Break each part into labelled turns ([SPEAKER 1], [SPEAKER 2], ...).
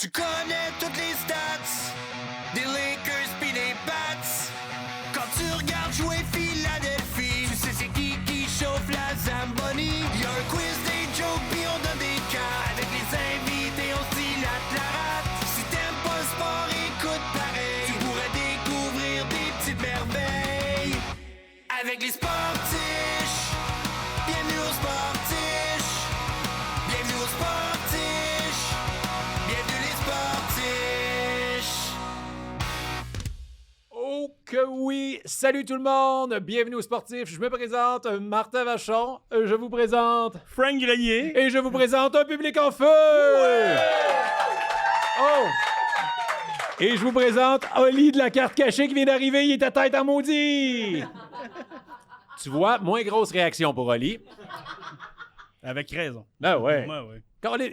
[SPEAKER 1] Tu connais toutes les stats des Lakers pis des Pats. Quand tu regardes jouer Philadelphie, tu sais c'est qui chauffe la Zamboni. Y'a un quiz, des jokes pis on donne des cartes. Avec les invités on se dilate la rate. Si t'aimes pas le sport, écoute pareil. Tu pourrais découvrir des petites merveilles avec les sportiches. Bienvenue aux sportiches. Bienvenue aux sportiches. Bienvenue les sportiches.
[SPEAKER 2] Oh que oui! Salut tout le monde! Bienvenue aux sportifs. Je me présente, Martin Vachon. Je vous présente
[SPEAKER 3] Frank Grenier.
[SPEAKER 2] et je vous présente un public en feu! Ouais! Oh! Et je vous présente Oli de la carte cachée qui vient d'arriver. Il est à tête en maudit! Tu vois, moins grosse réaction pour Oli.
[SPEAKER 3] Avec raison.
[SPEAKER 2] Ah ouais.
[SPEAKER 3] Ouais.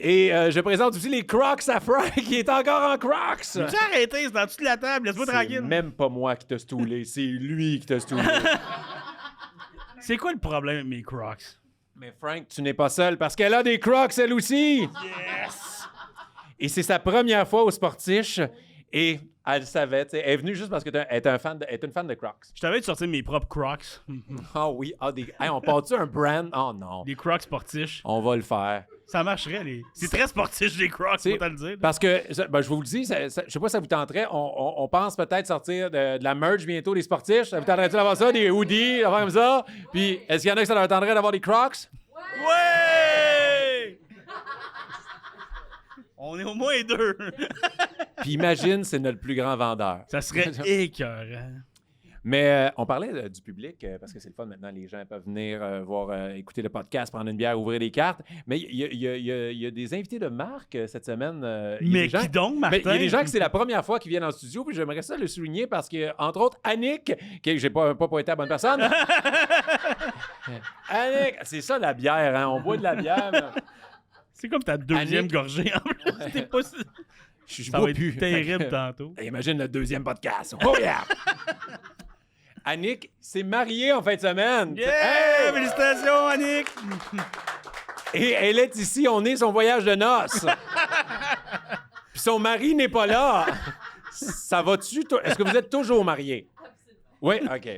[SPEAKER 2] Et je présente aussi les Crocs à Frank qui est encore en Crocs!
[SPEAKER 3] Tu arrêté, c'est dans toute la table, laisse-moi
[SPEAKER 2] C'est
[SPEAKER 3] tranquille.
[SPEAKER 2] même pas moi qui t'a stoulé, c'est lui qui t'a stoulé.
[SPEAKER 3] C'est quoi le problème avec mes Crocs?
[SPEAKER 2] Mais Frank, tu n'es pas seul parce qu'elle a des Crocs, elle aussi!
[SPEAKER 3] Yes!
[SPEAKER 2] Et c'est sa première fois au Sportiche et elle savait, tu sais, elle est venue juste parce qu'elle est une fan de Crocs.
[SPEAKER 3] Je t'avais de sortir mes propres Crocs.
[SPEAKER 2] Ah oui, hey, on part-tu un brand? Oh non,
[SPEAKER 3] Des Crocs sportiches.
[SPEAKER 2] on va le faire.
[SPEAKER 3] Ça marcherait, C'est très sportif, les Crocs,
[SPEAKER 2] Tu sais,
[SPEAKER 3] faut te le dire.
[SPEAKER 2] parce que, je vous le dis, je sais pas si ça vous tenterait, on pense peut-être sortir de la merch bientôt des Sportiches. Ça vous tenterait-tu d'avoir ça, des hoodies, d'avoir comme ça? Puis, est-ce qu'il y en a que ça leur tenterait d'avoir des Crocs?
[SPEAKER 3] Ouais! On est au moins deux.
[SPEAKER 2] Puis imagine, c'est notre plus grand vendeur.
[SPEAKER 3] Ça serait écœurant.
[SPEAKER 2] Mais on parlait du public, parce que c'est le fun maintenant, les gens peuvent venir écouter le podcast, prendre une bière, ouvrir les cartes. Mais il y a des invités de marque cette semaine. Il y a
[SPEAKER 3] Mais
[SPEAKER 2] des gens-
[SPEAKER 3] qui donc,
[SPEAKER 2] Mais
[SPEAKER 3] Martin?
[SPEAKER 2] il y a des gens que c'est la première fois qu'ils viennent en studio, puis j'aimerais ça le souligner parce que, entre autres, Annick, qui j'ai pas pointé à la bonne personne. Annick, c'est ça la bière, hein? On boit de la bière. mais
[SPEAKER 3] C'est comme ta deuxième
[SPEAKER 2] Annick.
[SPEAKER 3] gorgée en plus. T'es pas...
[SPEAKER 2] Je
[SPEAKER 3] Ça
[SPEAKER 2] bois
[SPEAKER 3] va être
[SPEAKER 2] plus.
[SPEAKER 3] terrible tantôt.
[SPEAKER 2] Imagine le deuxième podcast. Oh yeah! Annick s'est mariée en fin de semaine.
[SPEAKER 3] Yeah!
[SPEAKER 2] Hey!
[SPEAKER 3] Félicitations, Annick!
[SPEAKER 2] Et elle est ici, on est son voyage de noces. Puis son mari n'est pas là. Ça va-tu? Est-ce que vous êtes toujours mariés? Oui, OK.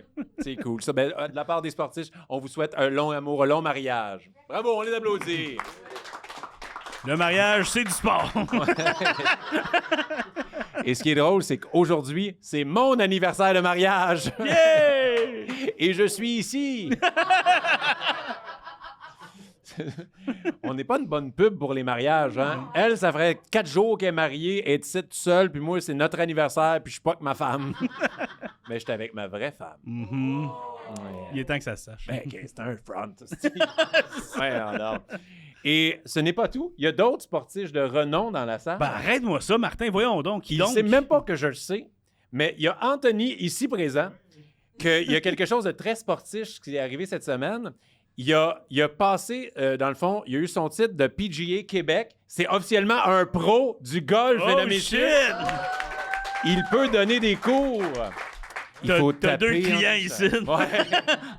[SPEAKER 2] C'est cool. Ça, ben, de la part des sportifs, on vous souhaite un long amour, un long mariage. Bravo, on les applaudit.
[SPEAKER 3] Le mariage, c'est du sport.
[SPEAKER 2] Et ce qui est drôle, c'est qu'aujourd'hui, c'est mon anniversaire de mariage.
[SPEAKER 3] Yeah!
[SPEAKER 2] Et je suis ici. On n'est pas une bonne pub pour les mariages, hein? Elle, ça ferait 4 jours qu'elle est mariée, elle est ici toute seule, puis moi, c'est notre anniversaire, puis je suis pas que ma femme. Mais j'étais avec ma vraie femme.
[SPEAKER 3] Il est temps que ça se sache.
[SPEAKER 2] Ben, OK, c'est un front. Ouais, non. Et ce n'est pas tout. Il y a d'autres sportifs de renom dans la salle.
[SPEAKER 3] Ben, arrête-moi ça, Martin. Voyons donc. Qui
[SPEAKER 2] Il
[SPEAKER 3] donc?
[SPEAKER 2] sait même pas que je le sais, mais il y a Anthony, ici présent, qu'il y a quelque chose de très sportif qui est arrivé cette semaine. Il a passé, dans le fond, il a eu son titre de PGA Québec. C'est officiellement un pro du golf,
[SPEAKER 3] Oh,
[SPEAKER 2] mesdames et messieurs.
[SPEAKER 3] shit!
[SPEAKER 2] Il peut donner des cours. Il faut
[SPEAKER 3] T'as deux
[SPEAKER 2] taper en
[SPEAKER 3] clients ici.
[SPEAKER 2] douceur. Ouais.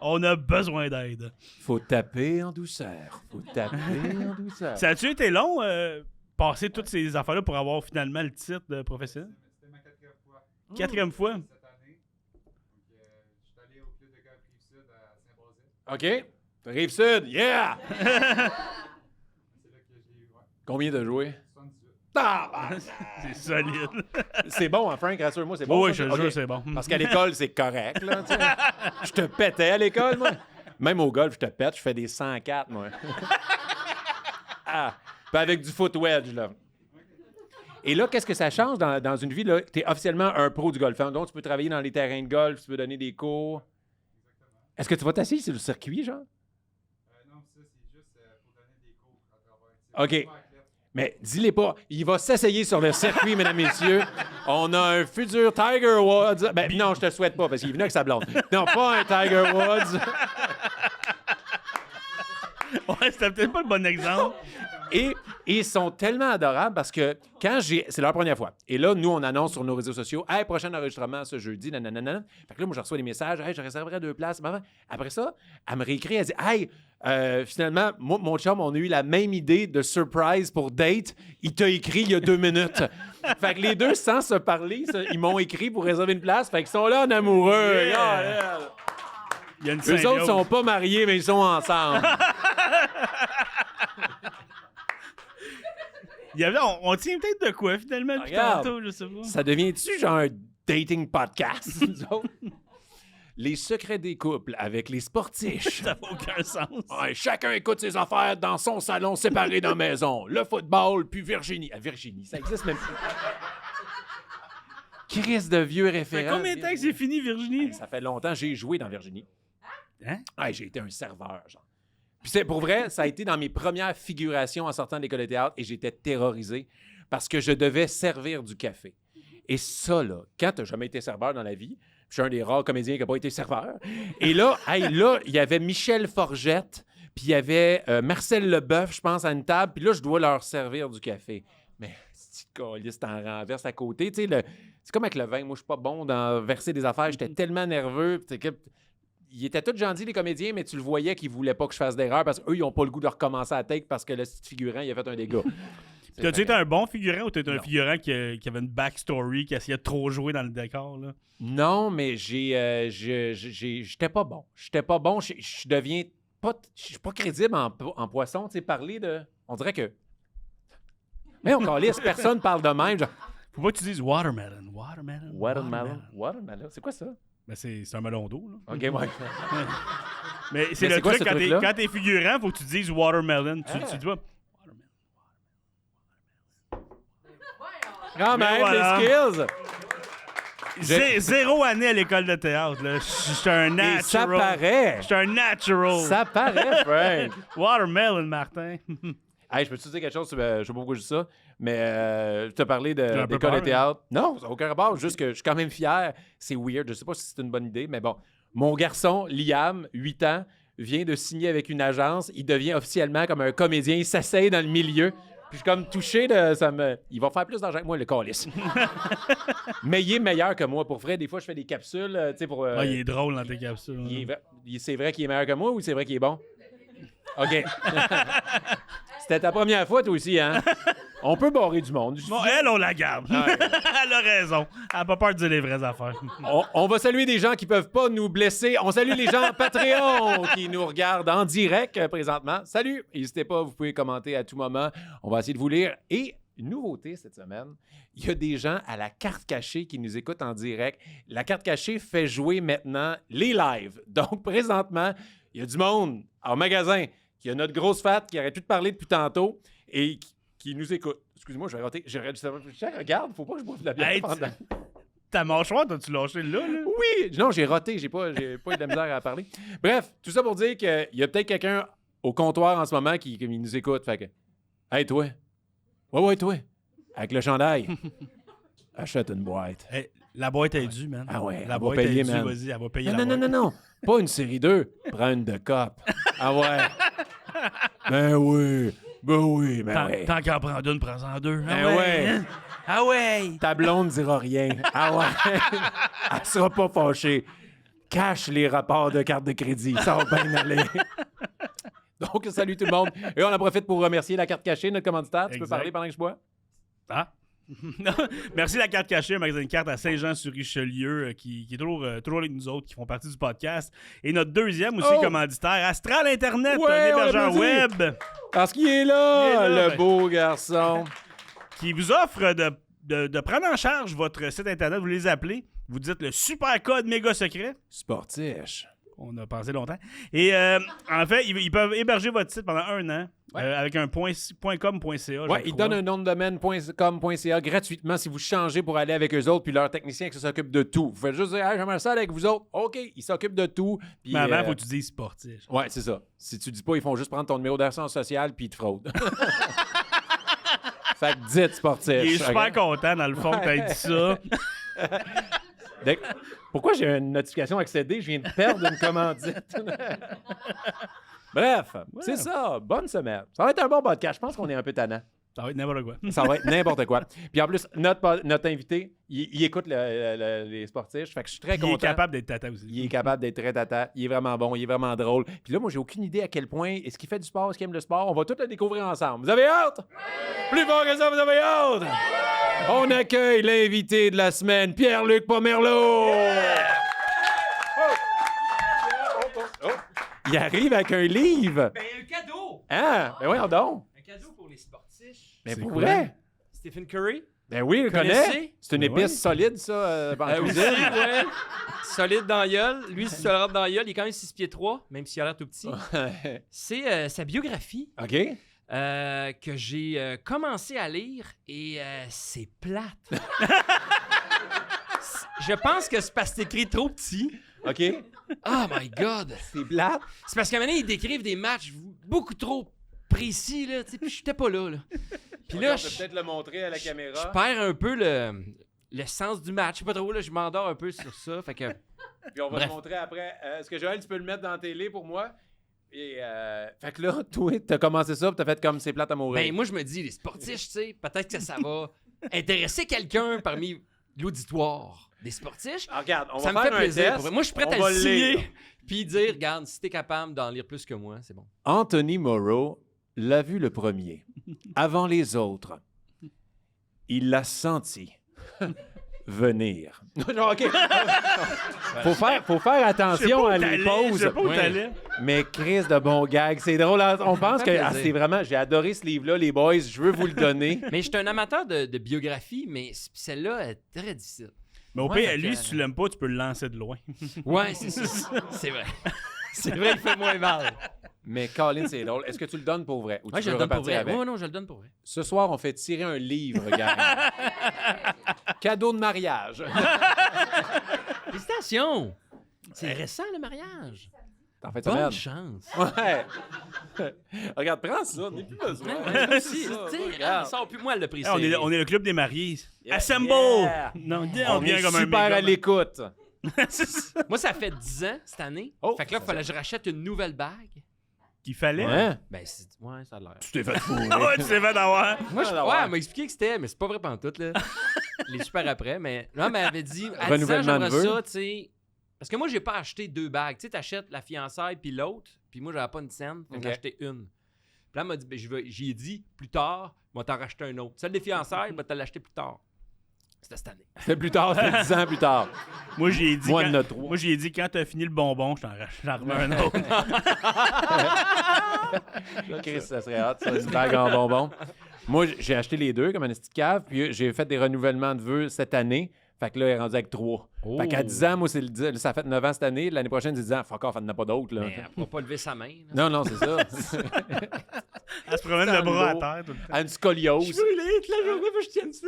[SPEAKER 3] On a besoin d'aide.
[SPEAKER 2] Faut taper en douceur. Faut taper en douceur.
[SPEAKER 3] Ça a-tu été long, passer toutes ces affaires-là pour avoir finalement le titre de professionnel?
[SPEAKER 4] C'était ma quatrième fois
[SPEAKER 3] Quatrième fois?
[SPEAKER 4] cette année. Donc, je suis allé au club de golf Rive-Sud à Saint-Basile.
[SPEAKER 2] OK. Rive-Sud, yeah!
[SPEAKER 4] C'est là que je l'ai eu. Ouais.
[SPEAKER 2] Combien de jouets?
[SPEAKER 4] 78.
[SPEAKER 3] C'est solide.
[SPEAKER 2] C'est bon, hein, Frank, rassure-moi, c'est bon.
[SPEAKER 3] Oui,
[SPEAKER 2] ça?
[SPEAKER 3] je te
[SPEAKER 2] OK.
[SPEAKER 3] jure, c'est bon.
[SPEAKER 2] Parce qu'à l'école, c'est correct, là, tu sais. Je te pétais à l'école, moi. Même au golf, je te pète, je fais des 104, moi. Ah, puis avec du foot wedge, là. Et là, qu'est-ce que ça change dans une vie, là? Tu es officiellement un pro du golf, hein? Donc, tu peux travailler dans les terrains de golf, tu peux donner des cours. Est-ce que tu vas t'asseoir sur le circuit, genre?
[SPEAKER 4] Non, ça, c'est juste pour donner des cours à travers.
[SPEAKER 2] OK. Mais dis-les pas. Il va s'essayer sur le circuit, mesdames et messieurs. On a un futur Tiger Woods. Ben non, je te le souhaite pas parce qu'il est venu avec sa blonde. Non, pas un Tiger Woods.
[SPEAKER 3] Ouais, c'était peut-être pas le bon exemple.
[SPEAKER 2] Et ils sont tellement adorables parce que c'est leur première fois. Et là, nous, on annonce sur nos réseaux sociaux, « Hey, prochain enregistrement ce jeudi, nanana. » Fait que là, moi, je reçois des messages, « Hey, je réserverai 2 places. » Après ça, elle me réécrit, elle dit, « Hey, finalement, moi, mon chum, on a eu la même idée de surprise pour date. Il t'a écrit il y a 2 minutes. » Fait que les deux, sans se parler, ils m'ont écrit pour réserver une place. Fait qu'ils sont là en amoureux.
[SPEAKER 3] Yeah. Il y a une
[SPEAKER 2] Eux
[SPEAKER 3] symbiose.
[SPEAKER 2] autres sont pas mariés, mais ils sont ensemble.
[SPEAKER 3] On tient peut-être de quoi, finalement, depuis
[SPEAKER 2] Regarde.
[SPEAKER 3] tantôt, je sais pas.
[SPEAKER 2] Ça devient-tu genre un dating podcast, nous autres? Les secrets des couples avec les sportiches.
[SPEAKER 3] Ça n'a aucun sens.
[SPEAKER 2] Ouais, chacun écoute ses affaires dans son salon séparé dans la maison. Le football, puis Virginie. Ah, Virginie, ça existe même plus. Crise de vieux
[SPEAKER 3] Ça fait
[SPEAKER 2] référents.
[SPEAKER 3] combien de temps que c'est fini, Virginie?
[SPEAKER 2] Ça fait longtemps, j'ai joué dans Virginie.
[SPEAKER 3] Hein?
[SPEAKER 2] Ouais, j'ai été un serveur, genre. Puis c'est pour vrai, ça a été dans mes premières figurations en sortant de l'école de théâtre et j'étais terrorisé parce que je devais servir du café. Et ça, là, quand t'as jamais été serveur dans la vie, je suis un des rares comédiens qui n'a pas été serveur. Et là, il y avait Michel Forgette, puis il y avait Marcel Leboeuf, je pense, à une table, puis là, je dois leur servir du café. Mais c'est t'en renverse à côté. Tu sais, c'est comme avec le vin. Moi, je suis pas bon dans verser des affaires. J'étais tellement nerveux. Ils étaient tous gentils, les comédiens, mais tu le voyais qu'ils voulaient pas que je fasse d'erreur parce qu'eux, ils n'ont pas le goût de recommencer à take parce que le petit figurant, il a fait un dégât.
[SPEAKER 3] T'as-tu été un bon figurant ou t'as été un figurant qui avait une backstory, qui essayait de trop jouer dans le décor, là?
[SPEAKER 2] Non, mais j'étais pas bon. J'étais pas bon. Je deviens pas... Je suis pas crédible en poisson. Tu sais, parler de... On dirait que... Mais on calisse, personne parle de même. Genre...
[SPEAKER 3] Faut pas que tu dises watermelon.
[SPEAKER 2] Watermelon. C'est quoi ça?
[SPEAKER 3] Ben c'est un melon d'eau, là.
[SPEAKER 2] OK, ouais.
[SPEAKER 3] Mais c'est
[SPEAKER 2] Mais
[SPEAKER 3] le
[SPEAKER 2] quoi,
[SPEAKER 3] truc,
[SPEAKER 2] ce truc-là?
[SPEAKER 3] quand t'es figurant, faut que tu dises watermelon. Tu dis pas...
[SPEAKER 2] Quand
[SPEAKER 3] Mais
[SPEAKER 2] même,
[SPEAKER 3] voilà.
[SPEAKER 2] les skills!
[SPEAKER 3] Zéro année à l'école de théâtre, là. Je suis un natural.
[SPEAKER 2] Et ça paraît!
[SPEAKER 3] Je suis un natural.
[SPEAKER 2] Ça paraît, Frank!
[SPEAKER 3] Watermelon, Martin.
[SPEAKER 2] Hey, je peux te dire quelque chose? Je sais pas pourquoi je dis ça, mais je t'ai parlé
[SPEAKER 3] J'ai un peu
[SPEAKER 2] d'école de
[SPEAKER 3] peur,
[SPEAKER 2] théâtre. Non, ça n'a aucun rapport. Juste que je suis quand même fier. C'est weird. Je sais pas si c'est une bonne idée, mais bon. Mon garçon, Liam, 8 ans, vient de signer avec une agence. Il devient officiellement comme un comédien. Il s'essaye dans le milieu. Puis je suis comme touché de... Il va faire plus d'argent que moi, le calice. Mais il est meilleur que moi. Pour vrai, des fois, je fais des capsules, tu sais, pour...
[SPEAKER 3] Ah, il est drôle dans tes capsules.
[SPEAKER 2] C'est vrai qu'il est meilleur que moi ou c'est vrai qu'il est bon? OK. C'était ta première fois, toi aussi, hein? On peut barrer du monde.
[SPEAKER 3] Bon, elle, on la garde.
[SPEAKER 2] Ouais.
[SPEAKER 3] Elle a raison. Elle n'a pas peur de dire les vraies affaires.
[SPEAKER 2] On va saluer des gens qui peuvent pas nous blesser. On salue les gens Patreon qui nous regardent en direct présentement. Salut! N'hésitez pas, vous pouvez commenter à tout moment. On va essayer de vous lire. Et une nouveauté cette semaine, il y a des gens à la carte cachée qui nous écoutent en direct. La carte cachée fait jouer maintenant les lives. Donc, présentement, il y a du monde en magasin qui a notre grosse fat qui arrête plus de parler depuis tantôt et qui nous écoute. Excuse-moi, je vais rater. Regarde, faut pas que je boive de la bière
[SPEAKER 3] Hey,
[SPEAKER 2] pendant.
[SPEAKER 3] Ta mâchoire, t'as-tu lâché là?
[SPEAKER 2] Oui! Non, j'ai roté. J'ai pas eu de la misère à parler. Bref, tout ça pour dire qu'il y a peut-être quelqu'un au comptoir en ce moment qui nous écoute. Fait que, hey, toi. Ouais, toi. Avec le chandail. Achète une boîte.
[SPEAKER 3] Hey, la boîte est due, man.
[SPEAKER 2] Ah ouais,
[SPEAKER 3] la
[SPEAKER 2] elle
[SPEAKER 3] boîte
[SPEAKER 2] va payer,
[SPEAKER 3] est due,
[SPEAKER 2] man.
[SPEAKER 3] vas-y, elle va payer
[SPEAKER 2] Non,
[SPEAKER 3] la
[SPEAKER 2] non,
[SPEAKER 3] boîte.
[SPEAKER 2] non. Pas une série 2. Prends une de cop. Ah ouais. Ben oui.
[SPEAKER 3] Tant qu'à en prendre une, prends-en deux.
[SPEAKER 2] Ben ouais.
[SPEAKER 3] Hein? Ah ouais.
[SPEAKER 2] Ta blonde dira rien. Ah ouais. Elle sera pas fâchée. Cache les rapports de carte de crédit. Ça va bien aller. Donc, salut tout le monde. Et on en profite pour remercier la carte cachée, notre commanditaire. Tu peux
[SPEAKER 3] Exact.
[SPEAKER 2] parler pendant que je bois?
[SPEAKER 3] Ah. Merci La Carte Cachée, un magasin de cartes à Saint-Jean-sur-Richelieu qui est toujours avec nous autres, qui font partie du podcast. Et notre deuxième aussi commanditaire, Astral Internet,
[SPEAKER 2] Ouais,
[SPEAKER 3] un
[SPEAKER 2] on
[SPEAKER 3] hébergeur
[SPEAKER 2] l'applaudit.
[SPEAKER 3] web
[SPEAKER 2] Parce qu'il est là,
[SPEAKER 3] Il est là,
[SPEAKER 2] le
[SPEAKER 3] ben.
[SPEAKER 2] beau garçon.
[SPEAKER 3] qui vous offre de prendre en charge votre site Internet. Vous les appelez, vous dites le super code méga secret.
[SPEAKER 2] Sportiche.
[SPEAKER 3] On a pensé longtemps. Et en fait, ils peuvent héberger votre site pendant 1 an avec un .com.ca.
[SPEAKER 2] Ouais, ils donnent un nom de domaine .com.ca gratuitement si vous changez pour aller avec eux autres, puis leur technicien qui s'occupe de tout. Vous faites juste dire, hey, j'aimerais ça aller avec vous autres. OK, ils s'occupent de tout. Puis,
[SPEAKER 3] Mais avant, il faut que tu dises sportif.
[SPEAKER 2] Ouais, c'est ça. Si tu dis pas, ils font juste prendre ton numéro d'assurance sociale puis ils te fraudent. Fait que dites sportif.
[SPEAKER 3] Il est super
[SPEAKER 2] OK?
[SPEAKER 3] content, dans le fond, que tu aies dit ça.
[SPEAKER 2] Pourquoi j'ai une notification accédée? Je viens de perdre une commandite. Bref, c'est ça. Bonne semaine. Ça va être un bon podcast. Je pense qu'on est un peu tannant.
[SPEAKER 3] Ça va être n'importe quoi.
[SPEAKER 2] Ça va être n'importe quoi. Puis en plus, notre invité, il écoute les sportifs. Fait que je suis très
[SPEAKER 3] Il
[SPEAKER 2] content.
[SPEAKER 3] est capable d'être tata aussi.
[SPEAKER 2] Il est capable d'être très tata. Il est vraiment bon. Il est vraiment drôle. Puis là, moi, j'ai aucune idée à quel point est-ce qu'il fait du sport, est-ce qu'il aime le sport. On va tout le découvrir ensemble. Vous avez hâte? Plus fort que ça, vous avez hâte? On accueille l'invité de la semaine, Pierre-Luc Pomerleau. Il arrive avec un livre.
[SPEAKER 5] Ben, un cadeau!
[SPEAKER 2] Ah, ben voyons donc.
[SPEAKER 5] Un cadeau pour les sportifs.
[SPEAKER 2] Mais
[SPEAKER 3] C'est
[SPEAKER 2] pour
[SPEAKER 3] quoi?
[SPEAKER 2] vrai?
[SPEAKER 5] Stephen Curry.
[SPEAKER 2] Ben oui, je le
[SPEAKER 5] Connaissez?
[SPEAKER 2] connais. C'est une
[SPEAKER 3] Ben
[SPEAKER 2] épice
[SPEAKER 3] oui.
[SPEAKER 2] solide, ça, en
[SPEAKER 5] Aussi,
[SPEAKER 2] cuisine.
[SPEAKER 5] ouais. Solide dans la gueule. Lui, si tu le rentres dans la gueule, il est quand même 6 pieds 3, même s'il a l'air tout petit. C'est sa biographie
[SPEAKER 2] OK.
[SPEAKER 5] que j'ai commencé à lire et c'est plate. Je pense que c'est parce que c'est écrit trop petit.
[SPEAKER 2] OK.
[SPEAKER 5] Oh my God!
[SPEAKER 2] C'est plate.
[SPEAKER 5] C'est parce qu'à un moment donné, ils décrivent des matchs beaucoup trop précis, là, tu sais, puis j'étais pas là. Puis là,
[SPEAKER 2] On peut peut-être le montrer à la caméra.
[SPEAKER 5] je perds un peu le sens du match. Je sais pas trop, là, je m'endors un peu sur ça. Fait que,
[SPEAKER 2] Puis on va
[SPEAKER 5] Bref.
[SPEAKER 2] le montrer après. Est-ce que Joël, tu peux le mettre dans la télé pour moi? Et fait que là, toi, t'as commencé ça, puis t'as fait comme c'est plate à mourir.
[SPEAKER 5] ben, moi, je me dis, les sportifs, tu sais, peut-être que ça va intéresser quelqu'un parmi l'auditoire des sportifs.
[SPEAKER 2] Alors, regarde, on
[SPEAKER 5] Ça
[SPEAKER 2] va
[SPEAKER 5] me fait
[SPEAKER 2] faire un
[SPEAKER 5] plaisir.
[SPEAKER 2] test.
[SPEAKER 5] pour vrai. Moi, je suis prêt
[SPEAKER 2] On
[SPEAKER 5] à
[SPEAKER 2] va
[SPEAKER 5] le
[SPEAKER 2] le
[SPEAKER 5] signer.
[SPEAKER 2] lire.
[SPEAKER 5] Puis dire, regarde, si t'es capable d'en lire plus que moi, c'est bon.
[SPEAKER 2] Anthony Morrow l'a vu le premier, avant les autres. Il l'a senti venir. Non, OK. faut faire attention à les pauses.
[SPEAKER 3] Je sais pas où
[SPEAKER 5] Ouais.
[SPEAKER 3] t'allais.
[SPEAKER 2] Mais Chris de bon gag, c'est drôle. Hein? On pense
[SPEAKER 5] Ça
[SPEAKER 2] que
[SPEAKER 5] fait
[SPEAKER 2] ah,
[SPEAKER 5] plaisir.
[SPEAKER 2] c'est vraiment... J'ai adoré ce livre-là, les boys. Je veux vous le donner.
[SPEAKER 5] Mais je suis un amateur de biographie, mais celle-là est très difficile.
[SPEAKER 3] Mais au
[SPEAKER 5] Ouais,
[SPEAKER 3] pire,
[SPEAKER 5] fait
[SPEAKER 3] lui,
[SPEAKER 5] que-
[SPEAKER 3] si tu l'aimes pas, tu peux le lancer de loin.
[SPEAKER 5] Ouais, c'est ça. C'est vrai. C'est vrai, il fait moins mal.
[SPEAKER 2] Mais Colin, c'est drôle. Est-ce que tu le donnes pour vrai? Ou
[SPEAKER 5] Ouais,
[SPEAKER 2] tu
[SPEAKER 5] je
[SPEAKER 2] veux
[SPEAKER 5] le donne pour
[SPEAKER 2] repartir
[SPEAKER 5] vrai.
[SPEAKER 2] avec?
[SPEAKER 5] Ouais, non, je le donne pour vrai.
[SPEAKER 2] Ce soir, on fait tirer un livre, gars. Cadeau de mariage.
[SPEAKER 5] Félicitations! C'est récent, le mariage.
[SPEAKER 2] En fait,
[SPEAKER 5] Bonne
[SPEAKER 2] semaine.
[SPEAKER 5] chance.
[SPEAKER 2] Ouais. Regarde, prends ça. On n'est plus besoin.
[SPEAKER 5] Ouais, aussi,
[SPEAKER 2] Ça,
[SPEAKER 5] tu sais,
[SPEAKER 2] regarde.
[SPEAKER 5] sort plus moi le prix.
[SPEAKER 3] On est le club des mariés.
[SPEAKER 2] Yeah,
[SPEAKER 3] Assemble!
[SPEAKER 2] yeah.
[SPEAKER 3] Non,
[SPEAKER 2] On
[SPEAKER 3] on vient
[SPEAKER 2] est
[SPEAKER 3] comme un
[SPEAKER 2] super
[SPEAKER 3] méga-
[SPEAKER 2] à l'écoute.
[SPEAKER 3] C'est ça
[SPEAKER 5] Moi, ça fait 10 ans cette année.
[SPEAKER 2] Oh,
[SPEAKER 5] fait que là, il
[SPEAKER 2] ça
[SPEAKER 5] fallait que je rachète une nouvelle bague.
[SPEAKER 3] qu'il fallait.
[SPEAKER 2] Hein?
[SPEAKER 5] Ben, ouais, ça a l'air.
[SPEAKER 2] Tu t'es fait fou.
[SPEAKER 3] Ah ouais, tu t'es fait d'avoir.
[SPEAKER 5] Moi,
[SPEAKER 2] Ah,
[SPEAKER 5] ouais,
[SPEAKER 2] ouais.
[SPEAKER 5] elle m'a expliqué que c'était, mais c'est pas vrai pantoute, là. Les super après, mais là, elle m'avait dit, à 10 ans,
[SPEAKER 2] Renouvellement de
[SPEAKER 5] j'aimerais
[SPEAKER 2] vœux.
[SPEAKER 5] ça, tu sais. Parce que moi, j'ai pas acheté 2 bagues. Tu sais, t'achètes la fiançaille puis l'autre, puis moi, j'avais pas une scène, fait que
[SPEAKER 2] Ok.
[SPEAKER 5] j'ai acheté une. Puis là, elle m'a dit, ben, j'y dit, plus tard, je vais t'en racheter un autre. Celle des fiançailles, je vais te l'acheter plus tard. C'était cette année.
[SPEAKER 2] C'est plus tard, c'est 10 ans plus tard.
[SPEAKER 3] Moi, j'ai dit.
[SPEAKER 2] Moi,
[SPEAKER 3] quand-
[SPEAKER 2] de notre trois.
[SPEAKER 3] Moi, j'ai dit, quand t'as fini le bonbon, j'en remets un autre.
[SPEAKER 2] Chris, ça serait hâte, ça, une bague en bonbons. Moi, j'ai acheté les deux comme un esti de cave, puis j'ai fait des renouvellements de vœux cette année. Fait que là, il est rendu avec 3.
[SPEAKER 5] Oh.
[SPEAKER 2] Fait qu'à 10 ans, moi, ça fait 9 ans cette année. L'année prochaine, c'est 10 ans. Fuck off, elle n'en a pas d'autres, là.
[SPEAKER 5] Mais elle pourra pas lever sa main. là.
[SPEAKER 2] Non, non, c'est ça.
[SPEAKER 3] Elle se promène
[SPEAKER 2] Dans
[SPEAKER 3] le bras à
[SPEAKER 2] l'eau.
[SPEAKER 3] terre tout le temps.
[SPEAKER 2] Elle a une scoliose.
[SPEAKER 5] brûlé toute la journée, faut que je tienne ça.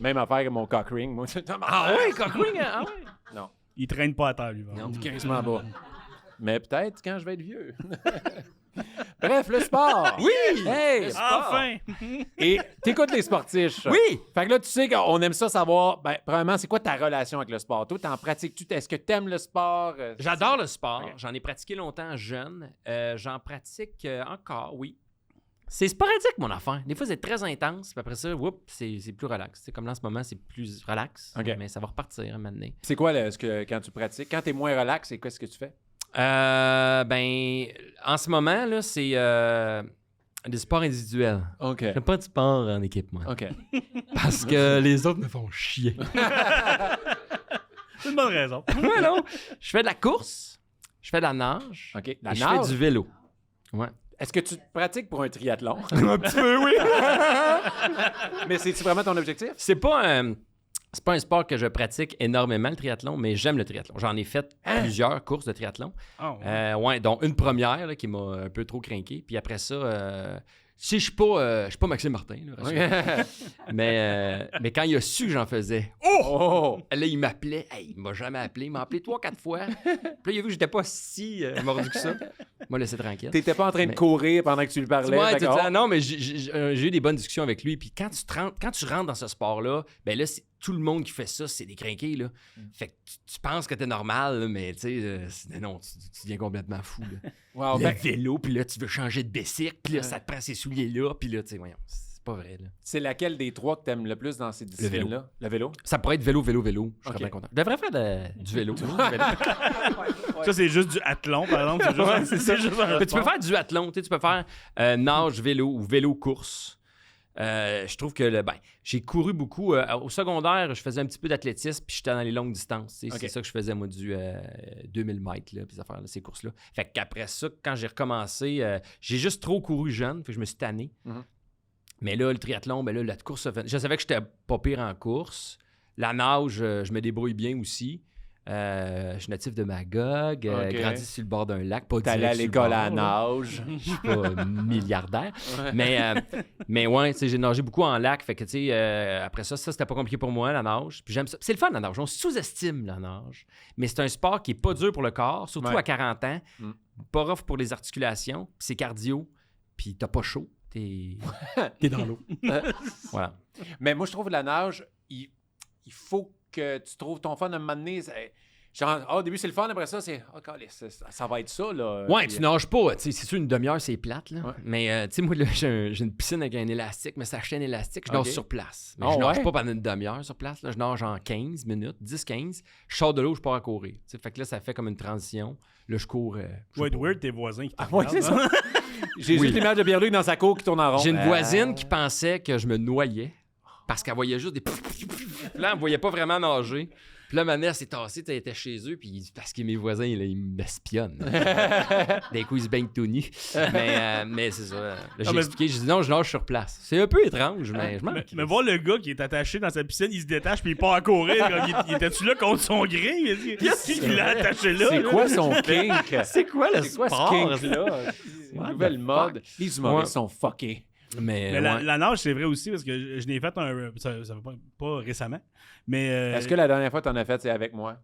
[SPEAKER 2] Même affaire que mon cock ring. Moi,
[SPEAKER 5] Ah ouais, Cockring, ah ouais.
[SPEAKER 2] Non,
[SPEAKER 3] Il traîne pas à terre, lui.
[SPEAKER 5] Non.
[SPEAKER 2] crissement bas. Mais peut-être quand je vais être vieux. Bref, le sport.
[SPEAKER 5] Oui!
[SPEAKER 2] Hey!
[SPEAKER 5] Le sport.
[SPEAKER 3] Enfin!
[SPEAKER 2] Et t'écoutes les sportifs.
[SPEAKER 5] Oui!
[SPEAKER 2] Fait que là, tu sais qu'on aime ça savoir, ben, premièrement, c'est quoi ta relation avec le sport? Toi, t'en pratiques-tu? Est-ce que t'aimes le sport?
[SPEAKER 5] J'adore le sport.
[SPEAKER 2] Ok.
[SPEAKER 5] J'en ai pratiqué longtemps jeune. J'en pratique encore, oui. C'est sporadique, mon affaire. Des fois, c'est très intense. Puis après ça, whoop, c'est plus relax. C'est comme là, en ce moment, c'est plus relax.
[SPEAKER 2] Ok.
[SPEAKER 5] Mais ça va repartir un moment donné.
[SPEAKER 2] C'est quoi quand tu pratiques? Quand t'es moins relax, c'est quoi ce que tu fais?
[SPEAKER 5] Ben, en ce moment, là, c'est des sports individuels.
[SPEAKER 2] OK.
[SPEAKER 5] J'aime pas de sport en équipe, moi.
[SPEAKER 2] OK.
[SPEAKER 5] Parce que les autres me font chier.
[SPEAKER 3] C'est une bonne raison.
[SPEAKER 5] Ouais, non. Je fais de la course, je fais de la nage,
[SPEAKER 2] OK.
[SPEAKER 5] et
[SPEAKER 2] La
[SPEAKER 5] je fais
[SPEAKER 2] nage?
[SPEAKER 5] du vélo. Ouais.
[SPEAKER 2] Est-ce que tu te pratiques pour un triathlon?
[SPEAKER 5] Un petit peu, oui.
[SPEAKER 2] Mais c'est-tu vraiment ton objectif?
[SPEAKER 5] C'est pas un sport que je pratique énormément, le triathlon, mais j'aime le triathlon. J'en ai fait plusieurs courses de triathlon.
[SPEAKER 3] Ah, ouais.
[SPEAKER 5] Ouais, dont une première là, qui m'a un peu trop crinqué. Puis après ça, je suis pas Maxime Martin, là, rassure-toi. mais quand il a su que j'en faisais,
[SPEAKER 2] Oh!
[SPEAKER 5] là, il m'appelait. Hey, il m'a jamais appelé. Il m'a appelé 3-4 fois. Puis là, il a vu que j'étais pas si mordu que ça. Il m'a laissé tranquille.
[SPEAKER 2] T'étais pas en train de
[SPEAKER 5] Mais-
[SPEAKER 2] courir pendant que tu lui parlais?
[SPEAKER 5] Ouais,
[SPEAKER 2] d'accord?
[SPEAKER 5] non, mais j'ai eu des bonnes discussions avec lui. Puis quand tu rentres dans ce sport-là, ben là, tout le monde qui fait ça, c'est des crinqués, là. Fait que tu penses que t'es normal, là, mais tu sais, non, tu deviens complètement fou, là.
[SPEAKER 2] Wow,
[SPEAKER 5] Le
[SPEAKER 2] ben,
[SPEAKER 5] vélo, puis là, tu veux changer de bicycle, puis là, ça te prend ces souliers-là, puis là, tu sais, voyons, c'est pas vrai, là.
[SPEAKER 2] c'est laquelle des trois que t'aimes le plus dans ces disciplines-là? Le vélo?
[SPEAKER 5] Ça pourrait être vélo. Je serais
[SPEAKER 2] Ok.
[SPEAKER 5] bien content. Je devrais faire du vélo.
[SPEAKER 3] Ça, c'est juste du athlon, par exemple. C'est juste,
[SPEAKER 5] Ouais, c'est ça.
[SPEAKER 3] juste un
[SPEAKER 5] Mais tu peux
[SPEAKER 3] sport.
[SPEAKER 5] faire du athlon, tu sais, tu peux faire nage, vélo ou vélo-course. Je trouve que j'ai couru beaucoup. Au secondaire, je faisais un petit peu d'athlétisme, puis j'étais dans les longues distances. Tu sais.
[SPEAKER 2] Ok.
[SPEAKER 5] C'est ça que je faisais, moi, du 2000 mètres, là, puis ces affaires-là, ces courses-là. Fait qu'après ça, quand j'ai recommencé, j'ai juste trop couru jeune, fait que je me suis tanné.
[SPEAKER 2] Mhm.
[SPEAKER 5] Mais là, le triathlon, ben là, la course, je savais que j'étais pas pire en course. La nage, je me débrouille bien aussi. Je suis natif de Magog,
[SPEAKER 2] Ok.
[SPEAKER 5] grandi sur le bord d'un lac. Pas
[SPEAKER 2] T'es allé à
[SPEAKER 5] direct sur le
[SPEAKER 2] l'école à
[SPEAKER 5] bord, là.
[SPEAKER 2] nage.
[SPEAKER 5] Je suis pas milliardaire. Mais ouais, tu sais, j'ai nagé beaucoup en lac. Fait que, tu sais, après ça, c'était pas compliqué pour moi, la nage. Puis j'aime ça. C'est le fun, la nage. On sous-estime la nage. Mais c'est un sport qui est pas dur pour le corps, surtout
[SPEAKER 2] Ouais.
[SPEAKER 5] à 40 ans.
[SPEAKER 2] Mm.
[SPEAKER 5] Pas rough pour les articulations. Puis c'est cardio. Puis t'as pas chaud. T'es dans l'eau. Voilà.
[SPEAKER 2] Mais moi, je trouve la nage, il faut que tu trouves ton fun à un moment donné. Genre, au début, c'est le fun, après ça, c'est. Oh, câlisse, ça va être ça, là.
[SPEAKER 5] Ouais,
[SPEAKER 2] Puis,
[SPEAKER 5] tu nages pas. Tu sais, c'est sûr, une demi-heure, c'est plate. Là.
[SPEAKER 2] Ouais.
[SPEAKER 5] Mais, tu sais, moi, là, j'ai une piscine avec un élastique, mais sa chaîne élastique, je nage
[SPEAKER 2] Ok.
[SPEAKER 5] sur place. Mais
[SPEAKER 2] Oh,
[SPEAKER 5] je nage
[SPEAKER 2] ouais?
[SPEAKER 5] pas pendant une demi-heure sur place. Là. Je nage en 15 minutes, 10-15. Je sors de l'eau, je pars à courir. Tu sais, fait que là, ça fait comme une transition. Là, je cours.
[SPEAKER 3] Ouais, weird, tes voisins qui te
[SPEAKER 2] ouais,
[SPEAKER 3] regardent,
[SPEAKER 2] c'est ça.
[SPEAKER 3] hein.
[SPEAKER 2] J'ai
[SPEAKER 5] Oui.
[SPEAKER 2] juste l'image de Pierre-Luc dans sa cour qui tourne en rond.
[SPEAKER 5] J'ai une voisine qui pensait que je me noyais parce qu'elle voyait juste des. Puis là, elle me voyait pas vraiment nager. Puis là, ma mère s'est tassée, elle était chez eux, puis parce que mes voisins, là, ils m'espionnent. D'un coup, ils se baignent tout nus. Mais c'est ça. Là, j'ai
[SPEAKER 3] mais-
[SPEAKER 5] expliqué, j'ai dit non, je nage sur place. C'est un peu étrange, mais je m'en
[SPEAKER 3] Mais voir le gars qui est attaché dans sa piscine, il se détache puis il part à courir. Il était-tu là contre son gré? Qu'est-ce qu'il l'a attaché là?
[SPEAKER 2] C'est
[SPEAKER 3] là?
[SPEAKER 2] quoi son kink?
[SPEAKER 5] C'est quoi le
[SPEAKER 2] C'est quoi ce
[SPEAKER 5] sport?
[SPEAKER 2] kink-là? Une nouvelle mode. Les humoristes sont fuckés.
[SPEAKER 5] Mais,
[SPEAKER 3] Mais
[SPEAKER 5] ouais.
[SPEAKER 3] la nage, c'est vrai aussi parce que je n'ai fait un. Ça fait pas récemment. Mais.
[SPEAKER 2] Est-ce que la dernière fois que t'en as fait, c'est avec moi?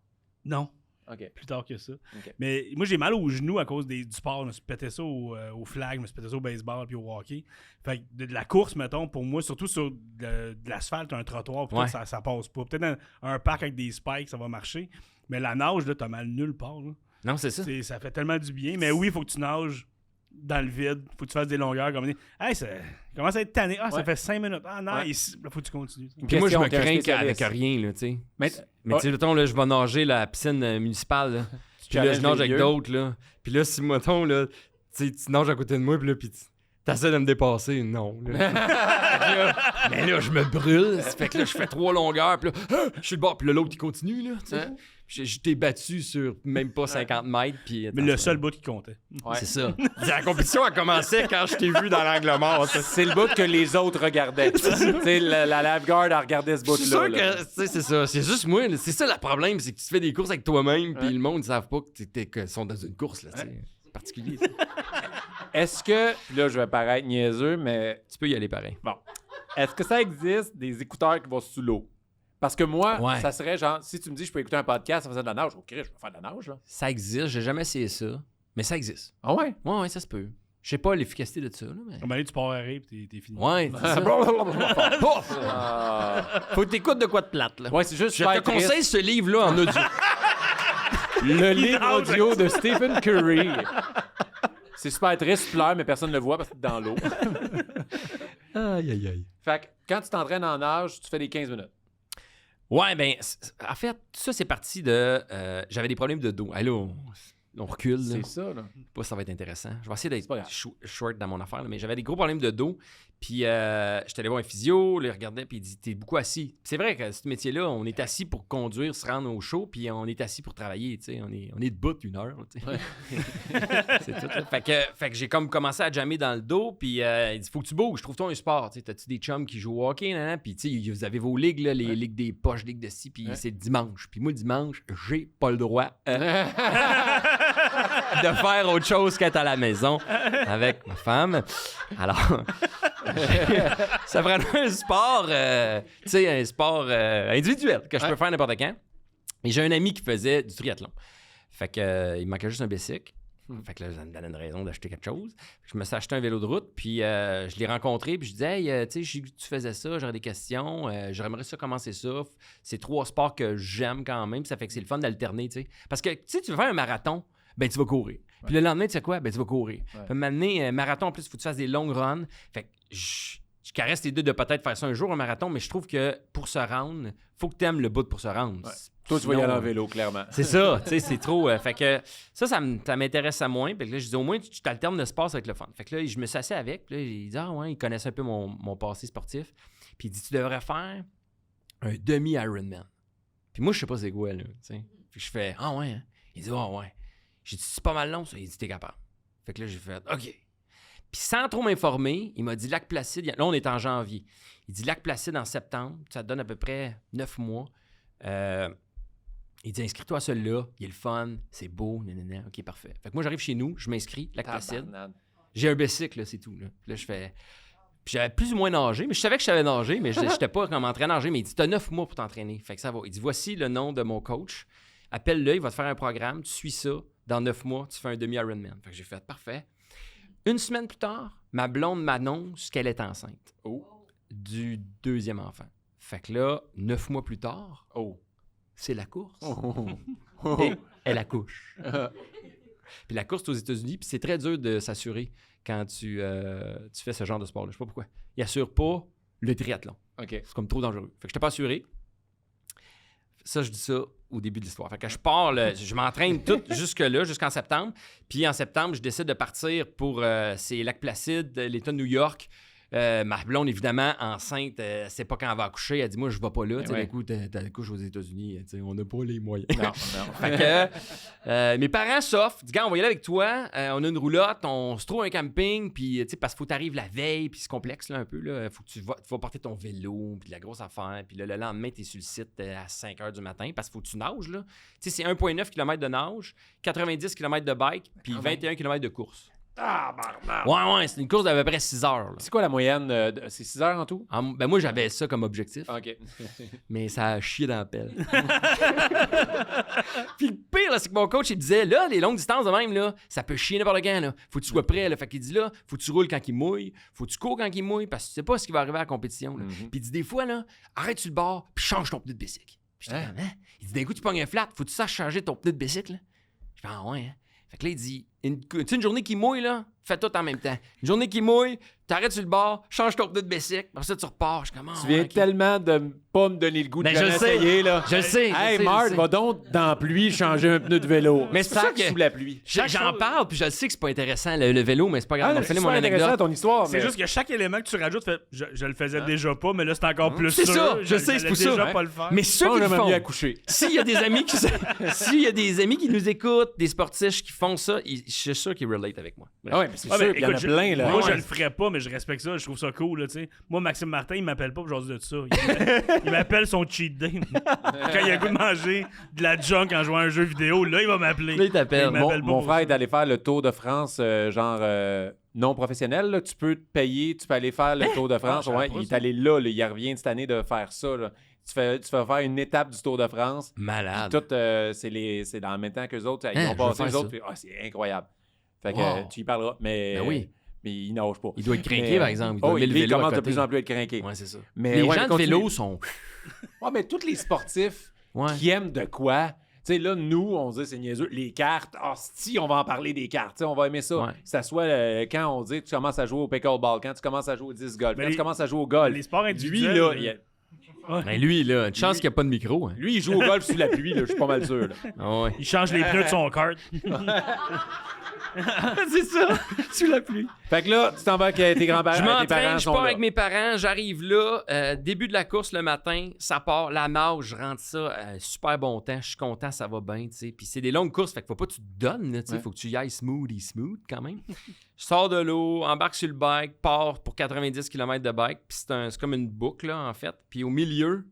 [SPEAKER 3] Non,
[SPEAKER 2] OK.
[SPEAKER 3] plus tard que ça.
[SPEAKER 2] Ok.
[SPEAKER 3] Mais moi, j'ai mal aux genoux à cause du sport. Je me suis pété ça au flag, je me suis pété ça au baseball puis au hockey. Fait que de la course, mettons, pour moi, surtout sur de l'asphalte, un trottoir, puis tout,
[SPEAKER 5] Ouais.
[SPEAKER 3] ça passe pas. Peut-être un parc avec des spikes, ça va marcher. Mais la nage, là, t'as mal nulle part. Là.
[SPEAKER 5] Non, c'est ça.
[SPEAKER 3] Ça fait tellement du bien. Mais oui, il faut que tu nages dans le vide. Faut que tu fasses des longueurs comme hey, ça commence à être tanné. Ah, ça
[SPEAKER 2] Ouais.
[SPEAKER 3] fait 5 minutes. Ah, nice. Là, faut que tu continues.
[SPEAKER 5] Puis moi, je
[SPEAKER 2] Question,
[SPEAKER 5] me
[SPEAKER 2] t'es un
[SPEAKER 5] crains
[SPEAKER 2] spécialiste.
[SPEAKER 5] avec rien, là, tu sais.
[SPEAKER 2] Mais,
[SPEAKER 5] Mais tu sais, mettons, là, je vais nager la piscine municipale, là. Puis là, je
[SPEAKER 2] challenges
[SPEAKER 5] nage
[SPEAKER 2] les
[SPEAKER 5] avec
[SPEAKER 2] lieux.
[SPEAKER 5] d'autres, là. Puis là, si, mettons, là, tu sais, tu nages à côté de moi, puis là, puis t'essaies de me dépasser, non. Là. Mais là, je me brûle. Ça fait que là, je fais 3 longueurs, puis là, je suis le bord, puis là, l'autre, il continue, là, tu sais. Je t'ai battu sur même pas 50 mètres, puis...
[SPEAKER 3] Mais le seul bout qui comptait.
[SPEAKER 2] Ouais.
[SPEAKER 5] C'est ça. La compétition a commencé quand je t'ai vu dans l'angle mort. ça.
[SPEAKER 2] C'est le bout que les autres regardaient. Tu sais, la lifeguard, elle regardait ce
[SPEAKER 5] Je suis sûr
[SPEAKER 2] bout-là.
[SPEAKER 5] que, tu sais, c'est ça. C'est juste moi, là. C'est ça le problème, c'est que tu fais des courses avec toi-même, puis
[SPEAKER 2] Ouais.
[SPEAKER 5] le monde, ils savent pas qu'ils sont dans une course, là, tu sais. C'est particulier, ça.
[SPEAKER 2] Est-ce que, puis là, je vais paraître niaiseux, mais
[SPEAKER 5] Tu peux y aller pareil.
[SPEAKER 2] bon. Est-ce que ça existe des écouteurs qui vont sous l'eau? Parce que moi,
[SPEAKER 5] Ouais.
[SPEAKER 2] ça serait genre, si tu me dis je peux écouter un podcast en faisant de la nage, ok, je vais faire de la nage, là.
[SPEAKER 5] Ça existe, j'ai jamais essayé ça, mais ça existe.
[SPEAKER 2] Ah ouais?
[SPEAKER 5] Ouais, ça se peut. Je sais pas l'efficacité de ça, là, mais...
[SPEAKER 3] Comme aller, tu pars à rire puis t'es fini.
[SPEAKER 5] Ouais, c'est ça. Pouf! Faut que t'écoutes de quoi de plate, là.
[SPEAKER 2] Ouais, c'est juste
[SPEAKER 5] Je te
[SPEAKER 2] super triste.
[SPEAKER 5] conseille ce livre-là en audio.
[SPEAKER 2] Le livre audio de Stephen Curry. C'est super triste, tu pleures, mais personne ne le voit parce que t'es dans l'eau.
[SPEAKER 5] Aïe, aïe, aïe.
[SPEAKER 2] Fait que quand tu t'entraînes en nage, tu fais des 15 minutes.
[SPEAKER 5] Ouais, ben, en fait, ça, c'est parti de... j'avais des problèmes de dos. Allez, on recule, là.
[SPEAKER 2] C'est ça, là.
[SPEAKER 5] Pas si ça va être intéressant. Je vais essayer
[SPEAKER 2] C'est pas
[SPEAKER 5] d'être
[SPEAKER 2] grave.
[SPEAKER 5] short dans mon affaire, là, mais j'avais des gros problèmes de dos. Puis j'étais allé voir un physio, là, il regardait, puis il dit t'es beaucoup assis. Puis c'est vrai que ce métier-là, on est assis pour conduire, se rendre au show, puis on est assis pour travailler. Tu sais, on est debout 1 heure. Tu sais. C'est tout. Là. Fait que j'ai comme commencé à jammer dans le dos, puis il dit faut que tu bouges, trouve-toi un sport. Tu sais, t'as-tu des chums qui jouent au hockey, puis tu sais, vous avez vos ligues, là, les ligues des poches, ligues de ci, puis c'est le dimanche. Puis moi, le dimanche, j'ai pas le droit de faire autre chose qu'être à la maison avec ma femme. Alors, ça prend un sport, tu sais, un sport individuel que je peux faire n'importe quand. Et j'ai un ami qui faisait du triathlon. Fait que il me manquait juste un bicycle. Fait que là, ça me donnait une raison d'acheter quelque chose. Je me suis acheté un vélo de route, puis je l'ai rencontré, puis je disais, hey, tu sais, j'ai vu que tu faisais ça, j'aurais des questions, j'aimerais ça commencer ça. C'est 3 sports que j'aime quand même, puis ça fait que c'est le fun d'alterner, tu sais. Parce que, tu sais, tu veux faire un marathon, ben tu vas courir. Puis le lendemain, tu sais quoi? Ben tu vas courir. Puis m'amener marathon, en plus, il faut que tu fasses des longues runs. Fait que je caresse les deux de peut-être faire ça un jour, un marathon, mais je trouve que pour se rendre, faut que tu aimes le bout pour se rendre.
[SPEAKER 2] Ouais. Toi, tu vas y aller en vélo, clairement.
[SPEAKER 5] C'est ça, tu sais, c'est trop. Fait que ça m'intéresse à moins. Puis là, je dis au moins, tu t'alternes le sport avec le fun. Fait que là, je me suis assis avec. Puis là, il dit, ah ouais, il connaissait un peu mon passé sportif. Puis il dit, tu devrais faire un demi-Ironman. Puis moi, je sais pas c'est quoi, là, tu sais. Puis je fais, ah ouais, hein? Il dit, ah ouais. J'ai dit, c'est pas mal long, ça. Il dit, t'es capable. Fait que là, j'ai fait, OK. Puis sans trop m'informer, il m'a dit Lac Placide. Là, on est en janvier. Il dit Lac Placide en septembre. Ça te donne à peu près 9 mois. Il dit inscris-toi à celui-là. Il est le fun. C'est beau. Nanana. OK, parfait. Fait que moi, j'arrive chez nous. Je m'inscris. Lac Placide. J'ai un bicycle, là, c'est tout. Là, puis là, je fais. Puis j'avais plus ou moins nagé. Mais je savais que je savais nager, mais je n'étais pas comme en train de nager. Mais il dit t'as 9 mois pour t'entraîner. Fait que ça va. Il dit voici le nom de mon coach. Appelle-le. Il va te faire un programme. Tu suis ça. Dans 9 mois, tu fais un demi-Ironman. Fait que j'ai fait parfait. Une semaine plus tard, ma blonde m'annonce qu'elle est enceinte du 2e enfant. Fait que là, 9 mois plus tard, c'est la course. Et elle accouche. Puis la course, c'est aux États-Unis, puis c'est très dur de s'assurer quand tu fais ce genre de sport-là. Je sais pas pourquoi. Ils n'assurent pas le triathlon. C'est comme trop dangereux. Fait que je n'étais pas assuré. Ça, je dis ça au début de l'histoire. Fait que je pars, je m'entraîne tout jusque-là, jusqu'en septembre. Puis en septembre, je décide de partir pour c'est Lac Placide, l'État de New York. Ma blonde, évidemment, enceinte, elle sait pas quand elle va accoucher. Elle dit, moi, je vais pas là. Tu sais, d'un coup, t'accouches aux États-Unis. Tu sais, on n'a pas les moyens.
[SPEAKER 2] Non.
[SPEAKER 5] Fait que mes parents s'offrent. Dis, gars, on va y aller avec toi. On a une roulotte. On se trouve un camping. Puis, tu sais, parce qu'il faut que t'arrives la veille. Puis c'est complexe, là, un peu. Là. Faut que tu vas porter ton vélo. Puis de la grosse affaire. Puis là, le lendemain, t'es sur le site à 5 h du matin. Parce qu'il faut que tu nages, là. Tu sais, c'est 1,9 km de nage, 90 km de bike, puis 21 km de course. Ouais, c'est une course d'à peu près 6 heures. Là.
[SPEAKER 2] C'est quoi la moyenne? C'est 6 heures en tout?
[SPEAKER 5] Ben moi, j'avais ça comme objectif.
[SPEAKER 2] OK.
[SPEAKER 5] Mais ça a chié dans la pelle. Puis le pire, là, c'est que mon coach, il disait, là, les longues distances de même, là, ça peut chier n'importe quand, là. Faut que tu sois prêt, là. Fait qu'il dit, là, faut que tu roules quand il mouille, faut que tu cours quand il mouille, parce que tu sais pas ce qui va arriver à la compétition, là. Puis il dit, des fois, là, arrête sur le bord, puis change ton pneu de bicycle. Puis je dis, hein? Il dit, d'un coup, tu pognes un flat, faut que tu saches changer ton pneu de bicycle, là. Je fais, ah ouais, hein? Fait que là, il dit, tu sais, une journée qui mouille, là, fais tout en même temps. Une journée qui mouille, t'arrêtes sur le bord, change ton pneu de bicycle, après ça, tu repars. Je commence.
[SPEAKER 2] Tu viens tellement de pas me donner le goût de essayer, là.
[SPEAKER 5] Je sais.
[SPEAKER 2] Hey, Marc, va donc dans la pluie changer un pneu de vélo.
[SPEAKER 5] Mais c'est pour ça que
[SPEAKER 2] sous la pluie.
[SPEAKER 5] J'en parle, puis je sais que c'est pas intéressant, le vélo, mais c'est pas grave.
[SPEAKER 2] C'est super intéressant ton histoire.
[SPEAKER 3] C'est juste que chaque élément que tu rajoutes, je le faisais déjà pas, mais là, c'est encore plus
[SPEAKER 5] c'est
[SPEAKER 3] sûr.
[SPEAKER 5] ça, je sais, c'est pour ça.
[SPEAKER 3] déjà pas le faire.
[SPEAKER 5] Mais ceux qui le font,
[SPEAKER 2] mieux accoucher.
[SPEAKER 5] s'il y a des amis qui nous écoutent, des sportifs qui font ça, je suis sûr qu'ils relate avec moi.
[SPEAKER 2] Ah ouais, mais c'est sûr qu'il y en a plein, là.
[SPEAKER 3] Moi, je le ferais pas, mais je respecte ça. Je trouve ça cool, là, tu sais. Moi, Maxime Martin, il m'appelle pas pour jaser de ça. Il m'appelle son cheat day. Quand il a le goût de manger de la junk en jouant à un jeu vidéo, là, il va m'appeler.
[SPEAKER 5] Là, il t'appelle.
[SPEAKER 2] Mon frère est allé faire le Tour de France, non professionnel. Là. Tu peux te payer, tu peux aller faire le Tour de France. Il est allé là, il revient cette année de faire ça. Là. Tu vas faire une étape du Tour de France.
[SPEAKER 5] Malade.
[SPEAKER 2] Tout, c'est dans le même temps qu'eux autres. Ils ont passé eux autres. Puis, c'est incroyable. Fait que tu y parleras. Mais,
[SPEAKER 5] oui.
[SPEAKER 2] Mais il nage pas.
[SPEAKER 5] Il doit être craqué, par exemple. Il
[SPEAKER 2] commence de plus en plus à être craqué.
[SPEAKER 5] Ouais, c'est ça.
[SPEAKER 2] Mais
[SPEAKER 5] les gens de vélo sont...
[SPEAKER 2] mais tous les sportifs qui aiment de quoi... Tu sais, là, nous, on se dit, c'est niaiseux. Les cartes, si on va en parler des cartes. On va aimer ça.
[SPEAKER 5] Ouais.
[SPEAKER 2] Que ça soit quand on dit que tu commences à jouer au pickleball, quand tu commences à jouer au disc golf, quand tu commences à jouer au golf.
[SPEAKER 3] Les sports individuels...
[SPEAKER 2] Lui, là,
[SPEAKER 5] Mais lui, là, une chance qu'il n'y a pas de micro. Hein.
[SPEAKER 2] Lui, il joue au golf sous la pluie, là, je suis pas mal sûr.
[SPEAKER 5] Ouais.
[SPEAKER 3] Il change les pneus de son kart.
[SPEAKER 5] C'est ça, sous la pluie.
[SPEAKER 2] Fait que là, tu t'en vas avec tes grands-parents.
[SPEAKER 5] Je m'entraîne, je pars avec
[SPEAKER 2] mes
[SPEAKER 5] mes parents, j'arrive là, début de la course le matin, ça part, la nage, je rentre ça, super bon temps, je suis content, ça va bien, tu sais. Puis c'est des longues courses, fait qu'il faut pas que tu te donnes, tu sais, faut que tu y ailles smooth quand même. Je sors de l'eau, embarque sur le bike, pars pour 90 km de bike, puis c'est comme une boucle, là, en fait. Puis au milieu,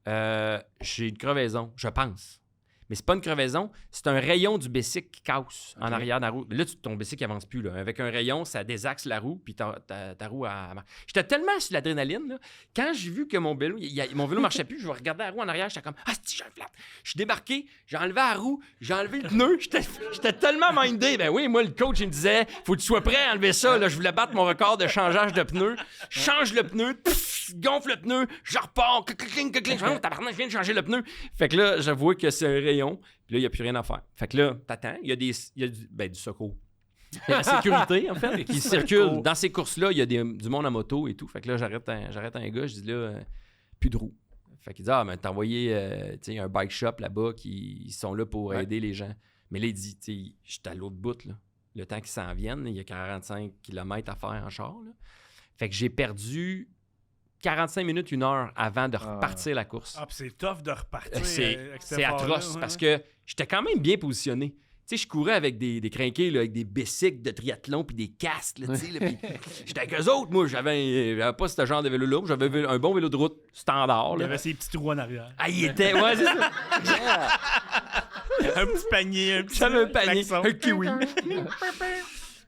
[SPEAKER 5] j'ai une crevaison, je pense. Mais c'est pas une crevaison, c'est un rayon du bicycle qui casse en arrière de la roue. Là, ton bicycle avance plus. Là. Avec un rayon, ça désaxe la roue, puis ta roue... J'étais tellement sur l'adrénaline, là, quand j'ai vu que mon vélo marchait plus, je regardais la roue en arrière, j'étais comme « Ah, si, j'ai un flat! » Je suis débarqué, j'ai enlevé la roue, j'ai enlevé le pneu, j'étais tellement mindé. Ben oui, moi, le coach, il me disait « Faut que tu sois prêt à enlever ça. » Là, je voulais battre mon record de changeage de pneu. Je change le pneu, gonfle le pneu, je repars, tabarnak, je viens de changer le pneu. Fait que là, j'avoue que c'est un rayon, puis là, il n'y a plus rien à faire. Fait que là, t'attends, il y a du secours. Il y a la sécurité, en fait, qui circule. Dans ces courses-là, il y a du monde en moto et tout. Fait que là, j'arrête un gars, je dis là, plus de roues. Fait qu'il dit, mais t'as envoyé un bike shop là-bas qui sont là pour aider les gens. Mais là, il dit, j'étais à l'autre bout, là. Le temps qu'ils s'en viennent, il y a 45 km à faire en char, là. Fait que j'ai perdu 45 minutes, 1 heure avant de repartir la course.
[SPEAKER 3] Ah, puis c'est tough de repartir.
[SPEAKER 5] C'est atroce parce que j'étais quand même bien positionné. Tu sais, je courais avec des crinqués, là, avec des bicycles de triathlon puis des casques, là, tu sais. Puis j'étais avec eux autres, moi. J'avais pas ce genre de vélo-là. J'avais un bon vélo de route standard.
[SPEAKER 3] Il
[SPEAKER 5] Là.
[SPEAKER 3] avait ses petits trous en arrière.
[SPEAKER 5] Ah, il était... Ouais, c'est ça.
[SPEAKER 3] Un petit panier,
[SPEAKER 5] J'avais un panier, un kiwi.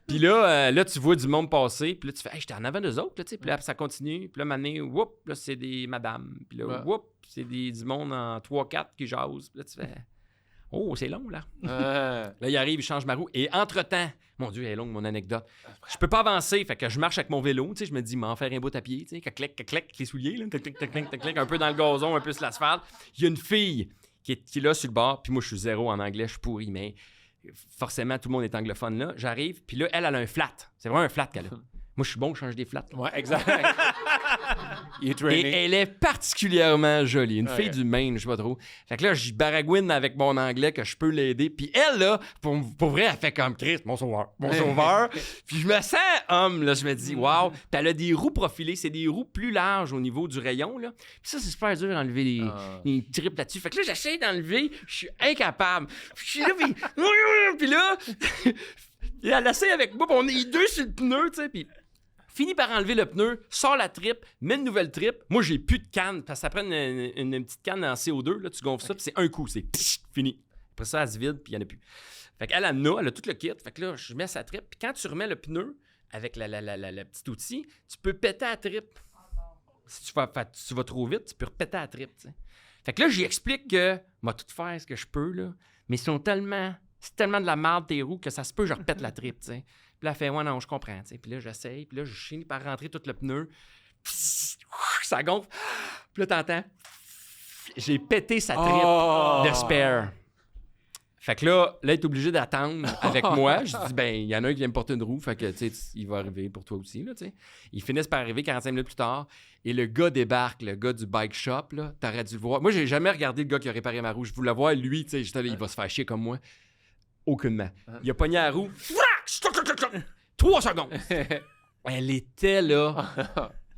[SPEAKER 5] Puis là, tu vois du monde passer, puis là, tu fais, hey, j'étais en avant d'eux autres, là, tu sais. Puis là, ça continue. Puis là, maintenant, whoop, là, c'est des madames. Puis là, whoop, c'est du monde en 3-4 qui jasent. Puis là, tu fais, oh, c'est long, là. Là, il arrive, il change ma roue. Et entre-temps, mon Dieu, elle est longue, mon anecdote. Je peux pas avancer, fait que je marche avec mon vélo, tu sais. Je me dis, m'en faire un bout à pied, tu sais, clac, les souliers, là, clac, un peu dans le gazon, un peu sur l'asphalte. Il y a une fille qui est là sur le bord, puis moi, je suis zéro en anglais, je suis pourri, mais forcément, tout le monde est anglophone là. J'arrive, puis là, elle a un flat. C'est vraiment un flat qu'elle a. Moi, je suis bon, je change des flats.
[SPEAKER 2] Ouais, exact.
[SPEAKER 5] Et elle est particulièrement jolie. Une fille du Maine, je sais pas trop. Fait que là, je baragouine avec mon anglais que je peux l'aider. Puis elle, là, pour vrai, elle fait comme Chris, mon sauveur. Puis je me sens homme, là. Je me dis, wow. Puis elle a des roues profilées. C'est des roues plus larges au niveau du rayon, là. Puis ça, c'est super dur d'enlever les tripes là-dessus. Fait que là, j'essaie d'enlever. Je suis incapable. Je suis là, puis là, elle essaie avec moi. Puis on est deux sur le pneu, tu sais. Puis finit par enlever le pneu, sort la tripe, met une nouvelle tripe. Moi, j'ai plus de canne, parce que ça prend une petite canne en CO2, là, tu gonfles ça, puis c'est un coup, c'est fini. Après ça, elle se vide, puis il n'y en a plus. Fait qu'elle elle a tout le kit. Fait que là, je mets sa tripe, puis quand tu remets le pneu avec le petit outil, tu peux péter la tripe. Si tu vas trop vite, tu peux repéter la tripe, t'sais. Fait que là, j'y explique que moi tout faire ce que je peux, là, mais c'est tellement de la merde tes roues que ça se peut, je repète la tripe, tu sais. Puis là, elle fait, ouais, non, je comprends. T'sais. Puis là, j'essaye. Puis là, je finis par rentrer tout le pneu. Ça gonfle. Puis là, t'entends. J'ai pété sa tripe de spare. Fait que là, elle est obligée d'attendre avec moi. Je dis, ben, il y en a un qui vient me porter une roue. Fait que, tu sais, il va arriver pour toi aussi, là, tu sais. Ils finissent par arriver 45 minutes plus tard. Et le gars débarque, le gars du bike shop, là. T'aurais dû le voir. Moi, j'ai jamais regardé le gars qui a réparé ma roue. Je voulais voir lui, tu sais. J'étais là, il va se faire chier comme moi. Aucunement. Il a pogné la roue. 3 secondes. Elle était là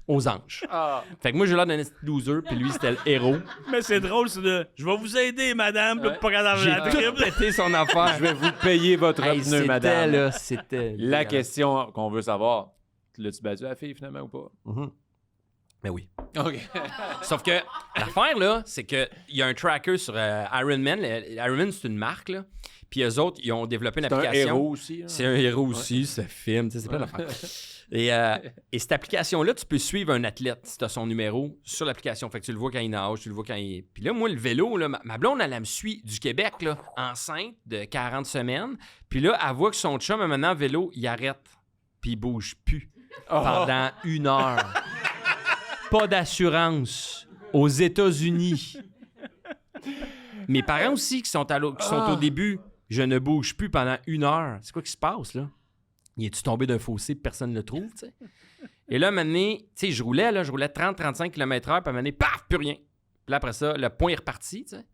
[SPEAKER 5] aux anges. Fait que moi, j'ai l'air d'un loser, puis lui, c'était le héros.
[SPEAKER 3] Mais c'est drôle, c'est de je vais vous aider, madame, puis pas capable
[SPEAKER 5] J'ai
[SPEAKER 3] la
[SPEAKER 5] tout
[SPEAKER 3] triple.
[SPEAKER 5] pété son affaire.
[SPEAKER 2] Je vais vous payer votre pneu, madame.
[SPEAKER 5] Là, c'était
[SPEAKER 2] La question qu'on veut savoir, l'as-tu battu la fille finalement ou pas?
[SPEAKER 5] Mais oui.
[SPEAKER 2] OK.
[SPEAKER 5] Sauf que l'affaire, là, c'est qu'il y a un tracker sur Ironman. Ironman, c'est une marque, là. Puis eux autres, ils ont développé une application.
[SPEAKER 2] C'est un héros aussi. Hein?
[SPEAKER 5] C'est un héros aussi, ça filme, tu sais, c'est plein d'affaires. Et cette application-là, tu peux suivre un athlète si tu as son numéro sur l'application. Fait que tu le vois quand il nage, tu le vois quand il... Puis là, moi, le vélo, là, ma blonde, elle me suit du Québec, là, enceinte de 40 semaines. Puis là, elle voit que son chum, maintenant, vélo, il arrête. Puis il bouge plus pendant 1 heure. Pas d'assurance aux États-Unis. Mes parents aussi qui sont au début, je ne bouge plus pendant 1 heure. C'est quoi qui se passe, là? Il est-tu tombé d'un fossé et personne ne le trouve, tu sais? Et là, à un moment donné, tu sais, je roulais 30-35 km/h, puis à un moment donné, paf, plus rien. Puis là, après ça, le point est reparti, tu sais.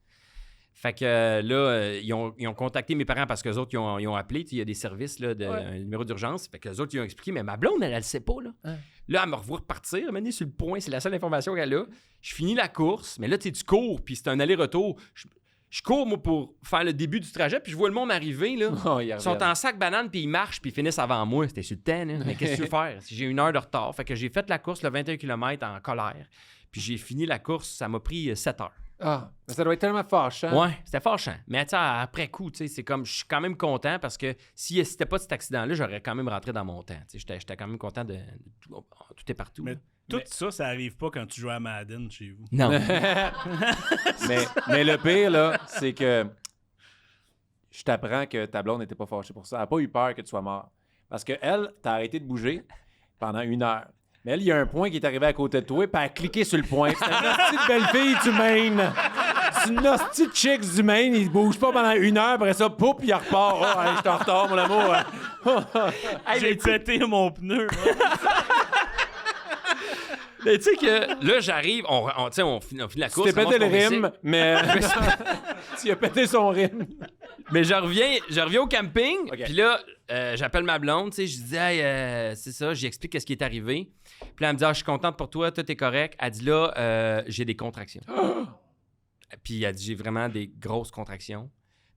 [SPEAKER 5] Fait que là, ils ont contacté mes parents parce qu'eux autres, ils ont appelé. Il y a des services, là, un numéro d'urgence. Fait qu'eux autres, ils ont expliqué. Mais ma blonde, elle le sait pas, là. Là, elle me revoit repartir, mener sur le point. C'est la seule information qu'elle a. Je finis la course, mais là, tu cours, puis c'est un aller-retour. Je cours, moi, pour faire le début du trajet, puis je vois le monde arriver, là. Ils sont en sac banane, puis ils marchent, puis ils finissent avant moi. C'était sur le temps, là. Mais qu'est-ce que tu veux faire? Si j'ai 1 heure de retard. Fait que j'ai fait la course, le 21 km en colère. Puis j'ai fini la course, ça m'a pris 7 heures.
[SPEAKER 2] Ah, mais ça doit être tellement fâchant.
[SPEAKER 5] Ouais, c'était fâchant. Mais tu sais, après coup, tu sais, c'est comme, je suis quand même content parce que si c'était pas cet accident-là, j'aurais quand même rentré dans mon temps. Tu sais, j'étais quand même content de tout est partout.
[SPEAKER 3] Mais
[SPEAKER 5] là.
[SPEAKER 3] tout ça arrive pas quand tu joues à Madden chez vous.
[SPEAKER 5] Non.
[SPEAKER 2] mais le pire, là, c'est que je t'apprends que ta blonde n'était pas fâchée pour ça. Elle n'a pas eu peur que tu sois mort. Parce qu'elle, t'as arrêté de bouger pendant 1 heure. Mais elle, il y a un point qui est arrivé à côté de toi, puis elle a cliqué sur le point. C'est une hostie de belle fille du Maine. C'est une hostie de chicks du Maine. Il bouge pas pendant 1 heure, après ça, poup, il repart. Oh, hey, je suis en retard, mon amour.
[SPEAKER 3] J'ai pété mon pneu.
[SPEAKER 5] Mais tu sais que là, j'arrive, on finit la course.
[SPEAKER 2] Tu t'es pété le
[SPEAKER 5] ramasse mon
[SPEAKER 2] rime, mais tu as pété son rime.
[SPEAKER 5] Mais je reviens au camping,
[SPEAKER 2] OK.
[SPEAKER 5] puis là, j'appelle ma blonde, tu sais, je dis, hey, c'est ça, j'explique qu'est-ce qui est arrivé. Puis là, elle me dit, ah, je suis contente pour toi, tout est correct. Elle dit, là, j'ai des contractions. Puis elle dit, j'ai vraiment des grosses contractions.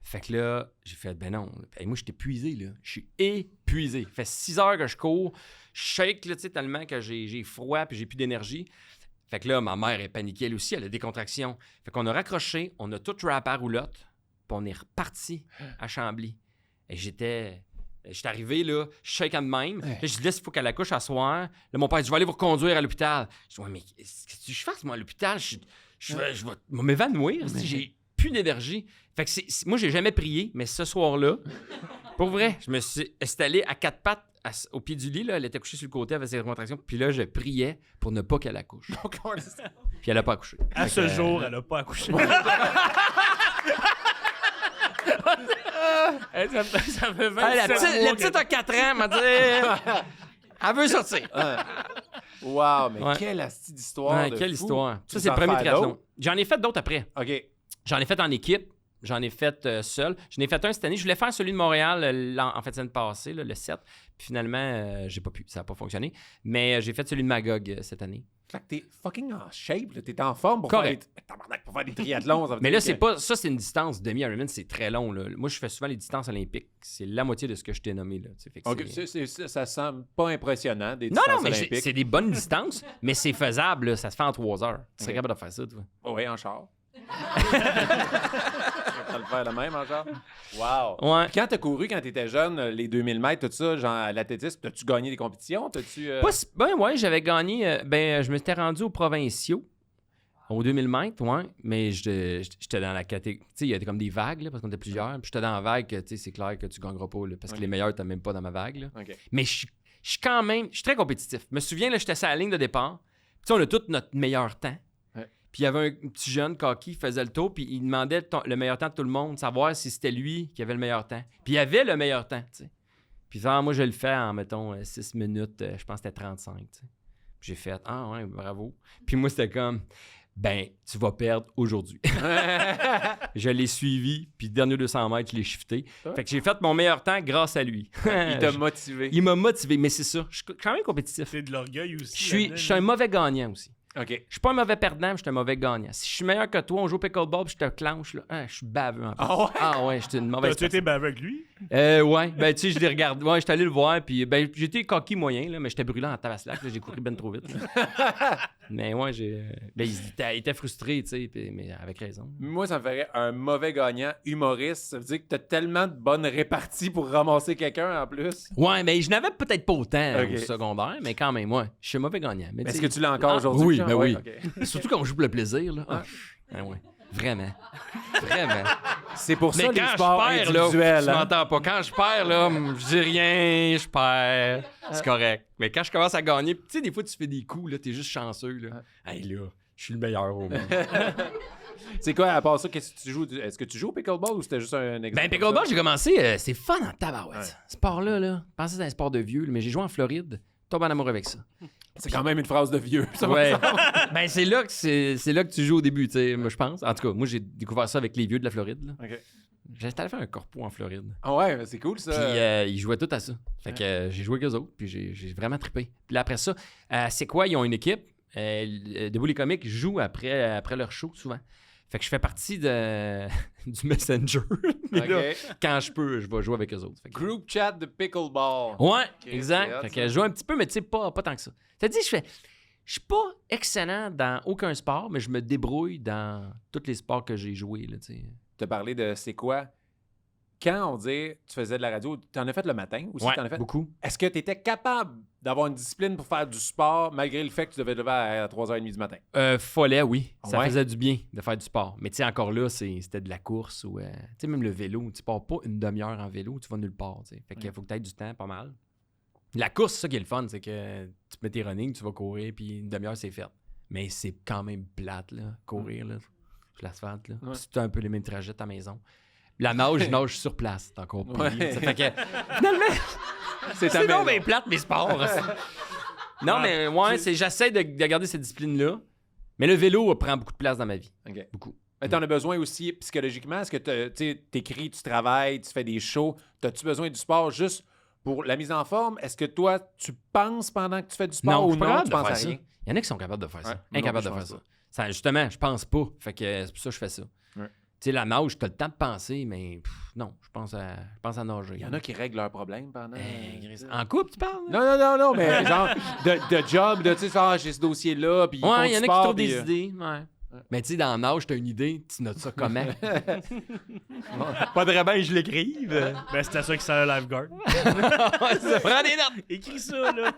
[SPEAKER 5] Fait que là, j'ai fait, ben non. Hey, moi, je suis épuisé, là. Je suis épuisé. Ça fait 6 heures que je cours. Je shake, là, tu sais, tellement que j'ai froid puis j'ai plus d'énergie. Fait que là, ma mère est paniquée, elle aussi, elle a des contractions. Fait qu'on a raccroché, on a tout rappé à roulotte, puis on est reparti à Chambly. Et j'étais arrivé, là, je shake de même. Là, je dis, là, il faut qu'elle accouche à soir. Là, mon père dit, je vais aller vous reconduire à l'hôpital. Je dis, ouais, mais qu'est-ce que je fasse, moi, à l'hôpital? Je vais m'évanouir, j'ai plus d'énergie. Fait que moi, j'ai jamais prié, mais ce soir-là, pour vrai, je me suis installé à 4 pattes au pied du lit. Là, elle était couchée sur le côté avec ses contractions. Puis là, je priais pour ne pas qu'elle accouche. Puis elle n'a pas accouché.
[SPEAKER 3] À ce jour, elle a pas accouché. Ça fait 27
[SPEAKER 5] La
[SPEAKER 3] mois
[SPEAKER 5] petite a 4 ans, elle m'a dit... Elle veut sortir.
[SPEAKER 2] Wow, mais
[SPEAKER 5] Ouais.
[SPEAKER 2] quelle asti d'histoire.
[SPEAKER 5] Ouais,
[SPEAKER 2] de
[SPEAKER 5] quelle
[SPEAKER 2] fou.
[SPEAKER 5] histoire.
[SPEAKER 2] Tu
[SPEAKER 5] Ça, c'est le
[SPEAKER 2] veux en
[SPEAKER 5] premier
[SPEAKER 2] faire
[SPEAKER 5] triathlon.
[SPEAKER 2] d'autres?
[SPEAKER 5] J'en ai fait d'autres après.
[SPEAKER 2] OK.
[SPEAKER 5] J'en ai fait en équipe. J'en ai fait seul. J'en ai fait un cette année. Je voulais faire celui de Montréal en fait semaine passée, là, le 7. Puis finalement, j'ai pas pu. Ça n'a pas fonctionné. Mais j'ai fait celui de Magog cette année.
[SPEAKER 2] Fait que t'es fucking en shape, là. T'es en forme pour
[SPEAKER 5] Correct.
[SPEAKER 2] pour faire des triathlons. Ça veut
[SPEAKER 5] Mais
[SPEAKER 2] dire
[SPEAKER 5] là, c'est
[SPEAKER 2] que-
[SPEAKER 5] pas. Ça, c'est une distance. Demi-Ironman, c'est très long. Là. Moi, je fais souvent les distances olympiques. C'est la moitié de ce que je t'ai nommé. Là. Tu sais, fait que
[SPEAKER 2] OK, ça semble pas impressionnant, des
[SPEAKER 5] Non,
[SPEAKER 2] distances
[SPEAKER 5] non, mais
[SPEAKER 2] olympiques.
[SPEAKER 5] c'est des bonnes distances, mais c'est faisable. Là. Ça se fait en 3 heures. Tu serais capable de faire ça, toi.
[SPEAKER 2] Oui, en char. Tu vas le faire le même en char? Wow.
[SPEAKER 5] Ouais.
[SPEAKER 2] Puis quand t'as couru, quand t'étais jeune, les 2000 mètres, tout ça, genre à l'athlétisme, t'as-tu gagné des compétitions? T'as-tu...
[SPEAKER 5] Ben ouais, j'avais gagné. Je m'étais rendu aux provinciaux. Au 2000 mètres, ouais. Mais j'étais dans la catégorie. Tu sais, il y a comme des vagues, là, parce qu'on était plusieurs. Puis j'étais dans la vague, tu sais, c'est clair que tu gagneras pas, là, parce que les meilleurs, t'as même pas dans ma vague, là.
[SPEAKER 2] OK.
[SPEAKER 5] Mais je suis quand même. Je suis très compétitif. Je me souviens, là, j'étais sur la ligne de départ. Puis tu sais, on a tous notre meilleur temps.
[SPEAKER 2] Ouais.
[SPEAKER 5] Puis il y avait un petit jeune, Kaki, qui faisait le tour, puis il demandait le meilleur temps de tout le monde, savoir si c'était lui qui avait le meilleur temps. Puis il avait le meilleur temps, tu sais. Puis genre, moi, je le fais en, mettons, 6 minutes, je pense que c'était 35, tu sais. Puis j'ai fait, ah ouais, bravo. Puis moi, c'était comme, ben, tu vas perdre aujourd'hui. Je l'ai suivi, puis dernier 200 mètres, je l'ai shifté. Fait que j'ai fait mon meilleur temps grâce à lui.
[SPEAKER 2] Il t'a motivé.
[SPEAKER 5] Il m'a motivé, mais c'est ça. Je suis quand même compétitif.
[SPEAKER 3] C'est de l'orgueil aussi.
[SPEAKER 5] Je suis un mauvais gagnant aussi.
[SPEAKER 2] OK.
[SPEAKER 5] Je suis pas un mauvais perdant, mais je suis un mauvais gagnant. Si je suis meilleur que toi, on joue au pickleball, puis je te clenche, là. Je suis baveux en plus.
[SPEAKER 2] Ah ouais?
[SPEAKER 5] Je suis une mauvaise
[SPEAKER 3] As-tu été baveux avec lui?
[SPEAKER 5] Ouais, ben tu sais, je les regarde. Ouais, j'étais allé le voir, puis ben j'étais coquille moyen, là, mais j'étais brûlant en tabaslac, là, j'ai couru ben trop vite. là. Mais ouais, ben il était frustré, tu sais, mais avec raison.
[SPEAKER 2] Moi, ça me ferait un mauvais gagnant humoriste. Ça veut dire que t'as tellement de bonnes réparties pour ramasser quelqu'un en plus.
[SPEAKER 5] Ouais, mais je n'avais peut-être pas autant
[SPEAKER 2] Ok.
[SPEAKER 5] au secondaire, mais quand même, ouais, je suis un mauvais gagnant. Mais
[SPEAKER 2] Est-ce
[SPEAKER 5] tu
[SPEAKER 2] que
[SPEAKER 5] sais-
[SPEAKER 2] tu l'as encore
[SPEAKER 5] Ah,
[SPEAKER 2] aujourd'hui?
[SPEAKER 5] Oui,
[SPEAKER 2] genre?
[SPEAKER 5] ben
[SPEAKER 2] Ouais,
[SPEAKER 5] oui.
[SPEAKER 2] ok.
[SPEAKER 5] Surtout quand on joue pour le plaisir, là. Ouais. Vraiment. Vraiment.
[SPEAKER 2] C'est pour
[SPEAKER 5] Mais
[SPEAKER 2] ça les
[SPEAKER 5] quand
[SPEAKER 2] sports
[SPEAKER 5] je perds, là,
[SPEAKER 2] individuels.
[SPEAKER 5] tu
[SPEAKER 2] hein?
[SPEAKER 5] m'entends pas. Quand je perds, là, je dis rien, je perds. C'est correct. Mais quand je commence à gagner, tu sais, des fois, tu fais des coups, là, t'es juste chanceux, là. Hey, là, je suis le meilleur au monde.
[SPEAKER 2] C'est quoi, à part ça, qu'est-ce que tu joues? Est-ce que tu joues au pickleball ou c'était juste un exemple?
[SPEAKER 5] Ben, pickleball, j'ai commencé, c'est fun en tabarouette.
[SPEAKER 2] Ouais.
[SPEAKER 5] Ce sport-là, là, je pensais que c'était un sport de vieux, là, mais j'ai joué en Floride. Tombe en amour avec ça.
[SPEAKER 2] C'est quand même une phrase de vieux. Ça va
[SPEAKER 5] Ouais.
[SPEAKER 2] ça.
[SPEAKER 5] Ben, c'est là que tu joues au début, tu sais, moi, je pense. En tout cas, moi, j'ai découvert ça avec les vieux de la Floride, là.
[SPEAKER 2] OK.
[SPEAKER 5] J'étais allé faire un corpo en Floride.
[SPEAKER 2] Ah ouais, mais c'est cool ça.
[SPEAKER 5] Puis ils jouaient tout à ça. Fait que j'ai joué avec eux autres, puis j'ai vraiment trippé. Puis là, après ça, c'est quoi? Ils ont une équipe. Debout les comiques jouent après leur show, souvent. Fait que je fais partie du Messenger. Mais
[SPEAKER 2] OK.
[SPEAKER 5] là, quand je peux, je vais jouer avec eux autres. Fait que-
[SPEAKER 2] Group chat de pickleball.
[SPEAKER 5] Ouais,
[SPEAKER 2] Ok,
[SPEAKER 5] exact.
[SPEAKER 2] c'est hot,
[SPEAKER 5] Fait que
[SPEAKER 2] ça.
[SPEAKER 5] je joue un petit peu, mais tu sais, pas tant que ça. T'as dit, Je suis pas excellent dans aucun sport, mais je me débrouille dans tous les sports que j'ai joués, là, tu sais.
[SPEAKER 2] Tu as parlé de c'est quoi? Quand on dit tu faisais de la radio, tu en as fait le matin aussi?
[SPEAKER 5] Ouais,
[SPEAKER 2] T'en as fait?
[SPEAKER 5] beaucoup.
[SPEAKER 2] Est-ce que tu étais capable d'avoir une discipline pour faire du sport malgré le fait que tu devais te lever à 3h30 du matin?
[SPEAKER 5] Follet, oui. Ça
[SPEAKER 2] Ouais.
[SPEAKER 5] faisait du bien de faire du sport. Mais tu sais, encore là, c'était de la course ou... tu sais, même le vélo, tu pars pas une demi-heure en vélo, tu vas nulle part, tu sais. Fait qu'il faut que tu aies du temps, pas mal. La course, c'est ça qui est le fun, c'est que tu mets tes running, tu vas courir, puis une demi-heure, c'est fait. Mais c'est quand même plate, là, courir, là, sur l'asphalte, là.
[SPEAKER 2] Ouais.
[SPEAKER 5] Puis c'est un peu les mêmes trajets de ta maison. La nage, je nage sur place, c'est encore pire.
[SPEAKER 2] Ouais.
[SPEAKER 5] Ça fait que, finalement,
[SPEAKER 2] C'est ta
[SPEAKER 5] c'est
[SPEAKER 2] maison.
[SPEAKER 5] donc bien plate, mes sports. Non, mais j'essaie de garder cette discipline-là. Mais le vélo prend beaucoup de place dans ma vie.
[SPEAKER 2] OK.
[SPEAKER 5] Beaucoup.
[SPEAKER 2] Mais t'en as besoin aussi psychologiquement? Est-ce que tu t'écris, tu travailles, tu fais des shows? T'as-tu besoin du sport juste pour la mise en forme? Est-ce que toi, tu penses pendant que tu fais du sport
[SPEAKER 5] Non,
[SPEAKER 2] ou
[SPEAKER 5] je suis pas
[SPEAKER 2] non?
[SPEAKER 5] capable
[SPEAKER 2] Tu
[SPEAKER 5] de
[SPEAKER 2] penses à
[SPEAKER 5] faire ça.
[SPEAKER 2] rien?
[SPEAKER 5] Il y en a qui sont capables de faire ça.
[SPEAKER 2] Ouais, moi
[SPEAKER 5] Incapables
[SPEAKER 2] non
[SPEAKER 5] de
[SPEAKER 2] plus,
[SPEAKER 5] faire
[SPEAKER 2] je
[SPEAKER 5] ça. Justement, je pense pas. Fait que c'est pour ça que je fais ça.
[SPEAKER 2] Ouais.
[SPEAKER 5] Tu sais, la nage, t'as le temps de penser, mais non, je pense à nager.
[SPEAKER 2] Il y en a qui règlent leurs problèmes pendant...
[SPEAKER 5] En couple, tu parles?
[SPEAKER 2] Non, mais genre de job, de tu sais, j'ai ce dossier-là, puis
[SPEAKER 5] Ouais, il y en a qui trouvent
[SPEAKER 2] puis,
[SPEAKER 5] des idées. Ouais. Mais tu sais, dans la nage, t'as une idée, tu notes ça comment? Pas de rabbin, je l'écrive.
[SPEAKER 3] Ben, c'était ça qui sert le lifeguard.
[SPEAKER 5] Prends des notes.
[SPEAKER 3] Écris ça, là.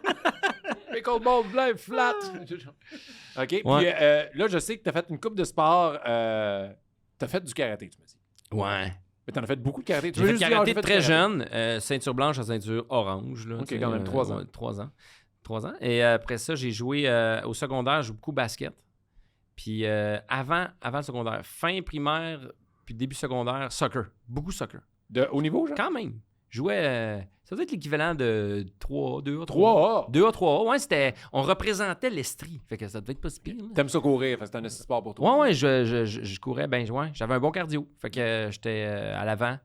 [SPEAKER 2] Pickleball blanc flat. OK,
[SPEAKER 5] Ouais.
[SPEAKER 2] puis là, je sais que t'as fait une coupe de sport. T'as fait du karaté, tu me dis.
[SPEAKER 5] Ouais.
[SPEAKER 2] Mais t'en as fait beaucoup de karaté. Tu
[SPEAKER 5] J'ai
[SPEAKER 2] veux
[SPEAKER 5] fait
[SPEAKER 2] juste
[SPEAKER 5] karaté
[SPEAKER 2] dire, j'ai fait
[SPEAKER 5] très
[SPEAKER 2] du karaté.
[SPEAKER 5] jeune, ceinture blanche à ceinture orange. Là,
[SPEAKER 2] Ok,
[SPEAKER 5] tu sais,
[SPEAKER 2] quand même, 3 ans.
[SPEAKER 5] ouais, 3 ans. 3 ans. Et après ça, j'ai joué au secondaire, j'ai joué beaucoup basket. Puis avant le secondaire, fin primaire, puis début secondaire, soccer. Beaucoup soccer.
[SPEAKER 2] De haut niveau, genre?
[SPEAKER 5] Quand même. Je jouais, ça doit être l'équivalent de 2A,
[SPEAKER 2] 3A.
[SPEAKER 5] 2A, 3A. Ouais, c'était, on représentait l'Estrie. Fait que ça devait être pas si pire. là.
[SPEAKER 2] T'aimes ça courir, fait que c'est un assist sport pour toi.
[SPEAKER 5] Ouais, je courais bien, ouais. J'avais un bon cardio. Fait que j'étais à l'avant.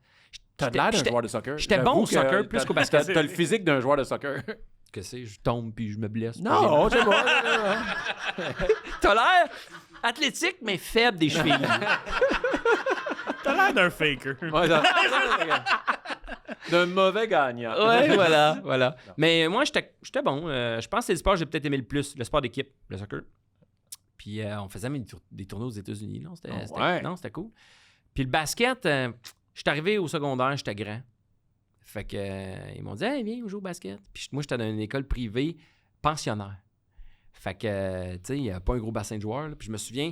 [SPEAKER 2] T'as l'air d'un joueur de soccer.
[SPEAKER 5] j'étais bon au soccer plus qu'au basket.
[SPEAKER 2] T'as le physique d'un joueur de soccer.
[SPEAKER 5] Que c'est, je tombe puis je me blesse.
[SPEAKER 2] Non, c'est bon.
[SPEAKER 5] T'as l'air athlétique, mais faible des chevilles.
[SPEAKER 3] T'as l'air d'un faker.
[SPEAKER 2] Ouais, d'un mauvais gagnant.
[SPEAKER 5] Ouais, voilà. Mais moi, j'étais bon. Je pense que c'est le sport que j'ai peut-être aimé le plus, le sport d'équipe, le soccer. Puis on faisait même des tournois aux États-Unis. Non, c'était cool. Puis le basket, je suis arrivé au secondaire, j'étais grand. Fait que ils m'ont dit, hey, viens, on joue au basket. Puis moi, j'étais dans une école privée pensionnaire. Fait que, tu sais, il n'y a pas un gros bassin de joueurs. Là. Puis je me souviens,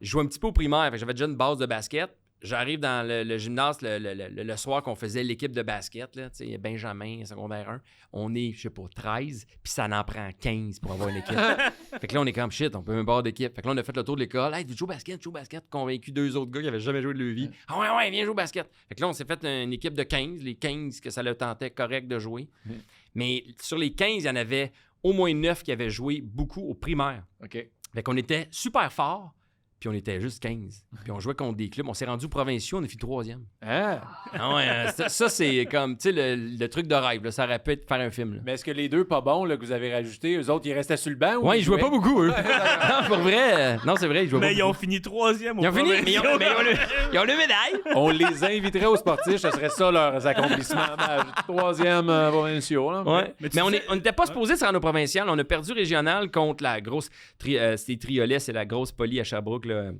[SPEAKER 5] je jouais un petit peu au primaire. Fait que j'avais déjà une base de basket. J'arrive dans le gymnase le soir qu'on faisait l'équipe de basket. Là, tu sais, Benjamin, secondaire 1. On est, je sais pas, 13. Puis ça en prend 15 pour avoir une équipe. Fait que là, on est comme shit, on peut même pas avoir d'équipe. Fait que là, on a fait le tour de l'école. Hey, tu joues au basket. Convaincu 2 autres gars qui n'avaient jamais joué de leur vie. Ah ouais, viens jouer au basket. Fait que là, on s'est fait une équipe de 15. Les 15 que ça leur tentait correct de jouer. Mais sur les 15, il y en avait au moins 9 qui avaient joué beaucoup au primaire.
[SPEAKER 2] OK.
[SPEAKER 5] Fait qu'on était super forts, puis on était juste 15. Puis on jouait contre des clubs. On s'est rendu provinciaux, on a fait 3e.
[SPEAKER 2] Hein?
[SPEAKER 5] Ah ouais, ça c'est comme, tu sais, le truc de rêve. Là. Ça aurait pu être faire un film. Là.
[SPEAKER 2] Mais est-ce que les deux pas bons là, que vous avez rajoutés, eux autres, ils restaient sur le banc? Ou
[SPEAKER 5] Ouais, ils jouaient pas beaucoup, eux. Non, pour vrai. Non, c'est vrai, ils jouaient pas
[SPEAKER 3] Mais ils ont
[SPEAKER 5] beaucoup.
[SPEAKER 3] fini 3e au
[SPEAKER 5] Ils ont fini, mais ils ont le médaille.
[SPEAKER 2] On les inviterait aux sportifs, ce serait ça leurs accomplissements. 3e provinciaux. Là.
[SPEAKER 5] Ouais.
[SPEAKER 3] Mais
[SPEAKER 5] Mais
[SPEAKER 3] tu
[SPEAKER 5] on n'était pas supposé se rendre au provincial. On a perdu régional contre la grosse. C'était Triolet, c'est la grosse poly à Sherbrooke. Là.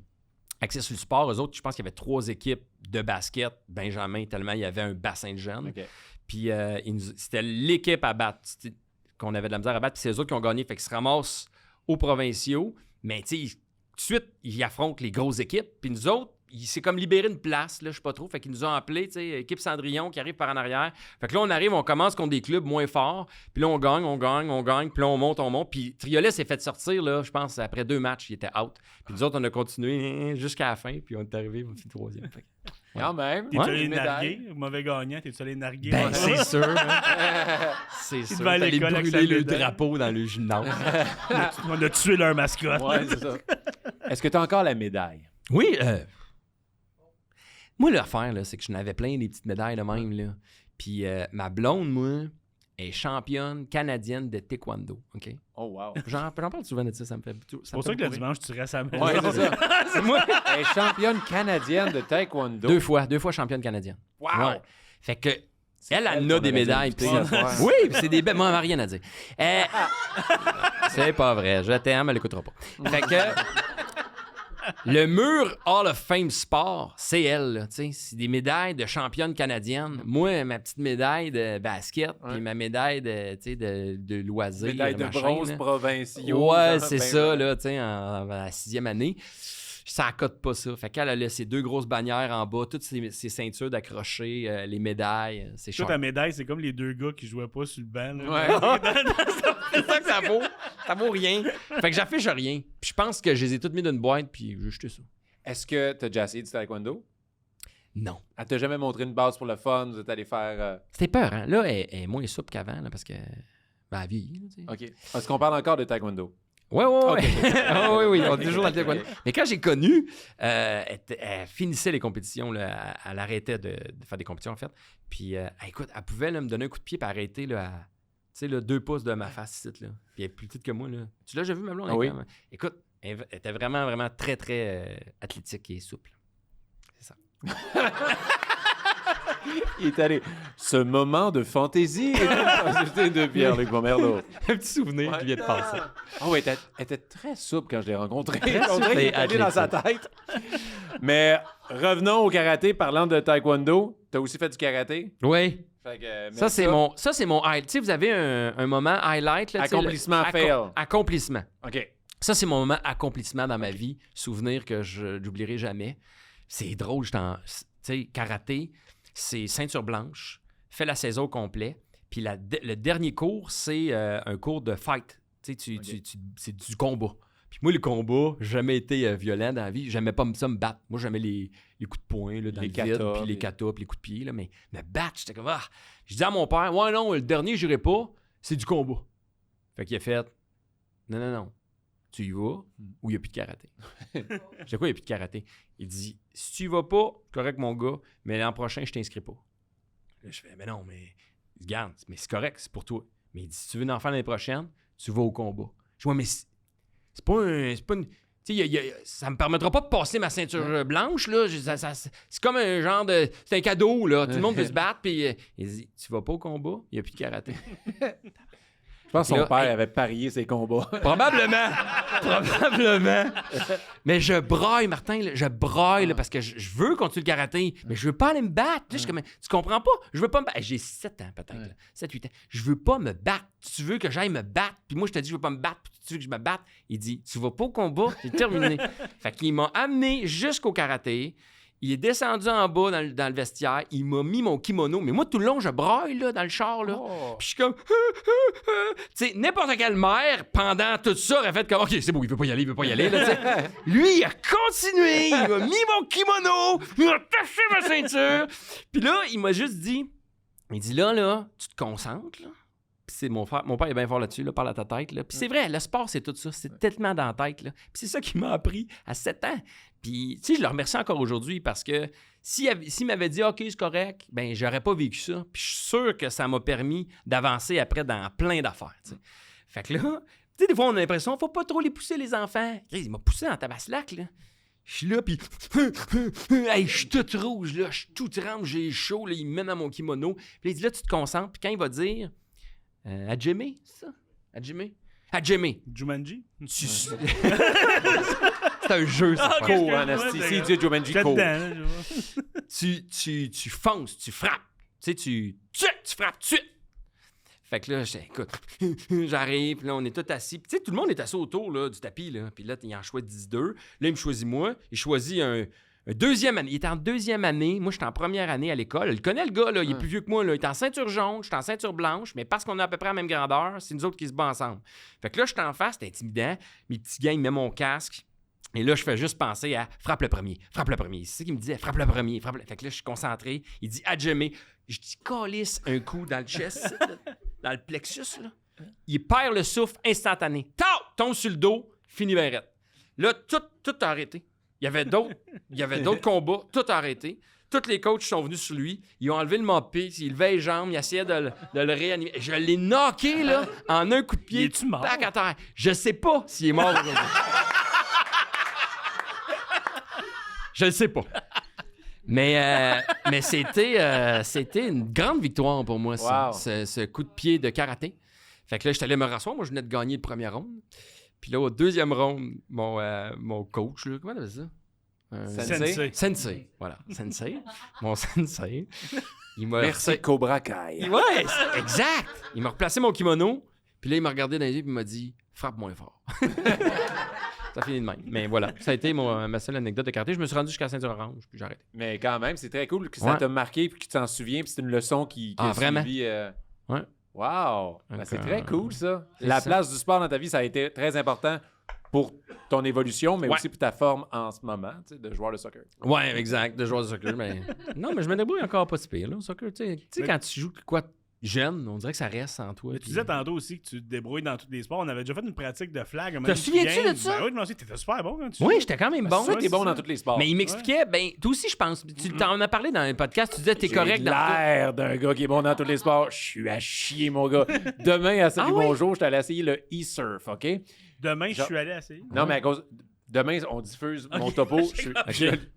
[SPEAKER 5] Accès sur le sport, eux autres, je pense qu'il y avait 3 équipes de basket. Benjamin, tellement il y avait un bassin de jeunes.
[SPEAKER 2] OK.
[SPEAKER 5] Puis c'était l'équipe à battre qu'on avait de la misère à battre. Puis c'est eux autres qui ont gagné. Fait qu'ils se ramassent aux provinciaux. Mais tu sais, tout de suite, ils affrontent les grosses équipes. Puis nous autres, il s'est comme libéré une place, là, je sais pas trop. Fait qu'ils nous ont appelés, tu sais, équipe Cendrillon qui arrive par en arrière. Fait que là, on arrive, on commence contre des clubs moins forts. Puis là, on gagne. Puis là, on monte. Puis Triolet s'est fait sortir, là, je pense, après 2 matchs, il était out. Puis nous autres, on a continué jusqu'à la fin. Puis on est arrivé, on a fait 3e. Fait que-
[SPEAKER 2] Quand même.
[SPEAKER 3] T'es
[SPEAKER 5] Ouais.
[SPEAKER 3] allé
[SPEAKER 2] Une médaille.
[SPEAKER 3] narguer, mauvais gagnant, t'es allé narguer.
[SPEAKER 5] Ben,
[SPEAKER 3] Ouais.
[SPEAKER 5] c'est sûr. C'est sûr.
[SPEAKER 3] devait aller à
[SPEAKER 5] T'allais
[SPEAKER 3] l'école avec sa
[SPEAKER 5] brûler le
[SPEAKER 3] médaille.
[SPEAKER 5] drapeau dans le gymnase.
[SPEAKER 3] On a tué leur mascotte.
[SPEAKER 2] Ouais, c'est ça. Est-ce que tu as encore la médaille?
[SPEAKER 5] Oui, moi, l'affaire, là, c'est que je n'avais plein des petites médailles de même, là. Puis ma blonde, moi, est championne canadienne de taekwondo, OK?
[SPEAKER 2] Oh, wow.
[SPEAKER 5] J'en parle souvent de ça, ça me fait...
[SPEAKER 3] C'est pour ça que le dimanche, tu restes à la maison.
[SPEAKER 2] Ouais, c'est ça.
[SPEAKER 5] C'est moi.
[SPEAKER 2] Elle est championne canadienne de taekwondo.
[SPEAKER 5] 2 fois championne canadienne.
[SPEAKER 2] Wow!
[SPEAKER 5] Ouais. Fait que Elle
[SPEAKER 2] qu'on
[SPEAKER 5] a des
[SPEAKER 2] avait
[SPEAKER 5] médailles.
[SPEAKER 2] invité
[SPEAKER 5] puis-
[SPEAKER 2] à soir.
[SPEAKER 5] Oui, puis c'est des belles. Moi, elle m'a rien à dire. C'est pas vrai. Je t'aime, elle l'écoutera pas. Fait que. Le mur Hall of Fame sport, c'est elle. Là, tu sais. C'est des médailles de championne canadienne. Moi, ma petite médaille de basket, puis ma médaille de, tu sais, de loisirs.
[SPEAKER 2] Médaille de
[SPEAKER 5] machin,
[SPEAKER 2] bronze
[SPEAKER 5] là.
[SPEAKER 2] provinciaux.
[SPEAKER 5] Ouais,
[SPEAKER 2] genre,
[SPEAKER 5] c'est
[SPEAKER 2] ben,
[SPEAKER 5] ça, là, tu sais, à la 6e année. Ça accote pas ça. Fait qu'elle a ses 2 grosses bannières en bas, toutes ses ceintures d'accrocher, les médailles, c'est
[SPEAKER 3] Toi,
[SPEAKER 5] cher.
[SPEAKER 3] ta médaille, c'est comme les 2 gars qui jouaient pas sur le banc. là.
[SPEAKER 2] Ouais.
[SPEAKER 5] C'est ça que ça vaut. Ça vaut rien. Fait que j'affiche rien. Puis je pense que je les ai toutes mis dans une boîte, puis j'ai jeté ça.
[SPEAKER 2] Est-ce que tu as déjà essayé du taekwondo?
[SPEAKER 5] Non.
[SPEAKER 2] Elle t'a jamais montré une base pour le fun? Vous êtes allé faire...
[SPEAKER 5] C'était peur, hein? Là, elle est moins souple qu'avant, là, parce que. Ben, elle vieillit, là, tu sais.
[SPEAKER 2] OK. Est-ce qu'on parle encore de taekwondo?
[SPEAKER 5] Ouais.
[SPEAKER 2] Ok.
[SPEAKER 5] Ah oui, on est toujours dans le taekwondo.
[SPEAKER 2] Ok.
[SPEAKER 5] Mais quand j'ai connu, elle finissait les compétitions, là, elle arrêtait de faire des compétitions, en fait. Puis, écoute, elle pouvait là, me donner un coup de pied et arrêter là, à, tu sais, là, 2 pouces de ma face, ici, là. Puis elle est plus petite que moi, là. Tu l'as déjà vu, ma blonde?
[SPEAKER 2] Ah oui.
[SPEAKER 5] Écoute, elle était vraiment, vraiment très, très athlétique et souple. C'est ça.
[SPEAKER 2] Il est allé... Ce moment de fantaisie est de Pierre-Luc Pomerleau.
[SPEAKER 5] Un petit souvenir qui vient de passer.
[SPEAKER 2] Oh, elle était très souple quand je l'ai rencontré.
[SPEAKER 5] Très
[SPEAKER 2] On dirait
[SPEAKER 5] souple
[SPEAKER 2] qu'il
[SPEAKER 5] et
[SPEAKER 2] est allé dans sa tête. Mais revenons au karaté, parlant de taekwondo. T'as aussi fait du karaté?
[SPEAKER 5] Oui.
[SPEAKER 2] Fait que,
[SPEAKER 5] Ça, c'est mon highlight. Tu sais, vous avez un moment highlight. Là, tu sais,
[SPEAKER 2] Accomplissement fail.
[SPEAKER 5] Accomplissement.
[SPEAKER 2] OK.
[SPEAKER 5] Ça, c'est mon moment accomplissement dans ma vie. Souvenir que je n'oublierai jamais. C'est drôle, tu sais, karaté, c'est ceinture blanche, fais la saison au complet. Puis le dernier cours, c'est un cours de fight. Tu sais, c'est du combat. Puis moi, le combat, j'ai jamais été violent dans la vie. J'aimais pas ça me battre. Moi, j'aimais les coups de poing là, dans
[SPEAKER 2] Les
[SPEAKER 5] le vide,
[SPEAKER 2] katas,
[SPEAKER 5] puis les katas, puis les coups de pied. Là, mais me battre, j'étais comme... Ah! Je dis à mon père, ouais, non, le dernier, j'irai pas. C'est du combat. Fait qu'il a fait, non. Tu y vas ou il n'y a plus de karaté? J'ai quoi, il n'y a plus de karaté? Il dit, si tu y vas pas, correct, mon gars, mais l'an prochain, je t'inscris pas. Là, je fais, mais non, mais regarde, mais c'est correct, c'est pour toi. Mais il dit, si tu veux en faire l'année prochaine, tu vas au combat. Je dis, ouais, mais c'est pas une. Tu sais, ça me permettra pas de passer ma ceinture blanche, là. C'est comme un genre de. C'est un cadeau, là. Tout le monde veut se battre, puis il dit, tu vas pas au combat, il n'y a plus de karaté.
[SPEAKER 2] Je pense que son
[SPEAKER 5] Là,
[SPEAKER 2] père
[SPEAKER 5] hey.
[SPEAKER 2] avait parié ses combats.
[SPEAKER 5] Probablement. Mais je braille, Martin. Là. Je braille là, parce que je veux continuer le karaté, mais je veux pas aller me battre. Tu sais, je suis comme, tu comprends pas? Je veux pas me battre. J'ai 7 ans peut-être. 7-8 ans. Je veux pas me battre. Tu veux que j'aille me battre? Puis moi, je te dis, je veux pas me battre. Puis tu veux que je me batte? Il dit, tu vas pas au combat. C'est terminé. Fait qu'il m'a amené jusqu'au karaté. Il est descendu en bas dans le vestiaire. Il m'a mis mon kimono. Mais moi, tout le long, je braille là, dans le char. Là.
[SPEAKER 2] Oh.
[SPEAKER 5] Puis je suis comme... Tu sais, n'importe quelle mère, pendant tout ça, aurait fait comme... OK, c'est bon, il veut pas y aller. Là, tu sais. Lui, il a continué. Il m'a mis mon kimono. Il a attaché ma ceinture. Puis là, il m'a juste dit... Il dit, là, tu te concentres, là. Puis c'est mon père est bien fort là-dessus, là, parle à ta tête. Là. Puis c'est vrai, le sport, c'est tout ça. C'est tellement dans la tête. Là. Puis c'est ça qui m'a appris à 7 ans. Puis, tu sais, je le remercie encore aujourd'hui parce que s'il m'avait dit « OK, c'est correct », ben j'aurais pas vécu ça. Puis je suis sûr que ça m'a permis d'avancer après dans plein d'affaires. T'sais. Fait que là, tu sais, des fois, on a l'impression « Faut pas trop les pousser, les enfants. » Il m'a poussé en tabaslac, là. Je suis là, puis hey, je suis toute rouge, là. Je suis toute trempe, j'ai chaud. Là, il me met dans mon kimono. Puis là, il dit « Là, tu te concentres. » Puis quand il va dire Hajime, c'est ça? Hajime.
[SPEAKER 3] Jumanji?
[SPEAKER 5] C'est un jeu, ça.
[SPEAKER 3] Ah,
[SPEAKER 2] Co,
[SPEAKER 3] excuse-moi,
[SPEAKER 2] Anastie.
[SPEAKER 3] c'est
[SPEAKER 2] Si
[SPEAKER 3] grave.
[SPEAKER 2] Dieu Jumanji
[SPEAKER 3] J'étais
[SPEAKER 2] Co.
[SPEAKER 3] dedans, là, je vois.
[SPEAKER 5] Tu fonces, tu frappes. Tu sais, tu frappes tout de suite. Fait que là, écoute, j'arrive, puis là, on est tous assis. Puis tu sais, tout le monde est assis autour là, du tapis, là. Puis là, il en choisit 2. Là, il me choisit moi. Il choisit un deuxième année. Il était en 2e année. Moi, j'étais en 1re année à l'école. Il connaît le gars, là. Il est plus vieux que moi, là. Il est en ceinture jaune, je suis en ceinture blanche. Mais parce qu'on est à peu près à la même grandeur, c'est nous autres qui se battent ensemble. Fait que là, je suis en face, c'est intimidant. Mes petits gars, ils mettent mon casque. Et là, je fais juste penser à frappe le premier. C'est ça qu'il me disait, frappe le premier. Fait que là, je suis concentré. Il dit Hajime. Je dis calisse un coup dans le chest, dans le plexus. Là. Il perd le souffle instantané. Tau! Tombe sur le dos, fini bien raide. Là, tout a arrêté. Il y avait d'autres combats, tout a arrêté. Tous les coachs sont venus sur lui. Ils ont enlevé le mopé, ils levaient les jambes, ils essayaient de le réanimer. Je l'ai knocké là, en un coup de pied.
[SPEAKER 3] Es-tu mort?
[SPEAKER 5] Tac à terre. Je sais pas s'il est mort aujourd'hui. Je le sais pas. Mais c'était une grande victoire pour moi, ça,
[SPEAKER 2] Wow.
[SPEAKER 5] ce coup de pied de karaté. Fait que là, j'étais allé me rasseoir. Moi, je venais de gagner le premier round. Puis là, au deuxième round, mon coach, là, comment on appelle ça?
[SPEAKER 2] Sensei.
[SPEAKER 5] Sensei. Voilà, Sensei. Mon Sensei. Il m'a
[SPEAKER 2] Merci Cobra Kai.
[SPEAKER 5] Ouais, exact. Il m'a replacé mon kimono. Puis là, il m'a regardé dans les yeux et il m'a dit « Frappe moins fort. » Ça finit de même. Mais voilà, ça a été ma seule anecdote de karaté. Je me suis rendu jusqu'à la ceinture orange, puis j'ai arrêté.
[SPEAKER 2] Mais quand même, c'est très cool que ça
[SPEAKER 5] Ouais.
[SPEAKER 2] t'a marqué puis que tu t'en souviens. Puis c'est une leçon qui a
[SPEAKER 5] vraiment?
[SPEAKER 2] suivi.
[SPEAKER 5] Ouais.
[SPEAKER 2] Wow! Ben,
[SPEAKER 5] Donc,
[SPEAKER 2] c'est très cool, ça.
[SPEAKER 5] c'est
[SPEAKER 2] La
[SPEAKER 5] ça.
[SPEAKER 2] place du sport dans ta vie, ça a été très important pour ton évolution, mais
[SPEAKER 5] Ouais.
[SPEAKER 2] aussi pour ta forme en ce moment, tu sais, de joueur de soccer.
[SPEAKER 5] Ouais, exact, de joueur de soccer. Mais non, mais je me débrouille encore pas si pire, là, au soccer. Tu sais,
[SPEAKER 3] Mais-
[SPEAKER 5] quand tu joues quoi jeune, on dirait que ça reste en toi.
[SPEAKER 3] Mais tu
[SPEAKER 5] puis-
[SPEAKER 3] disais tantôt aussi que tu te débrouilles dans tous les sports. On avait déjà fait une pratique de flag.
[SPEAKER 5] Te souviens-tu de ça?
[SPEAKER 3] Ben oui, je m'en souviens. T'étais super bon quand tu
[SPEAKER 5] Oui,
[SPEAKER 3] jouais.
[SPEAKER 5] j'étais quand même
[SPEAKER 2] Bon,
[SPEAKER 5] bon.
[SPEAKER 2] t'es bon
[SPEAKER 3] c'est
[SPEAKER 2] dans
[SPEAKER 3] ça.
[SPEAKER 2] tous les sports.
[SPEAKER 5] Mais il m'expliquait, ben, toi aussi, je pense. Tu t'en as parlé dans le podcast, tu disais que t'es
[SPEAKER 2] J'ai
[SPEAKER 5] correct dans tout.
[SPEAKER 2] l'air d'un gars qui est bon dans tous les sports. Je suis à chier, mon gars. Demain, à Salut
[SPEAKER 5] Ah oui?
[SPEAKER 2] Bonjour, je t'allais essayer le e-surf, OK?
[SPEAKER 3] Demain, je
[SPEAKER 2] Genre-
[SPEAKER 3] suis allé essayer.
[SPEAKER 2] Non, mais à cause... Demain, on diffuse mon topo.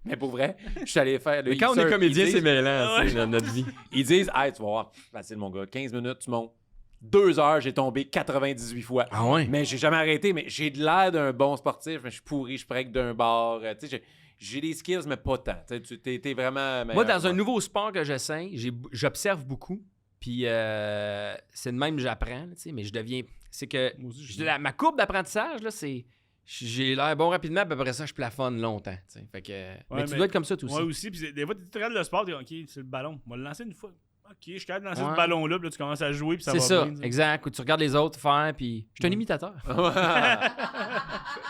[SPEAKER 2] Mais pour vrai, je suis allé faire le
[SPEAKER 5] Mais quand on est
[SPEAKER 2] e-surf.
[SPEAKER 5] comédien,
[SPEAKER 2] Ils disent-
[SPEAKER 5] c'est mêlant, tu sais, dans notre vie.
[SPEAKER 2] Ils disent, hey, tu vas voir, facile, mon gars, 15 minutes, tu montes. 2 heures, j'ai tombé 98 fois.
[SPEAKER 5] Ah ouais?
[SPEAKER 2] Mais j'ai jamais arrêté, mais j'ai de l'air d'un bon sportif, mais je suis pourri, je break d'un bar. Tu sais, j'ai des skills, mais pas tant. Tu sais, t'es vraiment.
[SPEAKER 5] Moi,
[SPEAKER 2] meilleur
[SPEAKER 5] dans
[SPEAKER 2] que
[SPEAKER 5] un
[SPEAKER 2] moi.
[SPEAKER 5] nouveau sport que j'essaie, j'observe beaucoup. Puis c'est de même que j'apprends, tu sais, mais je deviens. C'est que
[SPEAKER 3] Moi aussi,
[SPEAKER 5] ma courbe d'apprentissage, là, c'est. J'ai l'air bon rapidement, puis après ça, je plafonne longtemps. Tu sais. Fait que, mais tu
[SPEAKER 3] mais-
[SPEAKER 5] dois être comme ça, toi aussi.
[SPEAKER 3] Moi aussi. Puis des fois, tu regardes le sport, tu dis, OK, c'est le ballon. On va le lancer une fois. OK, je suis capable de lancer
[SPEAKER 5] Ouais.
[SPEAKER 3] ce ballon-là, puis là, tu commences à jouer, puis ça
[SPEAKER 5] C'est
[SPEAKER 3] va
[SPEAKER 5] ça,
[SPEAKER 3] bien. tu sais.
[SPEAKER 5] exact. Où tu regardes les autres faire, puis. Je suis un imitateur.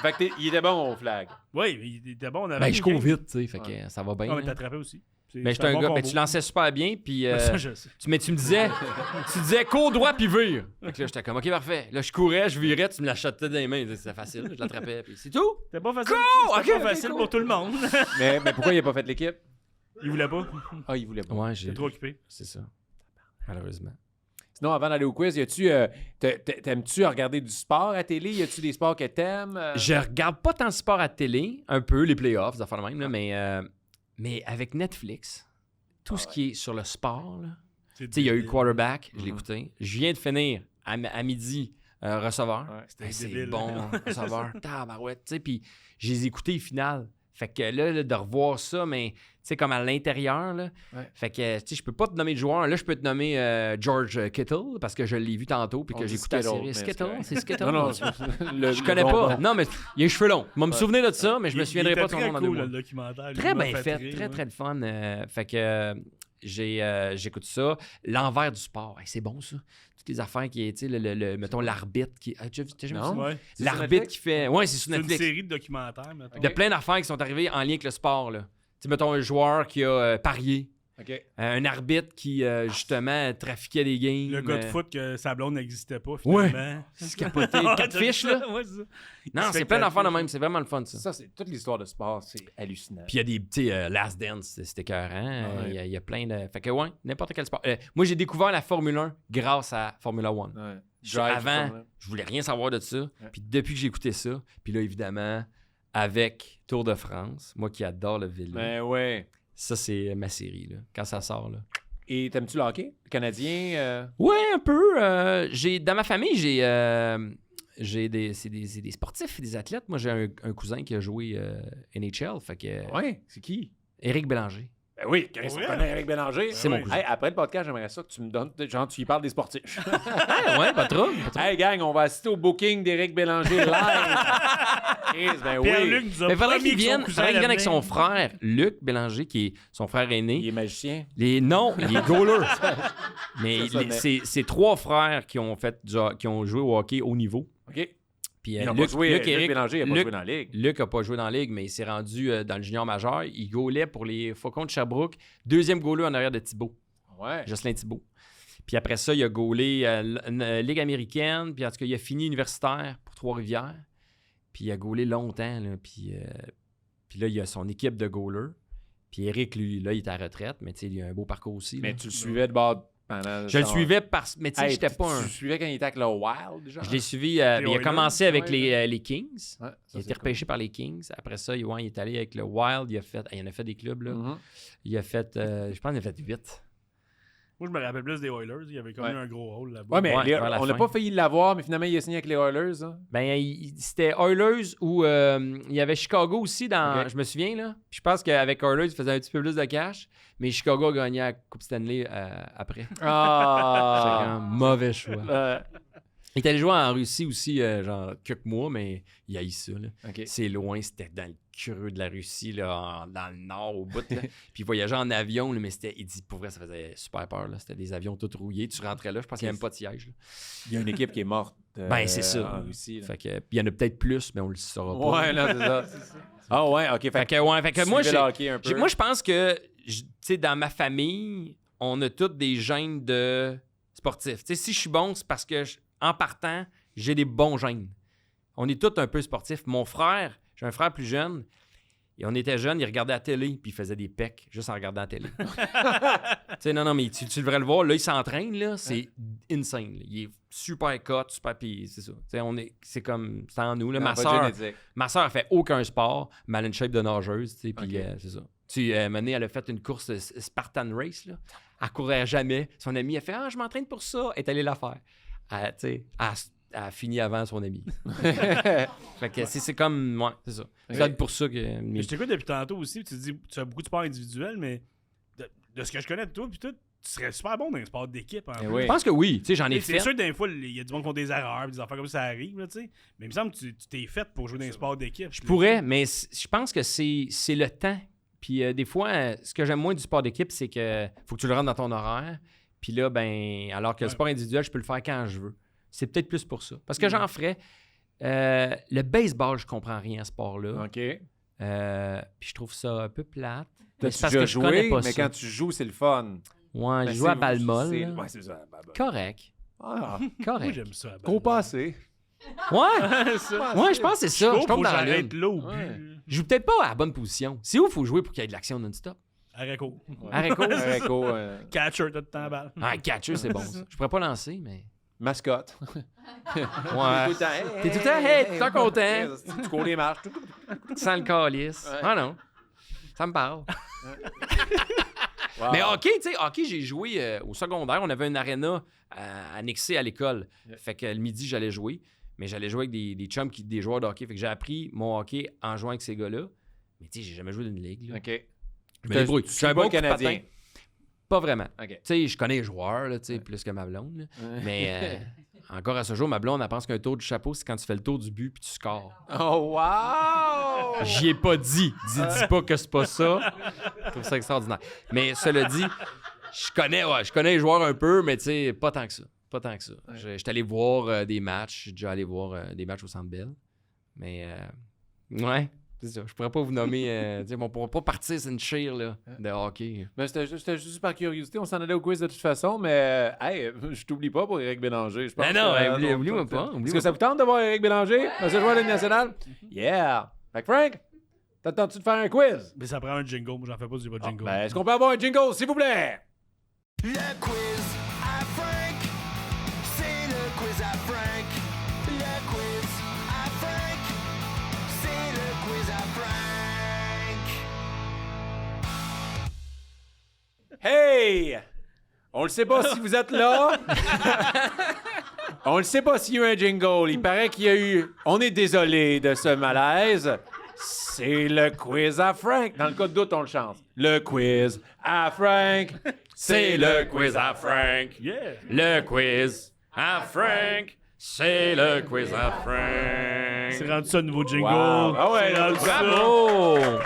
[SPEAKER 2] Fait que il était bon au flag.
[SPEAKER 3] Oui, mais il était bon. On avait
[SPEAKER 5] Ben, je
[SPEAKER 3] une
[SPEAKER 5] cours
[SPEAKER 3] game.
[SPEAKER 5] vite, tu sais. Fait que ça va bien.
[SPEAKER 3] Non, mais
[SPEAKER 5] là.
[SPEAKER 3] t'attrapais aussi.
[SPEAKER 5] Ben, j'étais un gars, ben, tu lançais super bien, puis.
[SPEAKER 3] Ça, je sais.
[SPEAKER 5] Mais tu me disais, cours droit puis vire. Fait que là, j'étais comme, OK, parfait. Là, je courais, je virais, tu me l'achetais dans les mains. C'était facile, je l'attrapais, puis c'est tout.
[SPEAKER 3] C'était pas facile.
[SPEAKER 5] Cool!
[SPEAKER 3] C'était
[SPEAKER 5] Ok,
[SPEAKER 3] pas facile
[SPEAKER 5] cool.
[SPEAKER 3] pour tout le monde.
[SPEAKER 2] mais pourquoi il a pas fait l'équipe?
[SPEAKER 3] Il voulait pas.
[SPEAKER 2] Ah, il voulait pas.
[SPEAKER 5] Ouais,
[SPEAKER 3] J'étais trop occupé.
[SPEAKER 5] C'est ça. Malheureusement.
[SPEAKER 2] Sinon, avant d'aller au quiz, t'aimes-tu regarder du sport à télé? Y a-tu des sports que t'aimes?
[SPEAKER 5] Je regarde pas tant de sport à télé, un peu les playoffs, des affaires de même, là, mais avec Netflix, tout ce qui est sur le sport, là. Tu sais, il y a eu Quarterback, je l'ai écouté. Je viens de finir à midi receveur.
[SPEAKER 2] Ouais,
[SPEAKER 3] c'était
[SPEAKER 5] Hey, c'est
[SPEAKER 3] débile.
[SPEAKER 5] bon, receveur. Tabarouette, tu sais, puis je les ai écoutés final. Fait que là, de revoir ça, mais tu sais, comme à l'intérieur, là.
[SPEAKER 2] Ouais.
[SPEAKER 5] Fait que, tu sais, je peux pas te nommer de joueur. Là, je peux te nommer George Kittle, parce que je l'ai vu tantôt, puis
[SPEAKER 2] On
[SPEAKER 5] que
[SPEAKER 2] dit
[SPEAKER 5] j'ai écouté la
[SPEAKER 2] Skittle,
[SPEAKER 5] série.
[SPEAKER 2] mais
[SPEAKER 5] Skittle,
[SPEAKER 2] c'est
[SPEAKER 5] c'est Skittle.
[SPEAKER 2] Non, non,
[SPEAKER 5] Je connais pas. Non, mais il a les cheveux longs. Je vais me souvenir de ça, mais je me souviendrai pas de son nom dans 2
[SPEAKER 3] cool,
[SPEAKER 5] mois.
[SPEAKER 3] le documentaire.
[SPEAKER 5] Très
[SPEAKER 3] Il m'a
[SPEAKER 5] bien fait,
[SPEAKER 3] rire,
[SPEAKER 5] très,
[SPEAKER 3] ouais.
[SPEAKER 5] très le fun. Fait que j'écoute ça. L'envers du sport, hey, c'est bon ça. Toutes les affaires qui est, tu sais, mettons l'arbitre qui. T'as jamais vu
[SPEAKER 2] Non.
[SPEAKER 5] ça?
[SPEAKER 3] Ouais.
[SPEAKER 2] C'est sur
[SPEAKER 5] L'arbitre
[SPEAKER 2] Netflix?
[SPEAKER 5] qui fait. Ouais, c'est sur
[SPEAKER 3] C'est une
[SPEAKER 5] Netflix.
[SPEAKER 3] série de documentaires, mettons.
[SPEAKER 5] De plein d'affaires qui sont arrivées en lien avec le sport. Là. Tu sais, mettons un joueur qui a parié.
[SPEAKER 2] OK.
[SPEAKER 5] Un arbitre qui, justement, trafiquait des games.
[SPEAKER 3] Le gars de foot que sa blonde n'existait pas,
[SPEAKER 5] Ouais.
[SPEAKER 3] finalement.
[SPEAKER 5] C'est capoté. 4 fiches, là.
[SPEAKER 3] Ouais, c'est ça.
[SPEAKER 5] Non,
[SPEAKER 3] Il
[SPEAKER 5] c'est
[SPEAKER 3] fait
[SPEAKER 5] plein
[SPEAKER 3] quatre
[SPEAKER 5] d'affaires de
[SPEAKER 3] fiches,
[SPEAKER 5] même. C'est vraiment le fun, ça.
[SPEAKER 2] Ça, c'est toute l'histoire de sport, c'est hallucinant.
[SPEAKER 5] Puis il y a des petits Last Dance, c'était écœurant.
[SPEAKER 2] Ouais.
[SPEAKER 5] Il y a plein de. Fait que, ouais, n'importe quel sport. Moi, j'ai découvert la Formule 1 grâce à Formula 1.
[SPEAKER 2] Ouais.
[SPEAKER 5] Avant, je voulais rien savoir de ça. Puis depuis que j'ai écouté ça, puis là, évidemment, avec Tour de France, moi qui adore le vélo,
[SPEAKER 2] Ben ouais.
[SPEAKER 5] ça, c'est ma série, là, quand ça sort. Là.
[SPEAKER 2] Et t'aimes-tu le hockey? Le Canadien?
[SPEAKER 5] Ouais, un peu. Dans ma famille, c'est des sportifs, des athlètes. Moi, j'ai un cousin qui a joué NHL, fait que
[SPEAKER 2] Ouais. C'est qui?
[SPEAKER 5] Éric Bélanger.
[SPEAKER 2] Ben oui, Chris, on
[SPEAKER 3] Ouais.
[SPEAKER 2] connaît Eric Bélanger.
[SPEAKER 5] C'est mon
[SPEAKER 3] oui.
[SPEAKER 5] cousin.
[SPEAKER 2] Hey, après le podcast, j'aimerais ça que tu me donnes, genre, tu y parles des sportifs.
[SPEAKER 5] Ah, ouais, pas trop.
[SPEAKER 2] Hey, gang, on va assister au booking d'Éric Bélanger live. Chris, ben
[SPEAKER 3] Pierre-Luc
[SPEAKER 2] oui.
[SPEAKER 3] nous a
[SPEAKER 5] Mais faudrait
[SPEAKER 3] promis
[SPEAKER 5] qu'il
[SPEAKER 3] que son
[SPEAKER 5] vienne,
[SPEAKER 3] cousin
[SPEAKER 5] faudrait qu'il vienne avec
[SPEAKER 3] allait
[SPEAKER 5] son frère, Luc Bélanger, qui est son frère aîné.
[SPEAKER 2] Il est magicien.
[SPEAKER 5] Non, il est goaler. Mais
[SPEAKER 2] Ça sonnait.
[SPEAKER 5] c'est 3 frères qui ont joué au hockey haut niveau.
[SPEAKER 2] OK.
[SPEAKER 5] Puis
[SPEAKER 2] Ils n'ont
[SPEAKER 5] Luc,
[SPEAKER 2] pas joué,
[SPEAKER 5] Luc,
[SPEAKER 2] Luc
[SPEAKER 5] Éric-
[SPEAKER 2] Bélanger n'a pas
[SPEAKER 5] Luc-
[SPEAKER 2] joué dans la ligue.
[SPEAKER 5] Luc n'a pas joué dans la ligue, mais il s'est rendu dans le junior majeur. Il goalait pour les Faucons de Sherbrooke. 2e goaler en arrière de Thibault,
[SPEAKER 2] Ouais.
[SPEAKER 5] Jocelyn Thibault. Puis après ça, il a goalé Ligue américaine. Puis en tout cas, il a fini universitaire pour Trois-Rivières. Puis il a goalé longtemps. Là, puis là, il a son équipe de goalers. Puis Éric, lui, là, il est à la retraite. Mais tu sais, il a un beau parcours aussi.
[SPEAKER 2] Mais
[SPEAKER 5] là.
[SPEAKER 2] tu le suivais de bord pendant
[SPEAKER 5] Je le
[SPEAKER 2] son-
[SPEAKER 5] suivais mais tu sais,
[SPEAKER 2] Hey,
[SPEAKER 5] j'étais
[SPEAKER 2] tu-
[SPEAKER 5] pas un.
[SPEAKER 2] Tu suivais quand il était avec le Wild, genre?
[SPEAKER 5] Je l'ai suivi. Il a
[SPEAKER 3] Oilers,
[SPEAKER 5] commencé avec
[SPEAKER 3] ouais.
[SPEAKER 5] les Kings.
[SPEAKER 2] Ouais, ça,
[SPEAKER 5] Il a
[SPEAKER 2] c'est
[SPEAKER 5] été repêché par les Kings. Après ça, il est allé avec le Wild. Il en a fait des clubs. Là.
[SPEAKER 2] cool. Mhm.
[SPEAKER 5] Il a fait, je pense qu'il a fait 8.
[SPEAKER 3] Moi, je me rappelle plus des Oilers. Il y avait comme
[SPEAKER 2] Ouais.
[SPEAKER 3] eu un gros rôle là-bas.
[SPEAKER 2] Ouais, mais
[SPEAKER 5] Ouais,
[SPEAKER 2] les-
[SPEAKER 5] vers la
[SPEAKER 2] on n'a
[SPEAKER 5] fin.
[SPEAKER 2] pas failli l'avoir, mais finalement, il a signé avec les Oilers. Hein?
[SPEAKER 5] Ben, c'était Oilers ou il y avait Chicago aussi dans.
[SPEAKER 2] Ok.
[SPEAKER 5] Je me souviens, là. Puis je pense qu'avec Oilers, il faisait un petit peu plus de cash. Mais Chicago a gagné la Coupe Stanley après. C'est un mauvais choix. Il est allé jouer en Russie aussi, genre quelques mois, mais il a eu ça. Là.
[SPEAKER 2] OK.
[SPEAKER 5] C'est loin, c'était dans le creux de la Russie, là, dans le nord, au bout. Là. Puis il voyageait en avion, là, mais il dit, pour vrai, ça faisait super peur. Là. C'était des avions tout rouillés. Tu rentrais là, je pense qu'il n'y a même pas de siège. Là.
[SPEAKER 2] Il y a une équipe qui est morte
[SPEAKER 5] Ben, c'est ça.
[SPEAKER 2] en Russie. Là.
[SPEAKER 5] Fait que, puis il y en a peut-être plus, mais on le saura pas.
[SPEAKER 2] Ouais, là, c'est ça. Ah ouais, OK.
[SPEAKER 5] Fait que moi,
[SPEAKER 2] suivais le hockey un peu.
[SPEAKER 5] moi, je pense que, tu sais, dans ma famille, on a tous des gènes de sportifs. Tu sais, si je suis bon, c'est parce que, en partant, j'ai des bons gènes. On est tous un peu sportifs. Mon frère, j'ai un frère plus jeune, et on était jeune, il regardait la télé, puis il faisait des pecs juste en regardant la télé. Tu sais, non, mais tu devrais le voir. Là, il s'entraîne, là, c'est insane. Là. Il est super cut, super, puis c'est ça. Tu sais, c'est comme, c'est en nous. Là.
[SPEAKER 2] Non, pas génétique.
[SPEAKER 5] Ma soeur a fait aucun sport, mais elle a une shape de nageuse, tu sais, puis
[SPEAKER 2] Ok.
[SPEAKER 5] c'est ça. Tu sais, Mané, elle a fait une course Spartan Race, là. Elle courait jamais. Son ami a fait « Ah, je m'entraîne pour ça. » Elle est allée la faire. Tu sais, elle a fini avant son ami. Fait que c'est comme, ouais, c'est ça. C'est peut-être pour ça que...
[SPEAKER 3] Mais je t'écoute depuis tantôt aussi, puis tu dis tu as beaucoup de sports individuels, mais de ce que je connais de toi, puis tout, tu serais super bon dans les sports d'équipe. En
[SPEAKER 2] Eh
[SPEAKER 3] plus.
[SPEAKER 2] oui.
[SPEAKER 5] Je pense que oui, tu sais, j'en ai
[SPEAKER 3] C'est
[SPEAKER 5] fait.
[SPEAKER 3] sûr que des fois, il y a du monde qui font des erreurs, puis des affaires comme ça arrivent, là, tu sais. Mais il me semble que tu t'es fait pour jouer dans les sports d'équipe.
[SPEAKER 5] Je pourrais, mais je pense que c'est le temps. Puis des fois, ce que j'aime moins du sport d'équipe, c'est que faut que tu le rentres dans ton horaire. Puis là, ben, alors que le
[SPEAKER 3] Ouais.
[SPEAKER 5] sport individuel, je peux le faire quand je veux. C'est peut-être plus pour ça. Parce que j'en ferais. Le baseball, je comprends rien à ce sport-là.
[SPEAKER 2] OK.
[SPEAKER 5] Puis je trouve ça un peu plate. Mais
[SPEAKER 2] T'as-tu
[SPEAKER 5] c'est parce
[SPEAKER 2] déjà
[SPEAKER 5] que je connais
[SPEAKER 2] joué,
[SPEAKER 5] pas
[SPEAKER 2] mais
[SPEAKER 5] ça.
[SPEAKER 2] quand tu joues, c'est le fun.
[SPEAKER 5] Ouais,
[SPEAKER 2] Ben,
[SPEAKER 5] je joue à
[SPEAKER 2] c'est-
[SPEAKER 5] balle molle.
[SPEAKER 2] c'est-
[SPEAKER 5] là.
[SPEAKER 2] Ouais, c'est ça. balle molle.
[SPEAKER 5] Correct.
[SPEAKER 2] Ah,
[SPEAKER 3] Moi,
[SPEAKER 5] Correct.
[SPEAKER 3] j'aime ça.
[SPEAKER 2] trop passé.
[SPEAKER 5] Ouais.
[SPEAKER 3] ça.
[SPEAKER 5] Ouais, je pense que c'est ça. Je tombe
[SPEAKER 3] faut
[SPEAKER 5] dans la
[SPEAKER 3] j'arrête
[SPEAKER 5] lune.
[SPEAKER 3] là au
[SPEAKER 2] Ouais.
[SPEAKER 3] but.
[SPEAKER 5] Je joue peut-être pas à la bonne position. C'est où il faut jouer pour qu'il y ait de l'action non-stop?
[SPEAKER 3] Arrêt court.
[SPEAKER 5] Arrêt court.
[SPEAKER 2] Reco,
[SPEAKER 3] Catcher, t'as de temps à balle.
[SPEAKER 5] Ah, catcher, c'est bon. Ça. Je pourrais pas lancer, mais.
[SPEAKER 2] mascotte.
[SPEAKER 5] Ouais.
[SPEAKER 2] T'es tout
[SPEAKER 5] T'es tout le temps, hey, tout le temps content.
[SPEAKER 2] Tu cours les marches.
[SPEAKER 5] Sans le calice.
[SPEAKER 2] Ouais.
[SPEAKER 5] Ah non. Ça me parle.
[SPEAKER 2] Wow.
[SPEAKER 5] Mais hockey, tu sais, hockey, j'ai joué au secondaire. On avait une aréna annexée à l'école. Fait que le midi, j'allais jouer. Mais j'allais jouer avec des chums, des joueurs de hockey. Fait que j'ai appris mon hockey en jouant avec ces gars-là. Mais tu sais, j'ai jamais joué dans une ligue. Là.
[SPEAKER 2] OK.
[SPEAKER 5] Je me débrouille. Je suis un bon coup de
[SPEAKER 2] Canadien.
[SPEAKER 5] patin. Pas vraiment.
[SPEAKER 2] OK.
[SPEAKER 5] Tu sais, je connais les joueurs, là, tu sais, plus que ma blonde. Là. Mais encore à ce jour, ma blonde, elle pense qu'un tour du chapeau, c'est quand tu fais le tour du but puis tu scores.
[SPEAKER 2] Oh, wow!
[SPEAKER 5] J'y ai pas dit. Dis pas que c'est pas ça. Je trouve ça extraordinaire. Mais cela dit, je connais les joueurs un peu, mais tu sais, pas tant que ça. Pas tant que ça. J'étais allé voir des matchs. Je suis déjà allé voir des matchs au Centre Bell. Mais, ouais, c'est ça. Je pourrais pas vous nommer... tu sais, on pourra pas partir sur une cheer là, de hockey.
[SPEAKER 2] Mais c'était juste par curiosité. On s'en allait au quiz de toute façon, mais hey, je t'oublie pas pour Éric Bélanger. Je pense
[SPEAKER 5] Ben non,
[SPEAKER 2] que,
[SPEAKER 5] oublie-moi pas.
[SPEAKER 2] Est-ce
[SPEAKER 5] Oublie-moi
[SPEAKER 2] que ça vous tente de voir Éric Bélanger, ancien joueur de la Ligue nationale? Yeah! Fait que Frank, t'attends-tu de faire un quiz?
[SPEAKER 3] Mais ça prend un jingle. Moi, j'en fais pas, j'ai pas de jingle.
[SPEAKER 2] Ben, est-ce qu'on peut avoir un jingle, s'il vous plaît?
[SPEAKER 1] Le quiz à Frank, c'est le quiz à Frank. Le quiz à Frank, c'est le quiz à Frank.
[SPEAKER 2] Hey! On le sait pas si vous êtes là. On le sait pas s'il y a eu un jingle. Il paraît qu'il y a eu... On est désolé de ce malaise. C'est le quiz à Frank. Dans le cas de doute, on le chante. Le quiz à Frank.
[SPEAKER 5] C'est le quiz à Frank.
[SPEAKER 3] Yeah!
[SPEAKER 5] Le quiz à Frank. C'est le quiz à Frank.
[SPEAKER 3] C'est rendu ça, le nouveau jingle.
[SPEAKER 2] Wow. Ah ouais,
[SPEAKER 3] C'est rendu ça.
[SPEAKER 5] Bravo!
[SPEAKER 3] Là,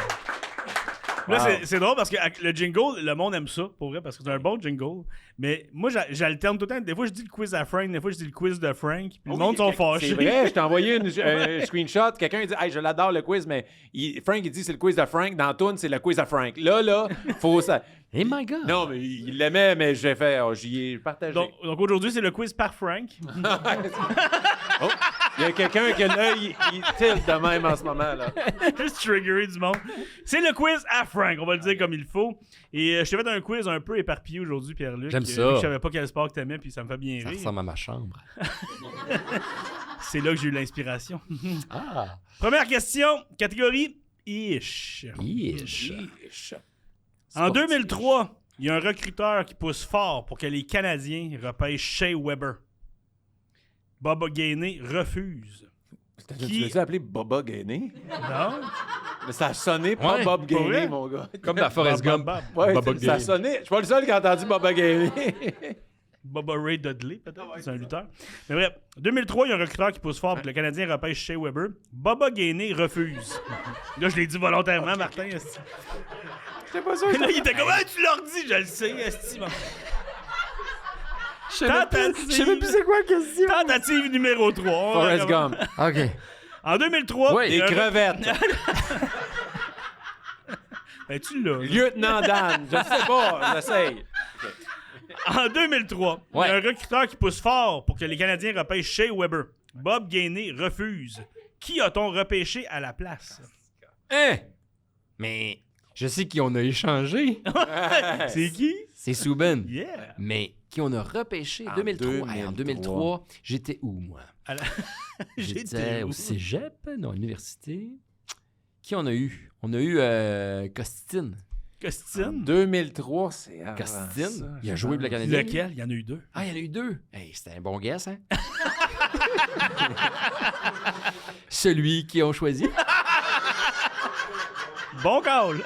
[SPEAKER 2] Wow.
[SPEAKER 3] c'est drôle parce que avec le jingle, le monde aime ça, pour vrai, parce que c'est un bon jingle. Mais moi, j'alterne tout le temps. Des fois, je dis le quiz à Frank, des fois, je dis le quiz de Frank. Puis le monde sont fâchés.
[SPEAKER 2] C'est vrai, je t'ai envoyé un screenshot. Quelqu'un dit hey, je l'adore le quiz, mais Frank, il dit c'est le quiz de Frank. Dans Toon, c'est le quiz à Frank. Là, faut ça.
[SPEAKER 5] Hey my God!
[SPEAKER 2] Non, mais il l'aimait, mais j'ai fait, j'y ai partagé.
[SPEAKER 3] Donc aujourd'hui, c'est le quiz par Frank.
[SPEAKER 2] Oh, Il y a quelqu'un qui a l'œil, il tilte de même en ce moment, là.
[SPEAKER 3] Juste triggerer du monde. C'est le quiz à Frank, on va le dire comme il faut. Et je t'ai fait un quiz un peu éparpillé aujourd'hui, Pierre-Luc.
[SPEAKER 5] J'aime ça.
[SPEAKER 3] Je savais pas quel sport que t'aimais, puis ça me fait bien
[SPEAKER 5] Ça
[SPEAKER 3] rire.
[SPEAKER 5] ressemble à ma chambre.
[SPEAKER 3] C'est là que j'ai eu l'inspiration.
[SPEAKER 5] Ah.
[SPEAKER 3] Première question, catégorie Ish.
[SPEAKER 5] Ish.
[SPEAKER 3] En 2003, il y a un recruteur qui pousse fort pour que les Canadiens repêchent Shea Weber. Bob Gainey refuse.
[SPEAKER 2] Tu l'as-tu appelé Boba Gainé?
[SPEAKER 3] Non?
[SPEAKER 2] Mais ça a sonné pas
[SPEAKER 5] Ouais,
[SPEAKER 2] Bob
[SPEAKER 3] pas
[SPEAKER 2] Gainé,
[SPEAKER 3] vrai?
[SPEAKER 2] mon gars.
[SPEAKER 5] Comme dans Forrest Gump.
[SPEAKER 2] Ouais,
[SPEAKER 5] Boba
[SPEAKER 2] ça a
[SPEAKER 5] Gainé.
[SPEAKER 2] sonné. Je suis pas le seul qui a entendu Boba Gainé.
[SPEAKER 3] Bubba Ray Dudley, peut-être. C'est un lutteur. Mais bref, 2003, il y a un recruteur qui pousse fort pour que le Canadien repêche Shea Weber. Boba Gainey refuse. Là, je l'ai dit volontairement, Martin. esti.
[SPEAKER 2] J'étais pas sûr.
[SPEAKER 3] Là, il était comme, ah, tu leur dis, je le sais, esti. Bon.
[SPEAKER 5] Je sais même plus
[SPEAKER 3] c'est quoi la question. Tentative numéro 3.
[SPEAKER 2] Forrest Gump.
[SPEAKER 5] OK.
[SPEAKER 3] En 2003,
[SPEAKER 5] Oui.
[SPEAKER 3] il y
[SPEAKER 2] Des
[SPEAKER 3] a un-
[SPEAKER 2] crevettes.
[SPEAKER 3] Ben, tu l'as. là.
[SPEAKER 2] Lieutenant Dan. Je sais pas. J'essaye.
[SPEAKER 3] En 2003, il y
[SPEAKER 5] Ouais.
[SPEAKER 3] a un recruteur qui pousse fort pour que les Canadiens repêchent Shea Weber. Bob Gainey refuse. Qui a-t-on repêché à la place?
[SPEAKER 5] Hein? Mais je sais qui on a échangé.
[SPEAKER 3] C'est qui?
[SPEAKER 5] C'est Subban.
[SPEAKER 3] Yeah!
[SPEAKER 5] Mais qui on a repêché?
[SPEAKER 2] En
[SPEAKER 5] 2003. Hey, en
[SPEAKER 2] 2003.
[SPEAKER 5] 2003, j'étais où, moi?
[SPEAKER 3] À la-
[SPEAKER 5] J'étais
[SPEAKER 3] où?
[SPEAKER 5] au cégep, non, à l'université. Qui on a eu? On a eu Costine.
[SPEAKER 3] Costine?
[SPEAKER 2] 2003, c'est avant
[SPEAKER 5] Costine?
[SPEAKER 2] ça,
[SPEAKER 5] Il a
[SPEAKER 2] je
[SPEAKER 5] joué pour le
[SPEAKER 2] pense.
[SPEAKER 5] Canadien.
[SPEAKER 3] Lequel? Il y en a eu deux.
[SPEAKER 5] Ah, il y en a eu deux. Hey, c'était un bon guess, hein? Celui qui ont choisi.
[SPEAKER 3] Bon call!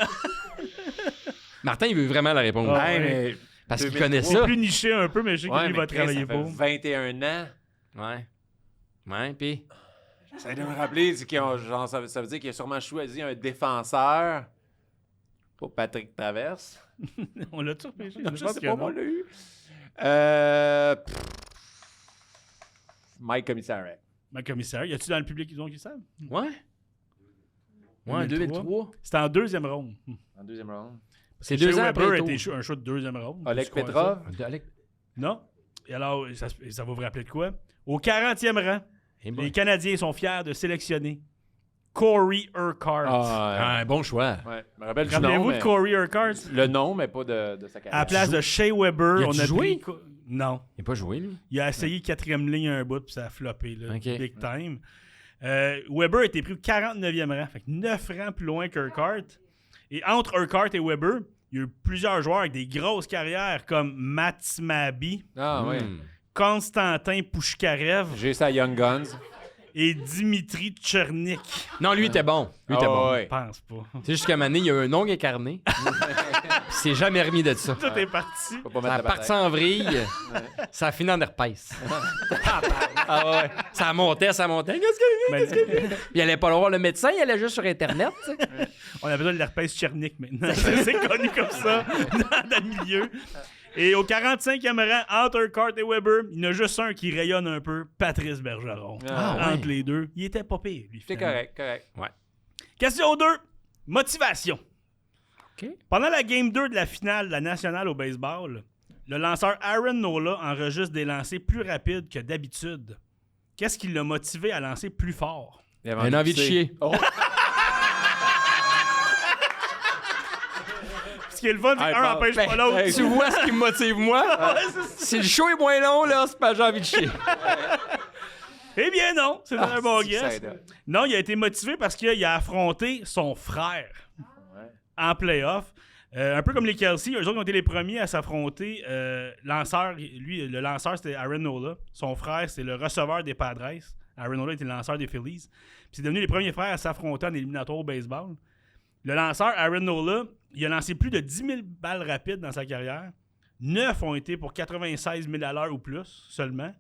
[SPEAKER 5] Martin, il veut vraiment la réponse.
[SPEAKER 3] Ah,
[SPEAKER 2] Hey,
[SPEAKER 3] ouais.
[SPEAKER 2] mais...
[SPEAKER 5] Parce qu'il
[SPEAKER 2] 2003.
[SPEAKER 5] connaît
[SPEAKER 3] C'est
[SPEAKER 5] ça.
[SPEAKER 3] plus niché un peu, mais je sais
[SPEAKER 2] Ouais,
[SPEAKER 3] qu'il
[SPEAKER 2] mais
[SPEAKER 3] va
[SPEAKER 2] Chris,
[SPEAKER 3] travailler
[SPEAKER 2] ça fait
[SPEAKER 3] pour.
[SPEAKER 2] 21 ans.
[SPEAKER 5] Ouais. Ouais, pis.
[SPEAKER 2] J'essaie de me rappeler, c'est qu'ils ont, genre, ça veut dire qu'il a sûrement choisi un défenseur. Pas Patrick Traverse.
[SPEAKER 3] On l'a-tu repêché?
[SPEAKER 2] Je
[SPEAKER 3] pense
[SPEAKER 2] sais
[SPEAKER 3] que
[SPEAKER 2] pas,
[SPEAKER 3] non.
[SPEAKER 2] on l'a eu. Mike Commissaire.
[SPEAKER 3] Ma commissaire, y a-tu dans le public qui savent?
[SPEAKER 5] Ouais. Ouais, 2003.
[SPEAKER 3] C'était en deuxième ronde.
[SPEAKER 2] En deuxième round.
[SPEAKER 5] C'est
[SPEAKER 3] Shea
[SPEAKER 5] 2 ans
[SPEAKER 3] Weber
[SPEAKER 5] après.
[SPEAKER 3] était un choix de deuxième ronde.
[SPEAKER 2] Oleg
[SPEAKER 3] Tu crois
[SPEAKER 2] Petrov.
[SPEAKER 3] ça? Non. Et alors, ça va vous rappeler de quoi? Au 40e rang, les Canadiens sont fiers de sélectionner Corey Urquhart.
[SPEAKER 2] Ah,
[SPEAKER 5] Un bon choix.
[SPEAKER 2] ouais. Je me rappelle du nom,
[SPEAKER 3] Rappelez-vous de
[SPEAKER 2] mais...
[SPEAKER 3] Corey Urquhart?
[SPEAKER 2] Le nom, mais pas de sa
[SPEAKER 3] À
[SPEAKER 2] carrière.
[SPEAKER 3] la place de Shea Weber,
[SPEAKER 5] Il a
[SPEAKER 3] on
[SPEAKER 5] dû
[SPEAKER 3] a
[SPEAKER 5] jouer?
[SPEAKER 3] pris... Non.
[SPEAKER 5] Il n'a pas joué, lui.
[SPEAKER 3] Il a essayé quatrième ligne un bout, puis ça a floppé, là,
[SPEAKER 5] Ok.
[SPEAKER 3] big time. Weber a été pris au 49e rang, fait que 9 rangs plus loin qu'Urquhart. Et entre Urquhart et Weber, il y a eu plusieurs joueurs avec des grosses carrières comme Matt Smaby,
[SPEAKER 2] Ah, oui.
[SPEAKER 3] Constantin Pouchkarev
[SPEAKER 2] J'ai ça à Young Guns.
[SPEAKER 3] et Dimitri Tchernik.
[SPEAKER 5] Non, lui, il était bon. Lui, il était
[SPEAKER 2] Ah,
[SPEAKER 5] bon.
[SPEAKER 3] Je
[SPEAKER 2] ouais.
[SPEAKER 3] pense pas.
[SPEAKER 5] Tu sais, jusqu'à Mané, il y a eu un ongle incarné. Il s'est jamais remis de ça.
[SPEAKER 3] Tout est parti.
[SPEAKER 2] Faut pas
[SPEAKER 5] Ça
[SPEAKER 2] mettre
[SPEAKER 5] a
[SPEAKER 2] la
[SPEAKER 5] parti
[SPEAKER 2] bataille.
[SPEAKER 5] en vrille. Ça a fini en herpès. Ah ouais. Ça montait. Qu'est-ce que... Puis il allait pas voir le médecin, il allait juste sur Internet. tu sais.
[SPEAKER 3] On a besoin de l'herpès Tchernik maintenant. C'est connu comme ça dans le milieu. Et au 45e rang, entre Urquhart et Weber, il y en a juste un qui rayonne un peu, Patrice Bergeron.
[SPEAKER 2] Ah,
[SPEAKER 3] Entre les deux. Il était pas pire, lui.
[SPEAKER 2] C'est
[SPEAKER 3] finalement.
[SPEAKER 2] correct.
[SPEAKER 3] Question 2. Motivation.
[SPEAKER 5] OK.
[SPEAKER 3] Pendant la Game 2 de la finale de la nationale au baseball, le lanceur Aaron Nola enregistre des lancers plus rapides que d'habitude. Qu'est-ce qui l'a motivé à lancer plus fort?
[SPEAKER 2] Il avait
[SPEAKER 5] Une envie de
[SPEAKER 2] pisser.
[SPEAKER 5] chier.
[SPEAKER 2] Oh.
[SPEAKER 3] Ce qui est le fun, c'est
[SPEAKER 2] Hey,
[SPEAKER 3] qu'un
[SPEAKER 2] bon,
[SPEAKER 3] n'empêche
[SPEAKER 5] ben,
[SPEAKER 3] pas l'autre.
[SPEAKER 2] hey,
[SPEAKER 5] Tu vois ce qui me motive moi? Si le show est moins long, là, c'est pas j'ai envie de chier.
[SPEAKER 3] Eh bien non, c'est un bon
[SPEAKER 2] c'est que ça
[SPEAKER 3] guess.
[SPEAKER 2] aide.
[SPEAKER 3] Non, il a été motivé parce qu'il a affronté son frère en playoff. Un peu comme les Kelsey, eux autres ont été les premiers à s'affronter. Le lanceur, c'était Aaron Nola. Son frère, c'est le receveur des Padres. Aaron Nola était le lanceur des Phillies. Puis c'est devenu les premiers frères à s'affronter en éliminatoire au baseball. Le lanceur, Aaron Nola, il a lancé plus de 10 000 balles rapides dans sa carrière. 9 ont été pour 96 000 à l'heure ou plus seulement.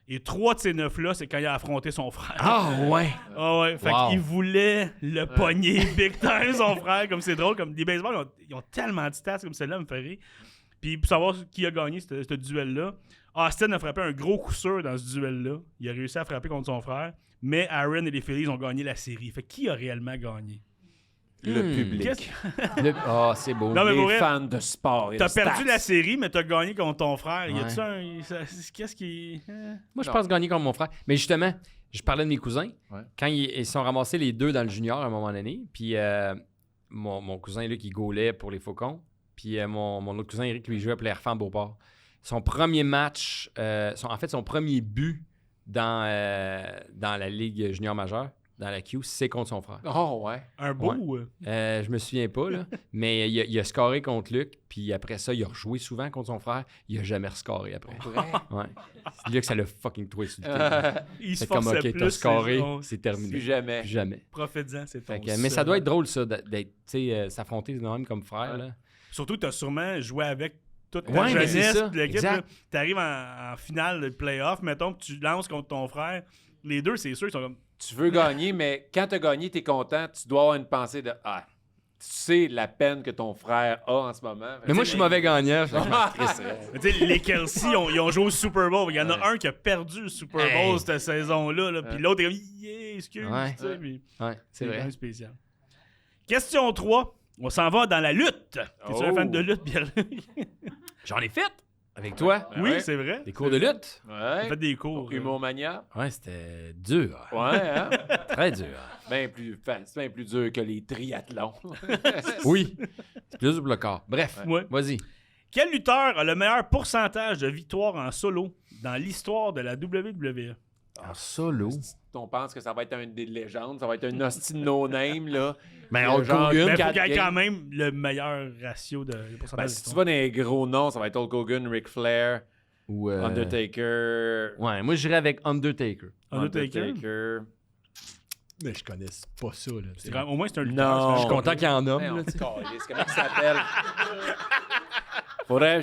[SPEAKER 3] Et 3 de ces 9-là, c'est quand il a affronté son frère.
[SPEAKER 5] Ah ouais.
[SPEAKER 3] Ah ouais, fait
[SPEAKER 5] Wow.
[SPEAKER 3] qu'il voulait le pogner big time, son frère, comme c'est drôle. Comme des baseballs, ils ont tellement de stats comme celle-là, me fait rire. Puis pour savoir qui a gagné ce duel-là, Austin a frappé un gros coup sûr dans ce duel-là. Il a réussi à frapper contre son frère, mais Aaron et les Phillies ont gagné la série. Fait qui a réellement gagné?
[SPEAKER 2] Le public.
[SPEAKER 5] Ah, c'est beau.
[SPEAKER 3] Non, mais pour
[SPEAKER 2] Les
[SPEAKER 3] vrai,
[SPEAKER 2] fans de sport. et
[SPEAKER 3] t'as
[SPEAKER 2] de
[SPEAKER 3] perdu
[SPEAKER 2] stats.
[SPEAKER 3] la série, mais t'as gagné contre ton frère. Y
[SPEAKER 5] Ouais.
[SPEAKER 3] a-tu un... Qu'est-ce qui...
[SPEAKER 5] Moi, je pense gagner contre mon frère. Mais justement, Je parlais de mes cousins.
[SPEAKER 2] Ouais.
[SPEAKER 5] Quand ils sont ramassés les deux dans le junior à un moment donné, puis mon cousin, Luc, il gaulait pour les Faucons, puis mon autre cousin, Eric, lui, jouait pour les Harfans Beauport. Son premier match, son premier but dans la Ligue junior majeure, dans la Q, c'est contre son frère.
[SPEAKER 2] Oh, ouais.
[SPEAKER 3] Un beau
[SPEAKER 5] Ouais.
[SPEAKER 3] ou...
[SPEAKER 5] Je me souviens pas, là. Mais il a scoré contre Luc, puis après ça, il a rejoué souvent contre son frère. Il a jamais rescoré après. Ouais. C'est Luc, ça l'a fucking troué sur le terrain.
[SPEAKER 3] Il se
[SPEAKER 5] C'est comme,
[SPEAKER 3] forçait
[SPEAKER 5] OK,
[SPEAKER 3] plus.
[SPEAKER 5] t'as scoré,
[SPEAKER 3] on-
[SPEAKER 5] c'est terminé.
[SPEAKER 2] Plus jamais.
[SPEAKER 5] Plus jamais.
[SPEAKER 3] Profites-en, c'est ton
[SPEAKER 5] Fait que, mais ça
[SPEAKER 3] seul.
[SPEAKER 5] doit être drôle, ça, d'être, tu sais, s'affronter de même comme frère, là.
[SPEAKER 3] Surtout que tu as sûrement joué avec toute ta
[SPEAKER 5] Ouais, mais c'est
[SPEAKER 3] jeunesse.
[SPEAKER 5] ça,
[SPEAKER 3] puis l'équipe,
[SPEAKER 5] exact.
[SPEAKER 3] tu arrives en finale de playoff, mettons, que tu lances contre ton frère. Les deux, c'est sûr, ils sont comme...
[SPEAKER 2] Tu veux gagner, mais quand tu as gagné, tu es content, tu dois avoir une pensée de ah, tu sais la peine que ton frère a en ce moment.
[SPEAKER 5] Mais moi, je suis mauvais gagnant. fait que je m'en crisserais.
[SPEAKER 3] Mais tu sais, les Kelsey, ils ont joué au Super Bowl. Il y en a un qui a perdu le Super Bowl
[SPEAKER 5] Hey.
[SPEAKER 3] cette saison-là. Là, puis l'autre est comme, yeah, excuse.
[SPEAKER 5] Ouais.
[SPEAKER 3] tu sais, puis
[SPEAKER 5] Ouais, c'est
[SPEAKER 3] c'est quand
[SPEAKER 5] vrai.
[SPEAKER 3] même spécial. Question 3. On s'en va dans la lutte. T'es-tu un
[SPEAKER 2] Oh.
[SPEAKER 3] fan de lutte, Pierre?
[SPEAKER 5] J'en ai fait avec toi.
[SPEAKER 2] Ben
[SPEAKER 3] Oui,
[SPEAKER 2] ouais.
[SPEAKER 3] c'est vrai.
[SPEAKER 5] Des cours de lutte.
[SPEAKER 3] On
[SPEAKER 2] Ouais.
[SPEAKER 3] fait des cours.
[SPEAKER 2] Humour Mania.
[SPEAKER 5] Ouais, c'était dur.
[SPEAKER 2] Ouais, hein?
[SPEAKER 5] Très dur.
[SPEAKER 2] C'est bien plus dur que les triathlons.
[SPEAKER 5] Oui. C'est plus dur pour le corps. Bref,
[SPEAKER 3] Ouais.
[SPEAKER 5] vas-y.
[SPEAKER 3] Quel lutteur a le meilleur pourcentage de victoires en solo dans l'histoire de la WWE?
[SPEAKER 5] En solo.
[SPEAKER 2] On pense que ça va être un des légendes, ça va être un hostie de no-name, là.
[SPEAKER 5] Ben,
[SPEAKER 2] Hulk Hogan,
[SPEAKER 3] Mais il faut
[SPEAKER 2] quatre
[SPEAKER 3] qu'il y ait quand
[SPEAKER 2] games.
[SPEAKER 3] même le meilleur ratio de pourcentage
[SPEAKER 2] Ben,
[SPEAKER 3] de
[SPEAKER 2] si tu
[SPEAKER 3] victoires.
[SPEAKER 2] vas dans les gros noms, ça va être Hulk Hogan, Ric Flair,
[SPEAKER 5] Ou,
[SPEAKER 2] Undertaker.
[SPEAKER 5] Ouais, moi, j'irais avec Undertaker.
[SPEAKER 3] Undertaker.
[SPEAKER 5] Mais je connais pas ça, là.
[SPEAKER 3] C'est quand- Au moins, c'est un lutteur.
[SPEAKER 2] Non.
[SPEAKER 3] c'est
[SPEAKER 5] Je
[SPEAKER 3] un
[SPEAKER 5] suis
[SPEAKER 3] champion.
[SPEAKER 5] content qu'il y en a.
[SPEAKER 2] Voyons,
[SPEAKER 5] là, tu sais.
[SPEAKER 2] câlisse, comment il s'appelle?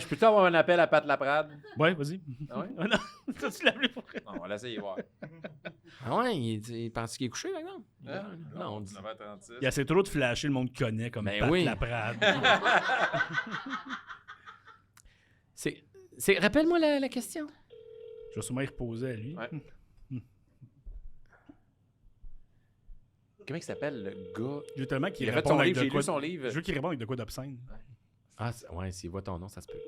[SPEAKER 2] Je peux-tu avoir un appel à Pat Laprade?
[SPEAKER 3] Ouais, vas-y.
[SPEAKER 2] Ah ouais?
[SPEAKER 3] Ah non, t'as-tu l'appelé pour vrai?
[SPEAKER 2] Non, on va l'essayer voir.
[SPEAKER 5] Ah ouais, il pense qu'il est couché, par exemple? Non, on dit.
[SPEAKER 2] 9h36.
[SPEAKER 3] Il essaie trop de flasher, le monde connaît comme
[SPEAKER 5] Ben
[SPEAKER 3] Pat
[SPEAKER 5] oui.
[SPEAKER 3] Laprade.
[SPEAKER 5] Rappelle-moi la question.
[SPEAKER 3] Je vais sûrement y reposer à lui.
[SPEAKER 2] Ouais. Comment il s'appelle, le gars?
[SPEAKER 3] Je veux tellement qu'il
[SPEAKER 2] Il a fait
[SPEAKER 3] réponde
[SPEAKER 2] son
[SPEAKER 3] avec
[SPEAKER 2] livre,
[SPEAKER 3] de
[SPEAKER 2] j'ai
[SPEAKER 3] quoi...
[SPEAKER 2] lu son livre.
[SPEAKER 3] Je veux qu'il réponde avec de quoi d'obscène.
[SPEAKER 5] Ah, ouais, s'il voit ton nom, ça se peut.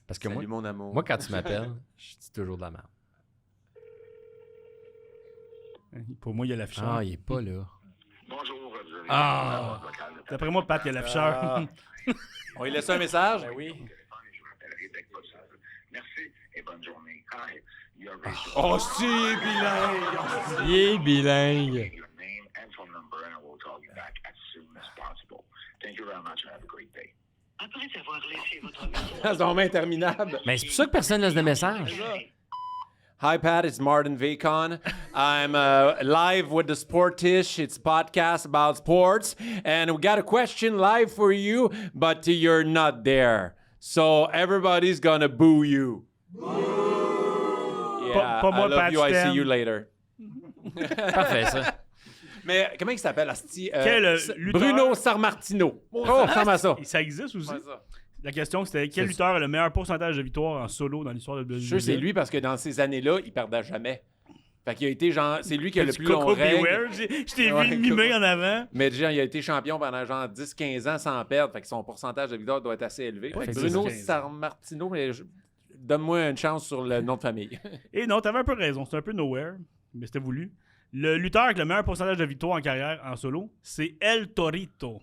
[SPEAKER 5] Parce que
[SPEAKER 2] Salut, mon amour.
[SPEAKER 5] moi, quand tu m'appelles, je dis toujours de la merde.
[SPEAKER 3] Pour moi, il y a l'afficheur.
[SPEAKER 5] Ah, il est pas là.
[SPEAKER 6] Bonjour, vous avez
[SPEAKER 3] Ah! D'après moi, Pat, il y a l'afficheur.
[SPEAKER 2] Ah. On lui laisse un message?
[SPEAKER 5] Ben oui.
[SPEAKER 6] je vous rappellerai dès que possible. Merci et bonne journée. Hi, you're
[SPEAKER 2] Oh, c'est bilingue!
[SPEAKER 5] Il est bilingue.
[SPEAKER 6] your name and phone number and I will call you back as soon as possible. Thank you very much and have a great day.
[SPEAKER 7] Après avoir laissé votre message,
[SPEAKER 2] C'est vraiment interminable.
[SPEAKER 5] Mais c'est pour ça que personne laisse de message.
[SPEAKER 2] Hi, Pat. It's Martin Vacon. I'm live with the Sportish. It's a podcast about sports. And we got a question live for you, but you're not there. So everybody's going to boo you. Yeah,
[SPEAKER 3] Pas moi,
[SPEAKER 2] I love
[SPEAKER 3] Pat,
[SPEAKER 2] you. I
[SPEAKER 3] je
[SPEAKER 2] see
[SPEAKER 3] t'aime.
[SPEAKER 2] you later.
[SPEAKER 5] Parfait, ça.
[SPEAKER 2] Mais comment il s'appelle, Asti?
[SPEAKER 3] Quel lutteur-
[SPEAKER 2] Bruno Sammartino. Oh, ressemble à ça.
[SPEAKER 3] Ça existe aussi.
[SPEAKER 2] Ouais, ça.
[SPEAKER 3] La question, c'était quel
[SPEAKER 5] C'est-
[SPEAKER 3] lutteur a le meilleur pourcentage de victoires en solo dans l'histoire de WWE?
[SPEAKER 2] Je suis sûr que c'est lui parce que dans ces années-là, il perdait jamais. Fait qu'il a été genre. C'est lui qui a le
[SPEAKER 3] Du
[SPEAKER 2] plus long
[SPEAKER 3] Coco
[SPEAKER 2] règne.
[SPEAKER 3] Beware. Je t'ai
[SPEAKER 2] Ouais,
[SPEAKER 3] vu mimer
[SPEAKER 2] Coco.
[SPEAKER 3] en avant.
[SPEAKER 2] Mais genre, il a été champion pendant genre 10-15 ans sans perdre. Fait que son pourcentage de victoire doit être assez élevé.
[SPEAKER 3] Ouais,
[SPEAKER 2] Fait que
[SPEAKER 3] 10-15
[SPEAKER 2] Bruno
[SPEAKER 3] ans.
[SPEAKER 2] Sammartino, mais donne-moi une chance sur le nom de famille.
[SPEAKER 3] Et non, t'avais un peu raison. C'est un peu nowhere, mais c'était voulu. Le lutteur avec le meilleur pourcentage de victoires en carrière en solo, c'est El Torito.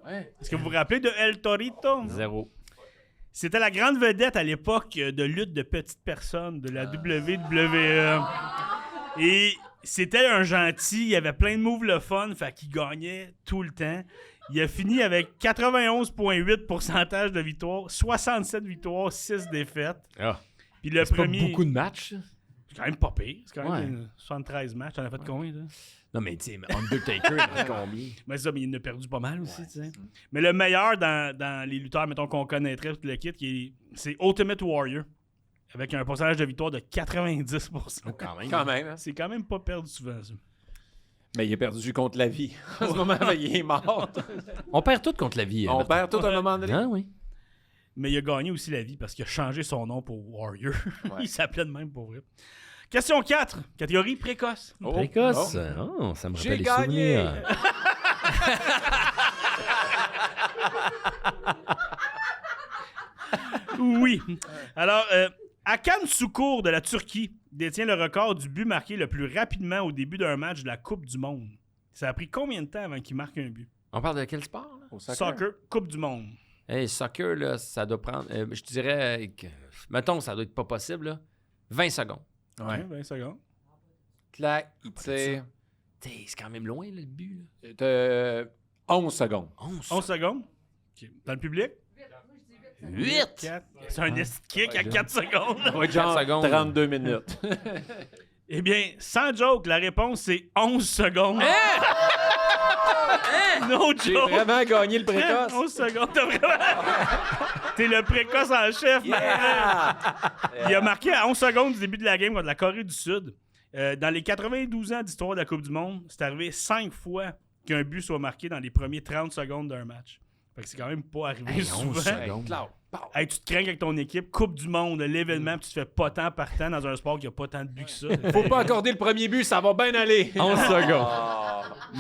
[SPEAKER 3] Est-ce que vous vous rappelez de El Torito?
[SPEAKER 5] 0.
[SPEAKER 3] C'était la grande vedette à l'époque de lutte de petites personnes de la WWE. Et c'était un gentil, il avait plein de moves le fun, fait qu'il gagnait tout le temps. Il a fini avec 91,8% de victoires, 67 victoires, 6 défaites.
[SPEAKER 5] Ah.
[SPEAKER 3] Puis le
[SPEAKER 5] C'est pas
[SPEAKER 3] premier...
[SPEAKER 5] beaucoup de matchs.
[SPEAKER 3] C'est quand même pas pire. C'est quand même
[SPEAKER 5] Ouais.
[SPEAKER 3] 73 matchs. T'en as fait combien, toi?
[SPEAKER 5] Non, mais tu sais, Undertaker, il en a combien?
[SPEAKER 3] Mais c'est ça, mais il en a perdu pas mal aussi, tu sais. Mais le meilleur dans les lutteurs, mettons, qu'on connaîtrait, tout le kit, c'est Ultimate Warrior, avec un pourcentage de victoire de 90%.
[SPEAKER 5] Quand même.
[SPEAKER 2] Quand même. Hein?
[SPEAKER 3] C'est quand même pas perdu souvent, ça.
[SPEAKER 2] Mais il a perdu contre la vie. En ce moment, il est mort.
[SPEAKER 5] On perd tout contre la vie.
[SPEAKER 2] On
[SPEAKER 5] Martin.
[SPEAKER 2] perd tout à un moment donné.
[SPEAKER 5] Ah oui.
[SPEAKER 3] Mais il a gagné aussi la vie parce qu'il a changé son nom pour Warrior.
[SPEAKER 2] Ouais.
[SPEAKER 3] Il s'appelait de même pour vrai. Question 4. Catégorie précoce.
[SPEAKER 2] Oh,
[SPEAKER 5] Précoce.
[SPEAKER 2] oh.
[SPEAKER 5] Oh, ça me
[SPEAKER 2] J'ai
[SPEAKER 5] rappelle les
[SPEAKER 2] gagné.
[SPEAKER 5] souvenirs.
[SPEAKER 3] Oui. Alors, à Hakan Şükür de la Turquie détient le record du but marqué le plus rapidement au début d'un match de la Coupe du Monde. Ça a pris combien de temps avant qu'il marque un but?
[SPEAKER 5] On parle de quel sport, là?
[SPEAKER 2] Au soccer.
[SPEAKER 3] Soccer, Coupe du Monde.
[SPEAKER 5] Hey, soccer, là, ça doit prendre... je te dirais que... Mettons, ça doit être pas possible, là. 20 secondes.
[SPEAKER 2] Ouais.
[SPEAKER 3] 20 secondes.
[SPEAKER 2] Clac, il tire.
[SPEAKER 5] T'sais, c'est quand même loin, là, le but. Là.
[SPEAKER 2] T'as 11 secondes.
[SPEAKER 3] 11 secondes. OK. Dans le public?
[SPEAKER 5] 8!
[SPEAKER 3] 4. C'est un esti kick à 4 secondes.
[SPEAKER 2] Ça va être genre
[SPEAKER 5] 4 secondes.
[SPEAKER 2] 32 minutes.
[SPEAKER 3] Eh bien, sans joke, la réponse, c'est 11 secondes. No
[SPEAKER 2] J'ai
[SPEAKER 3] joke.
[SPEAKER 2] vraiment gagné le précoce.
[SPEAKER 3] 11 secondes, t'as vraiment... T'es le précoce en chef.
[SPEAKER 2] Yeah!
[SPEAKER 3] Il a marqué à 11 secondes du début de la game contre la Corée du Sud. Dans les 92 ans d'histoire de la Coupe du Monde, c'est arrivé 5 fois qu'un but soit marqué dans les premiers 30 secondes d'un match. Fait que c'est quand même pas arrivé
[SPEAKER 5] Hey,
[SPEAKER 3] souvent.
[SPEAKER 5] 11 secondes.
[SPEAKER 2] Cloud.
[SPEAKER 3] Hey, tu te crains avec ton équipe, Coupe du Monde, l'événement, puis tu te fais pas tant par temps dans un sport qui a pas tant de buts que ça.
[SPEAKER 2] Faut pas accorder le premier but, ça va bien aller.
[SPEAKER 5] 11 secondes.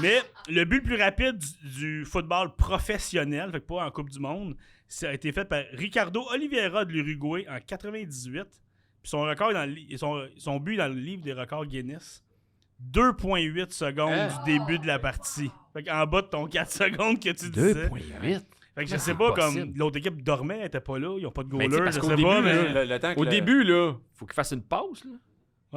[SPEAKER 3] Mais le but le plus rapide du football professionnel, fait que pas en Coupe du Monde, ça a été fait par Ricardo Oliveira de l'Uruguay en 98. Puis son record son but dans le livre des records Guinness, 2,8 secondes
[SPEAKER 2] Hein?
[SPEAKER 3] du début de la partie. Fait qu'en bas de ton 4 secondes que tu disais.
[SPEAKER 5] 2,8.
[SPEAKER 3] Fait que je
[SPEAKER 5] Mais
[SPEAKER 3] sais
[SPEAKER 5] c'est
[SPEAKER 3] pas,
[SPEAKER 5] possible.
[SPEAKER 3] comme l'autre équipe dormait, elle était pas là, ils ont pas de
[SPEAKER 5] Mais tu sais,
[SPEAKER 3] goaler,
[SPEAKER 5] parce
[SPEAKER 3] je
[SPEAKER 5] qu'au
[SPEAKER 3] sais
[SPEAKER 5] début,
[SPEAKER 3] pas,
[SPEAKER 5] là,
[SPEAKER 3] mais...
[SPEAKER 2] Le temps que
[SPEAKER 5] Au
[SPEAKER 2] le-
[SPEAKER 5] début, là, faut qu'il fasse une pause, là.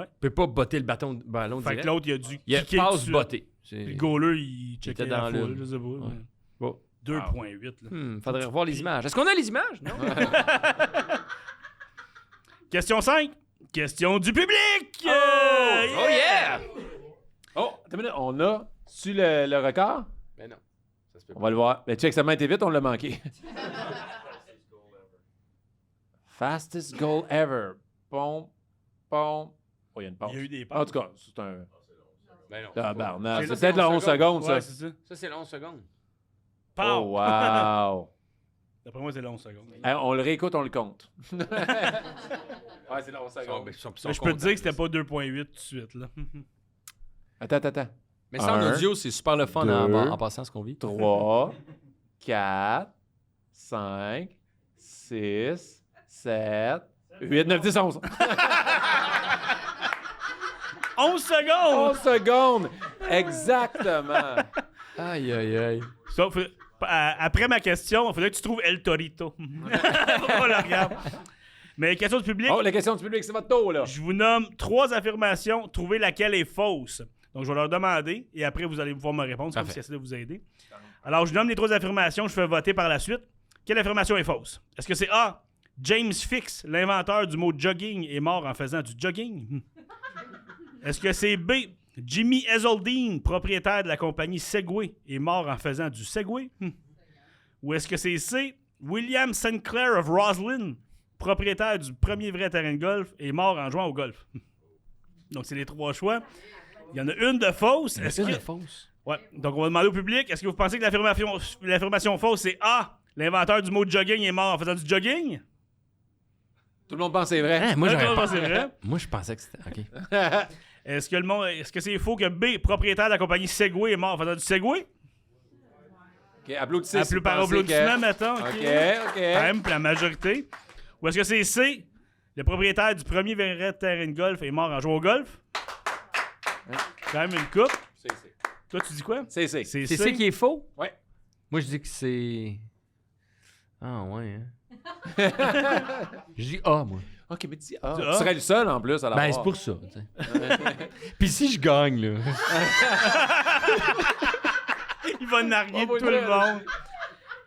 [SPEAKER 3] Ouais.
[SPEAKER 5] Il peut pas botter le ballon
[SPEAKER 3] Fait que
[SPEAKER 5] direct.
[SPEAKER 3] l'autre, il a dû
[SPEAKER 5] Il a
[SPEAKER 3] kicker
[SPEAKER 5] passe
[SPEAKER 3] dessus.
[SPEAKER 5] botter.
[SPEAKER 3] Puis le goaler, il checkait
[SPEAKER 5] était
[SPEAKER 3] la
[SPEAKER 5] dans
[SPEAKER 3] foule,
[SPEAKER 5] l'une.
[SPEAKER 3] je sais pas.
[SPEAKER 5] Ouais.
[SPEAKER 3] mais
[SPEAKER 5] Bon.
[SPEAKER 3] 2,8, là.
[SPEAKER 5] Faudrait revoir les images. Est-ce qu'on a les images? Non.
[SPEAKER 3] Question 5. Question du public!
[SPEAKER 5] Oh yeah!
[SPEAKER 2] Oh, attends une minute, on a su le record?
[SPEAKER 5] Ben non. Ça se peut
[SPEAKER 2] On va le voir. Mais check, ça m'a été vite, on l'a manqué. Fastest goal ever. Pom, pom. Oh, il y a une pause.
[SPEAKER 3] Il y a eu des
[SPEAKER 2] En
[SPEAKER 3] passes.
[SPEAKER 2] tout cas, c'est un
[SPEAKER 5] Ben non.
[SPEAKER 2] tabarnak.
[SPEAKER 3] C'est
[SPEAKER 2] C'est peut-être le 11 secondes, ça.
[SPEAKER 3] Ouais, c'est ça.
[SPEAKER 5] Ça, c'est le 11 secondes.
[SPEAKER 3] Pow!
[SPEAKER 2] Oh, wow.
[SPEAKER 3] D'après moi, c'est le 11 secondes.
[SPEAKER 2] Hey, on le réécoute, on le compte. Ouais, c'est le 11 secondes.
[SPEAKER 3] Mais je peux te dire que c'était pas 2,8 tout de suite, là.
[SPEAKER 2] Attends.
[SPEAKER 5] Mais ça, en
[SPEAKER 2] Un,
[SPEAKER 5] audio, c'est super le fun
[SPEAKER 2] deux,
[SPEAKER 5] en passant ce qu'on vit.
[SPEAKER 2] 3, 4, 5, 6, 7, 8, 9, 10, 11.
[SPEAKER 3] 11 secondes!
[SPEAKER 2] 11 secondes! Exactement.
[SPEAKER 5] Aïe, aïe, aïe.
[SPEAKER 3] Ça, après ma question, il faudrait que tu trouves El Torito. On la regarde. Mais question du public,
[SPEAKER 2] Oh, la question du public, c'est votre tour, là.
[SPEAKER 3] je vous nomme 3 affirmations. Trouvez laquelle est fausse. Donc, je vais leur demander et après, vous allez pouvoir me répondre. Comme si j'essaie de vous aider. Alors, je nomme les 3 affirmations. Je fais voter par la suite. Quelle affirmation est fausse? Est-ce que c'est A. James Fix, l'inventeur du mot jogging, est mort en faisant du jogging? Est-ce que c'est B. Jimmy Hazeldine, propriétaire de la compagnie Segway, est mort en faisant du Segway? Ou est-ce que c'est C. William Sinclair of Roslyn, propriétaire du premier vrai terrain de golf, est mort en jouant au golf? Donc, c'est les 3 choix. Il y en a une de fausse. Est-ce que...
[SPEAKER 5] fausse.
[SPEAKER 3] Ouais. Donc, on va demander au public, est-ce que vous pensez que l'affirmation fausse, c'est A. L'inventeur du mot jogging est mort en faisant du jogging?
[SPEAKER 2] Tout le monde pense que c'est vrai.
[SPEAKER 5] Hein, moi, j'aurais
[SPEAKER 3] Non,
[SPEAKER 5] pas...
[SPEAKER 3] c'est vrai.
[SPEAKER 5] Moi, je pensais que c'était... OK.
[SPEAKER 3] Est-ce que c'est faux que B, propriétaire de la compagnie Segway, est mort en faisant du Segway?
[SPEAKER 2] OK, applaudissez. si vous
[SPEAKER 3] Par
[SPEAKER 2] pensez
[SPEAKER 3] applaudissement,
[SPEAKER 2] que-
[SPEAKER 3] mettons.
[SPEAKER 2] OK,
[SPEAKER 3] Quand
[SPEAKER 2] OK.
[SPEAKER 3] même, pour la majorité. Ou est-ce que c'est C, le propriétaire du premier vrai terrain de golf est mort en jouant au golf? Quand même une coupe. Toi, tu dis quoi?
[SPEAKER 2] C'est.
[SPEAKER 3] C'est
[SPEAKER 5] C'est
[SPEAKER 3] C.
[SPEAKER 5] ça qui est faux?
[SPEAKER 2] Ouais.
[SPEAKER 5] Moi, je dis que c'est... Ah, ouais, hein? Je dis A, moi.
[SPEAKER 2] OK, mais dis,
[SPEAKER 3] Tu
[SPEAKER 2] tu
[SPEAKER 3] as?
[SPEAKER 2] serais le seul, en plus, à l'avoir.
[SPEAKER 5] Ben, c'est pour ça, tu sais. Puis si je gagne, là...
[SPEAKER 3] Il va narguer
[SPEAKER 2] Oh,
[SPEAKER 3] tout le monde.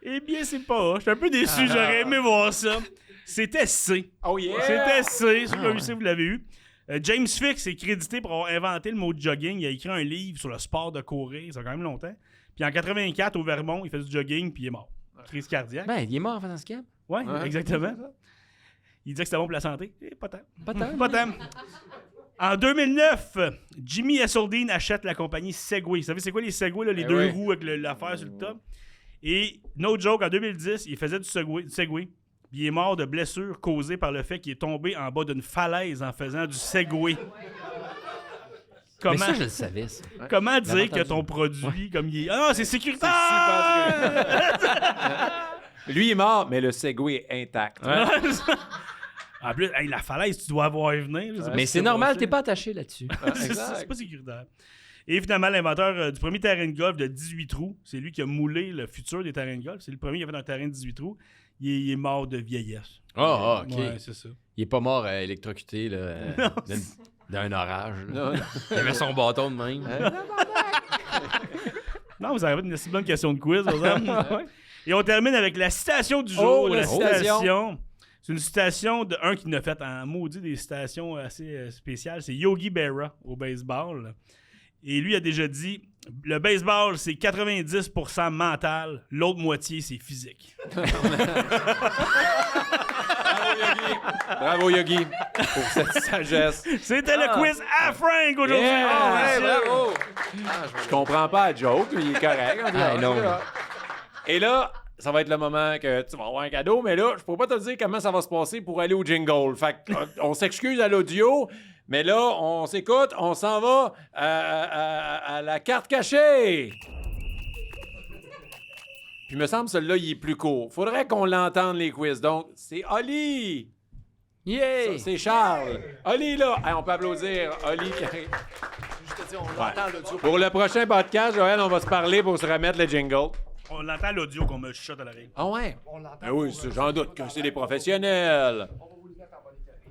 [SPEAKER 3] Eh bien, c'est pas A. Je suis un peu déçu. J'aurais aimé voir ça. C'était C.
[SPEAKER 2] Oh, yeah!
[SPEAKER 3] C'était C. Ceux qui l'ont eu C, vous l'avez eu. James Fix est crédité pour avoir inventé le mot jogging. Il a écrit un livre sur le sport de courir. Ça fait quand même longtemps. Puis en 84, au Vermont, il fait du jogging, puis il est mort. Crise cardiaque.
[SPEAKER 5] Ben, il est mort en faisant ce qu'il y a.
[SPEAKER 3] Ouais,
[SPEAKER 2] Ouais.
[SPEAKER 3] exactement. Il disait que c'était bon pour la santé. Eh, pas tant.
[SPEAKER 5] Pas tant.
[SPEAKER 3] Pas tant. En 2009, Jimmy Hazeldine achète la compagnie Segway. Vous savez, c'est quoi les Segway, là, les
[SPEAKER 2] Eh
[SPEAKER 3] deux
[SPEAKER 2] oui.
[SPEAKER 3] roues avec l'affaire sur le top? Et, no joke, en 2010, il faisait du Segway. Puis il est mort de blessures causées par le fait qu'il est tombé en bas d'une falaise en faisant du Segway.
[SPEAKER 5] Mais ça, je le savais, ça.
[SPEAKER 3] Comment dire
[SPEAKER 5] L'avais
[SPEAKER 3] que ton
[SPEAKER 5] entendu.
[SPEAKER 3] produit, comme il est... Ah, c'est sécuritaire!
[SPEAKER 2] Lui est mort, mais le Segway est intact.
[SPEAKER 3] En plus, hey, la falaise, tu dois voir venir. là,
[SPEAKER 5] Mais c'est normal, t'es pas attaché là-dessus.
[SPEAKER 3] C'est pas sécuritaire. Et finalement, l'inventeur du premier terrain de golf de 18 trous, c'est lui qui a moulé le futur des terrains de golf. C'est le premier qui a fait un terrain de 18 trous. Il est mort de vieillesse.
[SPEAKER 5] Ah, OK.
[SPEAKER 3] Ouais, c'est ça.
[SPEAKER 5] Il est pas mort électrocuté là, d'un orage. là. Il avait son bâton de même.
[SPEAKER 3] Non, vous avez une si bonne question de quiz, par exemple. Et on termine avec la citation du jour.
[SPEAKER 2] Oh, la citation.
[SPEAKER 3] C'est une citation de un qui nous a fait en maudit des citations assez spéciales. C'est Yogi Berra au baseball. Et lui a déjà dit le baseball, c'est 90% mental, l'autre moitié, c'est physique.
[SPEAKER 2] Bravo, Yogi, pour cette sagesse.
[SPEAKER 3] C'était le quiz à Frank aujourd'hui.
[SPEAKER 2] Yeah!
[SPEAKER 3] Ah, ouais,
[SPEAKER 2] Bravo! Je comprends pas la joke, mais il est correct.
[SPEAKER 5] non.
[SPEAKER 2] Et là, ça va être le moment que tu vas avoir un cadeau, mais là, je peux pas te dire comment ça va se passer pour aller au jingle. Fait on s'excuse à l'audio, mais là, on s'écoute, on s'en va à la carte cachée. Puis il me semble que celui-là, il est plus court. Faudrait qu'on l'entende, les quiz. Donc, c'est Oli.
[SPEAKER 5] Yeah!
[SPEAKER 2] Ça, c'est Charles. Oli, là. Hey, on peut applaudir Oli qui arrive. Pour le prochain podcast, Joël, on va se parler pour se remettre le jingle.
[SPEAKER 3] On l'entend à l'audio qu'on me chuchote à l'oreille.
[SPEAKER 2] Ah ouais? Ben oui, j'en doute que c'est des professionnels.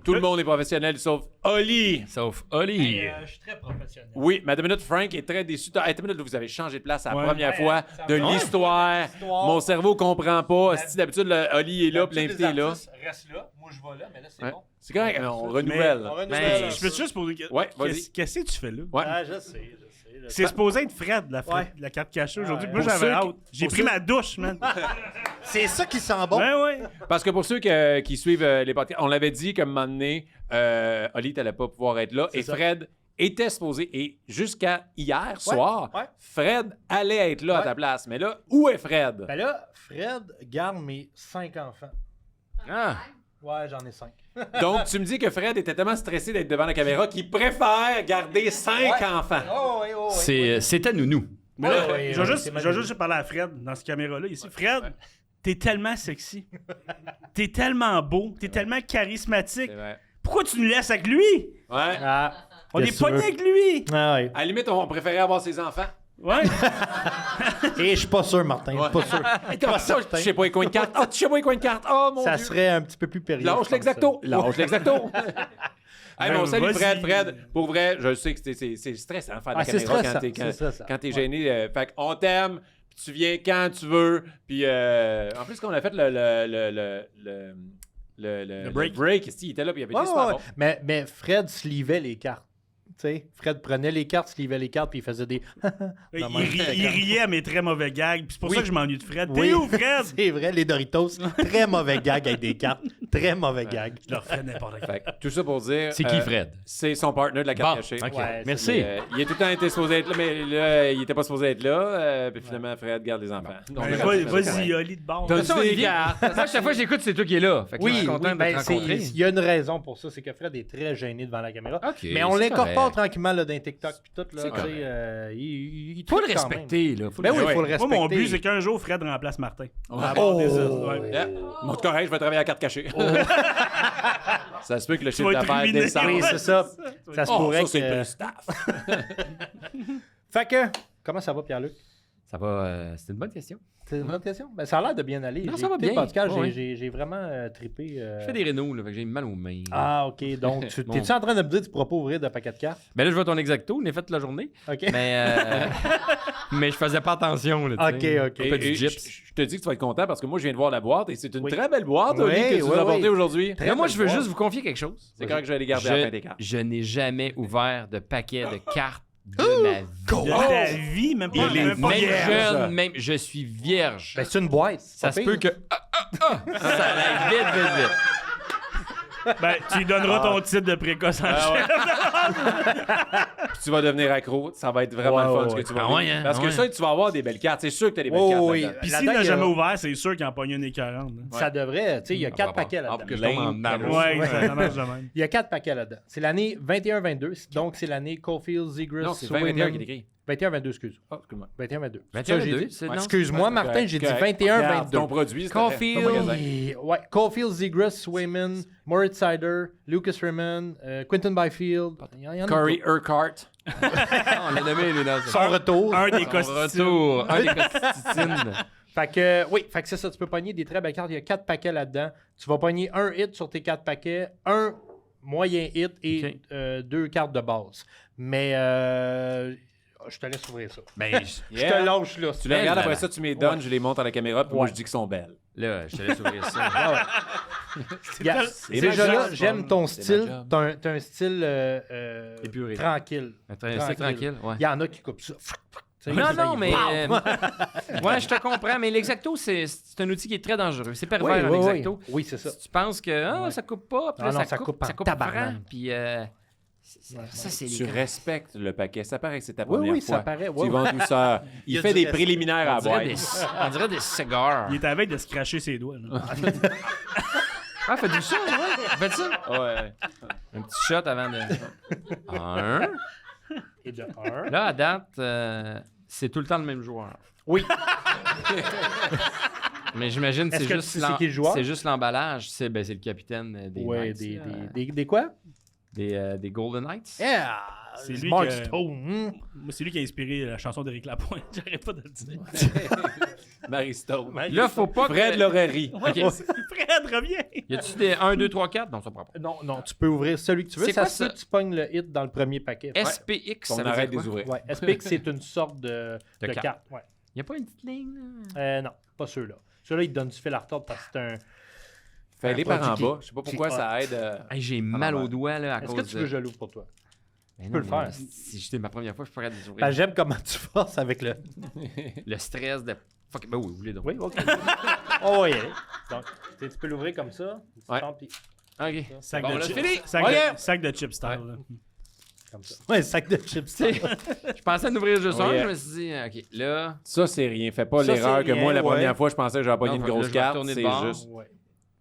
[SPEAKER 2] Tout le monde est professionnel, sauf Oli.
[SPEAKER 5] Sauf Oli.
[SPEAKER 8] Je suis très professionnel.
[SPEAKER 2] Oui, mais 2 minutes, Frank est très déçu. Hey, 2 minutes, vous avez changé de place à la
[SPEAKER 3] Ouais.
[SPEAKER 2] première fois de l'histoire. Mon cerveau comprend pas. Si d'habitude, Oli est là, puis l'invité est là.
[SPEAKER 8] Reste là. Moi, je vais là, mais là, c'est
[SPEAKER 2] Ouais.
[SPEAKER 8] bon.
[SPEAKER 2] C'est correct, on renouvelle.
[SPEAKER 5] Ben,
[SPEAKER 3] Je peux juste poser une question?
[SPEAKER 2] Ouais, vas-y.
[SPEAKER 3] Qu'est-ce que tu fais là?
[SPEAKER 2] Ouais.
[SPEAKER 8] Ah, je sais.
[SPEAKER 3] C'est supposé être Fred,
[SPEAKER 8] Ouais.
[SPEAKER 3] la carte cachée aujourd'hui. Moi,
[SPEAKER 2] Pour
[SPEAKER 3] j'avais
[SPEAKER 2] ceux
[SPEAKER 3] hâte.
[SPEAKER 2] qui-
[SPEAKER 3] J'ai
[SPEAKER 2] pour
[SPEAKER 3] pris
[SPEAKER 2] ceux-
[SPEAKER 3] ma douche, man.
[SPEAKER 8] C'est ça qui sent bon.
[SPEAKER 3] Ouais.
[SPEAKER 2] Parce que pour ceux qui suivent les podcasts, on l'avait dit qu'à un moment donné, Oli n'allait pas pouvoir être là. Et
[SPEAKER 8] ça.
[SPEAKER 2] Fred était supposé, et jusqu'à hier soir,
[SPEAKER 8] ouais.
[SPEAKER 2] Fred allait être là à
[SPEAKER 8] Ouais.
[SPEAKER 2] ta place. Mais là, où est Fred?
[SPEAKER 8] Ben là, Fred garde mes 5 enfants.
[SPEAKER 5] Ah,
[SPEAKER 8] Ouais, j'en ai 5.
[SPEAKER 2] Donc, tu me dis que Fred était tellement stressé d'être devant la caméra qu'il préfère garder 5 enfants.
[SPEAKER 8] Oh, oui, oh, oui.
[SPEAKER 5] c'est à nounou.
[SPEAKER 3] Mais là,
[SPEAKER 8] Ouais,
[SPEAKER 3] je vais
[SPEAKER 8] ouais,
[SPEAKER 3] juste
[SPEAKER 8] c'est
[SPEAKER 3] je vais parler à Fred dans cette caméra-là ici. Fred, t'es tellement sexy. T'es tellement beau. T'es tellement charismatique.
[SPEAKER 2] C'est vrai.
[SPEAKER 3] Pourquoi tu nous laisses avec lui?
[SPEAKER 2] Ouais.
[SPEAKER 8] Ah,
[SPEAKER 3] On
[SPEAKER 8] qu'est-ce
[SPEAKER 3] est
[SPEAKER 8] que tu
[SPEAKER 3] pognés
[SPEAKER 8] veux?
[SPEAKER 3] avec lui.
[SPEAKER 8] Ah, ouais.
[SPEAKER 2] À la limite, on préférait avoir ses enfants.
[SPEAKER 3] Ouais.
[SPEAKER 8] Et je suis pas sûr, Martin. Je suis pas sûr. Pas certain.
[SPEAKER 2] Je sais pas les coins de cartes. Oh, tu sais pas les coins de cartes. Oh, mon
[SPEAKER 8] Ça
[SPEAKER 2] Dieu.
[SPEAKER 8] serait un petit peu plus périlleux.
[SPEAKER 2] Lâche l'exacto. Lâche l'exacto. Hey,
[SPEAKER 3] Ben,
[SPEAKER 2] mon salut
[SPEAKER 3] vas-y.
[SPEAKER 2] Fred. Pour vrai, je sais que c'est stressant faire de la
[SPEAKER 8] Ah, c'est
[SPEAKER 2] caméra
[SPEAKER 8] stressant,
[SPEAKER 2] quand
[SPEAKER 8] c'est stressant.
[SPEAKER 2] quand t'es gêné. Fait qu'on t'aime, puis tu viens quand tu veux. Puis en plus, quand on a fait le break, ici, il était là, puis il avait
[SPEAKER 8] Ouais,
[SPEAKER 2] été super
[SPEAKER 8] ouais,
[SPEAKER 2] bon.
[SPEAKER 8] ouais. Mais Fred slivait les cartes. Tu sais, Fred prenait les cartes, slivait les cartes, puis il faisait des.
[SPEAKER 3] Il riait à mes très mauvais gags. Puis c'est pour
[SPEAKER 8] Oui.
[SPEAKER 3] ça que je m'ennuie de Fred.
[SPEAKER 8] Oui.
[SPEAKER 3] T'es où, Fred?
[SPEAKER 8] C'est vrai, les Doritos, très mauvais gag avec des cartes. Très mauvais gag.
[SPEAKER 3] Je leur fais n'importe quoi.
[SPEAKER 2] Fait que tout ça pour dire.
[SPEAKER 5] C'est qui, Fred?
[SPEAKER 2] C'est son partner de la carte
[SPEAKER 5] Bon,
[SPEAKER 2] cachée.
[SPEAKER 5] ok.
[SPEAKER 8] Ouais,
[SPEAKER 5] Merci.
[SPEAKER 2] Il est tout le temps été supposé être là, mais là, il était pas supposé être là. Puis finalement, Fred garde les enfants. Donc,
[SPEAKER 3] Vas-y, Oli de bord.
[SPEAKER 2] T'as
[SPEAKER 5] Ça,
[SPEAKER 2] dit des
[SPEAKER 5] Olivier,
[SPEAKER 2] cartes.
[SPEAKER 5] à chaque fois que j'écoute, c'est toi qui es là. Fait que je
[SPEAKER 8] Oui,
[SPEAKER 5] suis content de
[SPEAKER 8] ben,
[SPEAKER 5] te rencontrer.
[SPEAKER 8] il y a une raison pour ça, c'est que Fred est très gêné devant la caméra.
[SPEAKER 5] Ok,
[SPEAKER 8] Mais on
[SPEAKER 5] c'est
[SPEAKER 8] l'incorpore
[SPEAKER 5] correct.
[SPEAKER 8] tranquillement là, dans TikTok puis tout. Là,
[SPEAKER 5] C'est
[SPEAKER 8] tu sais,
[SPEAKER 5] correct.
[SPEAKER 8] il
[SPEAKER 5] Faut le
[SPEAKER 8] tripe quand même.
[SPEAKER 5] respecter, là. Faut
[SPEAKER 8] Ben
[SPEAKER 5] le-
[SPEAKER 8] oui,
[SPEAKER 2] Ouais.
[SPEAKER 8] il faut le respecter.
[SPEAKER 3] Moi, mon but, c'est qu'un jour, Fred remplace Martin.
[SPEAKER 2] Oh.
[SPEAKER 3] Ouais.
[SPEAKER 2] Yeah. Bon, c'est correct, je vais travailler à la carte cachée. Ça se peut que le chiffre
[SPEAKER 3] vas être
[SPEAKER 2] d'affaires
[SPEAKER 3] ruiné.
[SPEAKER 2] descende.
[SPEAKER 8] Oui, c'est ça. Ça se
[SPEAKER 2] Oh,
[SPEAKER 8] pourrait
[SPEAKER 2] ça, c'est
[SPEAKER 8] que...
[SPEAKER 2] le staff.
[SPEAKER 8] Fait que, comment ça va, Pierre-Luc?
[SPEAKER 5] Ça va. C'est une bonne question.
[SPEAKER 8] C'est une bonne question. Ben, ça a l'air de bien aller.
[SPEAKER 5] Non,
[SPEAKER 8] J'ai
[SPEAKER 5] ça va
[SPEAKER 8] écouté le
[SPEAKER 5] bien.
[SPEAKER 8] podcast,
[SPEAKER 5] Ouais.
[SPEAKER 8] j'ai vraiment trippé.
[SPEAKER 5] Je fais des rénaux, là. Fait que j'ai mal aux mains.
[SPEAKER 8] Ah, OK. Donc,
[SPEAKER 5] Bon.
[SPEAKER 8] t'es-tu en train de me dire que tu pourras pas ouvrir de paquet de cartes?
[SPEAKER 5] Ben là, je vois ton exacto. On est fait toute la journée.
[SPEAKER 8] OK.
[SPEAKER 5] Mais je faisais pas attention, là. tu sais.
[SPEAKER 8] OK, OK.
[SPEAKER 5] On fait du
[SPEAKER 2] Et
[SPEAKER 5] gyps.
[SPEAKER 2] je te dis que tu vas être content parce que moi, je viens de voir la boîte et c'est une
[SPEAKER 8] Oui.
[SPEAKER 2] très belle boîte,
[SPEAKER 8] Oui,
[SPEAKER 2] Oli, que tu nous
[SPEAKER 8] oui,
[SPEAKER 2] as apportée
[SPEAKER 8] oui.
[SPEAKER 2] aujourd'hui.
[SPEAKER 8] Très
[SPEAKER 5] Là, moi,
[SPEAKER 8] belle
[SPEAKER 5] je veux
[SPEAKER 8] boîte.
[SPEAKER 5] juste vous confier quelque chose.
[SPEAKER 2] C'est correct que je vais les garder à la fin des cartes.
[SPEAKER 5] Je n'ai jamais ouvert de paquet de cartes de ma vie.
[SPEAKER 3] De ta vie, même pas. Même pas
[SPEAKER 5] Même
[SPEAKER 3] hier.
[SPEAKER 5] jeune, même, je suis vierge.
[SPEAKER 8] Ben, c'est une boîte.
[SPEAKER 5] Ça se peut que. Ça aille vite, vite, vite.
[SPEAKER 3] Ben, tu lui donneras ton titre de précoce en chef.
[SPEAKER 2] Puis tu vas devenir accro. Ça va être vraiment
[SPEAKER 8] Ouais,
[SPEAKER 2] le fun
[SPEAKER 8] ouais,
[SPEAKER 2] ce que tu vas
[SPEAKER 5] Ah
[SPEAKER 2] vivre.
[SPEAKER 5] ouais, hein?
[SPEAKER 2] Parce
[SPEAKER 5] Ah
[SPEAKER 2] que
[SPEAKER 5] ouais.
[SPEAKER 2] ça, tu vas avoir des belles cartes. C'est sûr que tu as des belles
[SPEAKER 8] Oh,
[SPEAKER 2] cartes.
[SPEAKER 8] oui.
[SPEAKER 2] là-dedans.
[SPEAKER 3] Puis
[SPEAKER 8] Là-dedans,
[SPEAKER 3] s'il l'a
[SPEAKER 8] il y a-
[SPEAKER 3] jamais ouvert, c'est sûr qu'il en pogne une des 40. là.
[SPEAKER 8] Ça devrait. Tu sais, il y a 4 paquets là-dedans.
[SPEAKER 5] que je tombe en amour.
[SPEAKER 3] Ouais, ça marche de même.
[SPEAKER 8] Il y a 4 paquets là-dedans. C'est l'année 21-22, donc c'est l'année Caulfield, Zegras,
[SPEAKER 2] Non, c'est 2021 qui est écrit.
[SPEAKER 8] 21-22, excuse.
[SPEAKER 2] Oh, excuse-moi.
[SPEAKER 8] 21-22.
[SPEAKER 5] 21-22, c'est non?
[SPEAKER 8] Excuse-moi, Martin, j'ai dit 21-22.
[SPEAKER 2] Ton produit, c'était
[SPEAKER 5] Caulfield.
[SPEAKER 2] ton magasin.
[SPEAKER 8] Ouais, Caulfield, Zegras, Swayman, Moritz Sider, Lucas Raymond, Quentin Byfield. Il y en a
[SPEAKER 2] Corey Urquhart.
[SPEAKER 5] Ah, on l'a nommé, lui, dans
[SPEAKER 8] son retour.
[SPEAKER 3] Un des
[SPEAKER 5] Son
[SPEAKER 3] costumes.
[SPEAKER 5] retour. Un des Costitines.
[SPEAKER 8] Fait que, oui, fait que c'est ça. Tu peux pogner des très belles cartes. Il y a 4 paquets là-dedans. Tu vas pogner un hit sur tes 4 paquets, un moyen hit et 2 cartes de base. Mais je te laisse ouvrir ça.
[SPEAKER 5] Ben,
[SPEAKER 8] Je te lâche là.
[SPEAKER 2] Tu les regardes, après
[SPEAKER 5] là.
[SPEAKER 2] ça, tu me les donnes, je les monte à la caméra, puis moi,
[SPEAKER 8] Ouais.
[SPEAKER 2] je dis qu'ils sont belles.
[SPEAKER 5] là, je te laisse ouvrir ça.
[SPEAKER 8] Regarde,
[SPEAKER 2] C'est
[SPEAKER 8] déjà
[SPEAKER 2] ma
[SPEAKER 8] là,
[SPEAKER 2] job.
[SPEAKER 8] j'aime ton
[SPEAKER 2] C'est
[SPEAKER 8] style.
[SPEAKER 2] ma job.
[SPEAKER 8] T'as un style
[SPEAKER 5] Épuré.
[SPEAKER 8] tranquille.
[SPEAKER 5] C'est tranquille, ouais.
[SPEAKER 8] Il y en a qui coupent ça. Tu sais,
[SPEAKER 5] Non,
[SPEAKER 8] ça,
[SPEAKER 5] non,
[SPEAKER 8] il-
[SPEAKER 5] mais.
[SPEAKER 8] Wow!
[SPEAKER 5] Ouais, je te comprends, mais l'exacto, c'est un outil qui est très dangereux. C'est
[SPEAKER 8] Oui,
[SPEAKER 5] pervers,
[SPEAKER 8] oui,
[SPEAKER 5] l'exacto.
[SPEAKER 8] oui. Oui, c'est ça.
[SPEAKER 5] Si tu penses que
[SPEAKER 8] Ouais.
[SPEAKER 5] ça coupe pas, puis
[SPEAKER 8] Ah
[SPEAKER 5] là,
[SPEAKER 8] non, ça coupe en tabarnak.
[SPEAKER 5] franc, puis ça, c'est
[SPEAKER 2] Tu
[SPEAKER 5] les
[SPEAKER 2] respectes le paquet. Ça paraît que c'est ta
[SPEAKER 8] Oui,
[SPEAKER 2] première
[SPEAKER 8] oui,
[SPEAKER 2] fois.
[SPEAKER 8] ça paraît.
[SPEAKER 2] Tu
[SPEAKER 8] Oui,
[SPEAKER 2] vends douceur.
[SPEAKER 8] Il y
[SPEAKER 2] Il
[SPEAKER 8] a
[SPEAKER 2] fait
[SPEAKER 8] du
[SPEAKER 2] des
[SPEAKER 8] respect.
[SPEAKER 2] préliminaires à
[SPEAKER 5] on dirait,
[SPEAKER 2] boire.
[SPEAKER 5] on dirait des cigares.
[SPEAKER 3] Il est avec de se cracher ses doigts. Là.
[SPEAKER 5] Ah, faites du ça, ouais. Faites ça.
[SPEAKER 2] Ouais.
[SPEAKER 5] Un petit shot avant de. Un.
[SPEAKER 8] Et de 1.
[SPEAKER 5] Là, à date, c'est tout le temps le même joueur.
[SPEAKER 8] Oui.
[SPEAKER 5] Mais j'imagine que
[SPEAKER 8] Est-ce
[SPEAKER 5] c'est
[SPEAKER 8] que
[SPEAKER 5] juste
[SPEAKER 8] tu sais c'est qui le joueur?
[SPEAKER 5] c'est juste l'emballage. C'est le capitaine des
[SPEAKER 8] Ouais,
[SPEAKER 5] Knights, là.
[SPEAKER 8] des quoi?
[SPEAKER 5] Des Golden Knights.
[SPEAKER 8] Yeah!
[SPEAKER 3] C'est lui
[SPEAKER 8] Mark
[SPEAKER 3] que-
[SPEAKER 8] Stone.
[SPEAKER 3] Moi, c'est lui qui a inspiré la chanson d'Éric Lapointe. J'arrête pas de le dire.
[SPEAKER 2] Marie Stone.
[SPEAKER 5] Là, faut pas
[SPEAKER 2] Fred
[SPEAKER 5] que...
[SPEAKER 2] Laurerie.
[SPEAKER 5] OK.
[SPEAKER 3] Fred, reviens!
[SPEAKER 5] Y a-tu des 1, 2, 3, 4? Non, ça prend pas.
[SPEAKER 8] Non, non, tu peux ouvrir celui que tu veux.
[SPEAKER 5] C'est
[SPEAKER 8] Ça
[SPEAKER 5] quoi
[SPEAKER 8] se peut
[SPEAKER 5] ça?
[SPEAKER 8] que tu pognes le hit dans le premier paquet.
[SPEAKER 5] SPX,
[SPEAKER 2] On
[SPEAKER 5] ça veut
[SPEAKER 2] arrête de
[SPEAKER 5] dire
[SPEAKER 2] les
[SPEAKER 5] quoi?
[SPEAKER 2] ouvrir.
[SPEAKER 8] Ouais, SPX, c'est une sorte de
[SPEAKER 5] De carte.
[SPEAKER 8] carte. Ouais.
[SPEAKER 5] Y a pas une petite ligne, là?
[SPEAKER 8] Non, pas ceux-là. Ceux-là, ils te donnent du fil à retordre parce que c'est un.
[SPEAKER 2] Fais-les
[SPEAKER 8] Un
[SPEAKER 2] par en
[SPEAKER 8] produit
[SPEAKER 2] bas. Je sais pas pourquoi
[SPEAKER 8] qui-
[SPEAKER 2] ça aide.
[SPEAKER 5] Hey, j'ai mal aux doigts, là, à
[SPEAKER 8] Est-ce
[SPEAKER 5] cause
[SPEAKER 8] que tu veux que je l'ouvre pour toi?
[SPEAKER 5] Ben
[SPEAKER 8] peux
[SPEAKER 5] non,
[SPEAKER 8] le faire.
[SPEAKER 5] mais Si c'était ma première fois, je pourrais les ouvrir.
[SPEAKER 8] Ben, j'aime comment tu forces avec le.
[SPEAKER 5] Le stress de... Fuck, ben oui, vous voulez donc.
[SPEAKER 8] Oui, ok. Oh, oui. Donc, tu peux l'ouvrir comme ça. Tu
[SPEAKER 2] Ouais.
[SPEAKER 8] fermes, puis
[SPEAKER 5] OK.
[SPEAKER 3] Sac,
[SPEAKER 5] Bon,
[SPEAKER 3] de,
[SPEAKER 5] on l'a
[SPEAKER 3] chips,
[SPEAKER 5] fini.
[SPEAKER 3] sac,
[SPEAKER 8] Ok.
[SPEAKER 3] sac de chips style. là.
[SPEAKER 8] comme ça. Ouais, sac de chips.
[SPEAKER 5] Tu sais, je pensais en ouvrir juste
[SPEAKER 2] Oh,
[SPEAKER 5] un,
[SPEAKER 2] yeah.
[SPEAKER 5] je me suis dit, OK, là...
[SPEAKER 2] Ça, c'est rien. Fais pas
[SPEAKER 8] Ça,
[SPEAKER 2] l'erreur
[SPEAKER 8] c'est
[SPEAKER 2] que
[SPEAKER 8] rien,
[SPEAKER 2] moi, la
[SPEAKER 8] ouais.
[SPEAKER 2] première fois, je pensais que j'avais pogné
[SPEAKER 5] Non,
[SPEAKER 2] une
[SPEAKER 5] là,
[SPEAKER 2] grosse
[SPEAKER 5] je vais
[SPEAKER 2] carte.
[SPEAKER 5] retourner de
[SPEAKER 2] C'est
[SPEAKER 5] bord.
[SPEAKER 2] juste.
[SPEAKER 8] Ouais.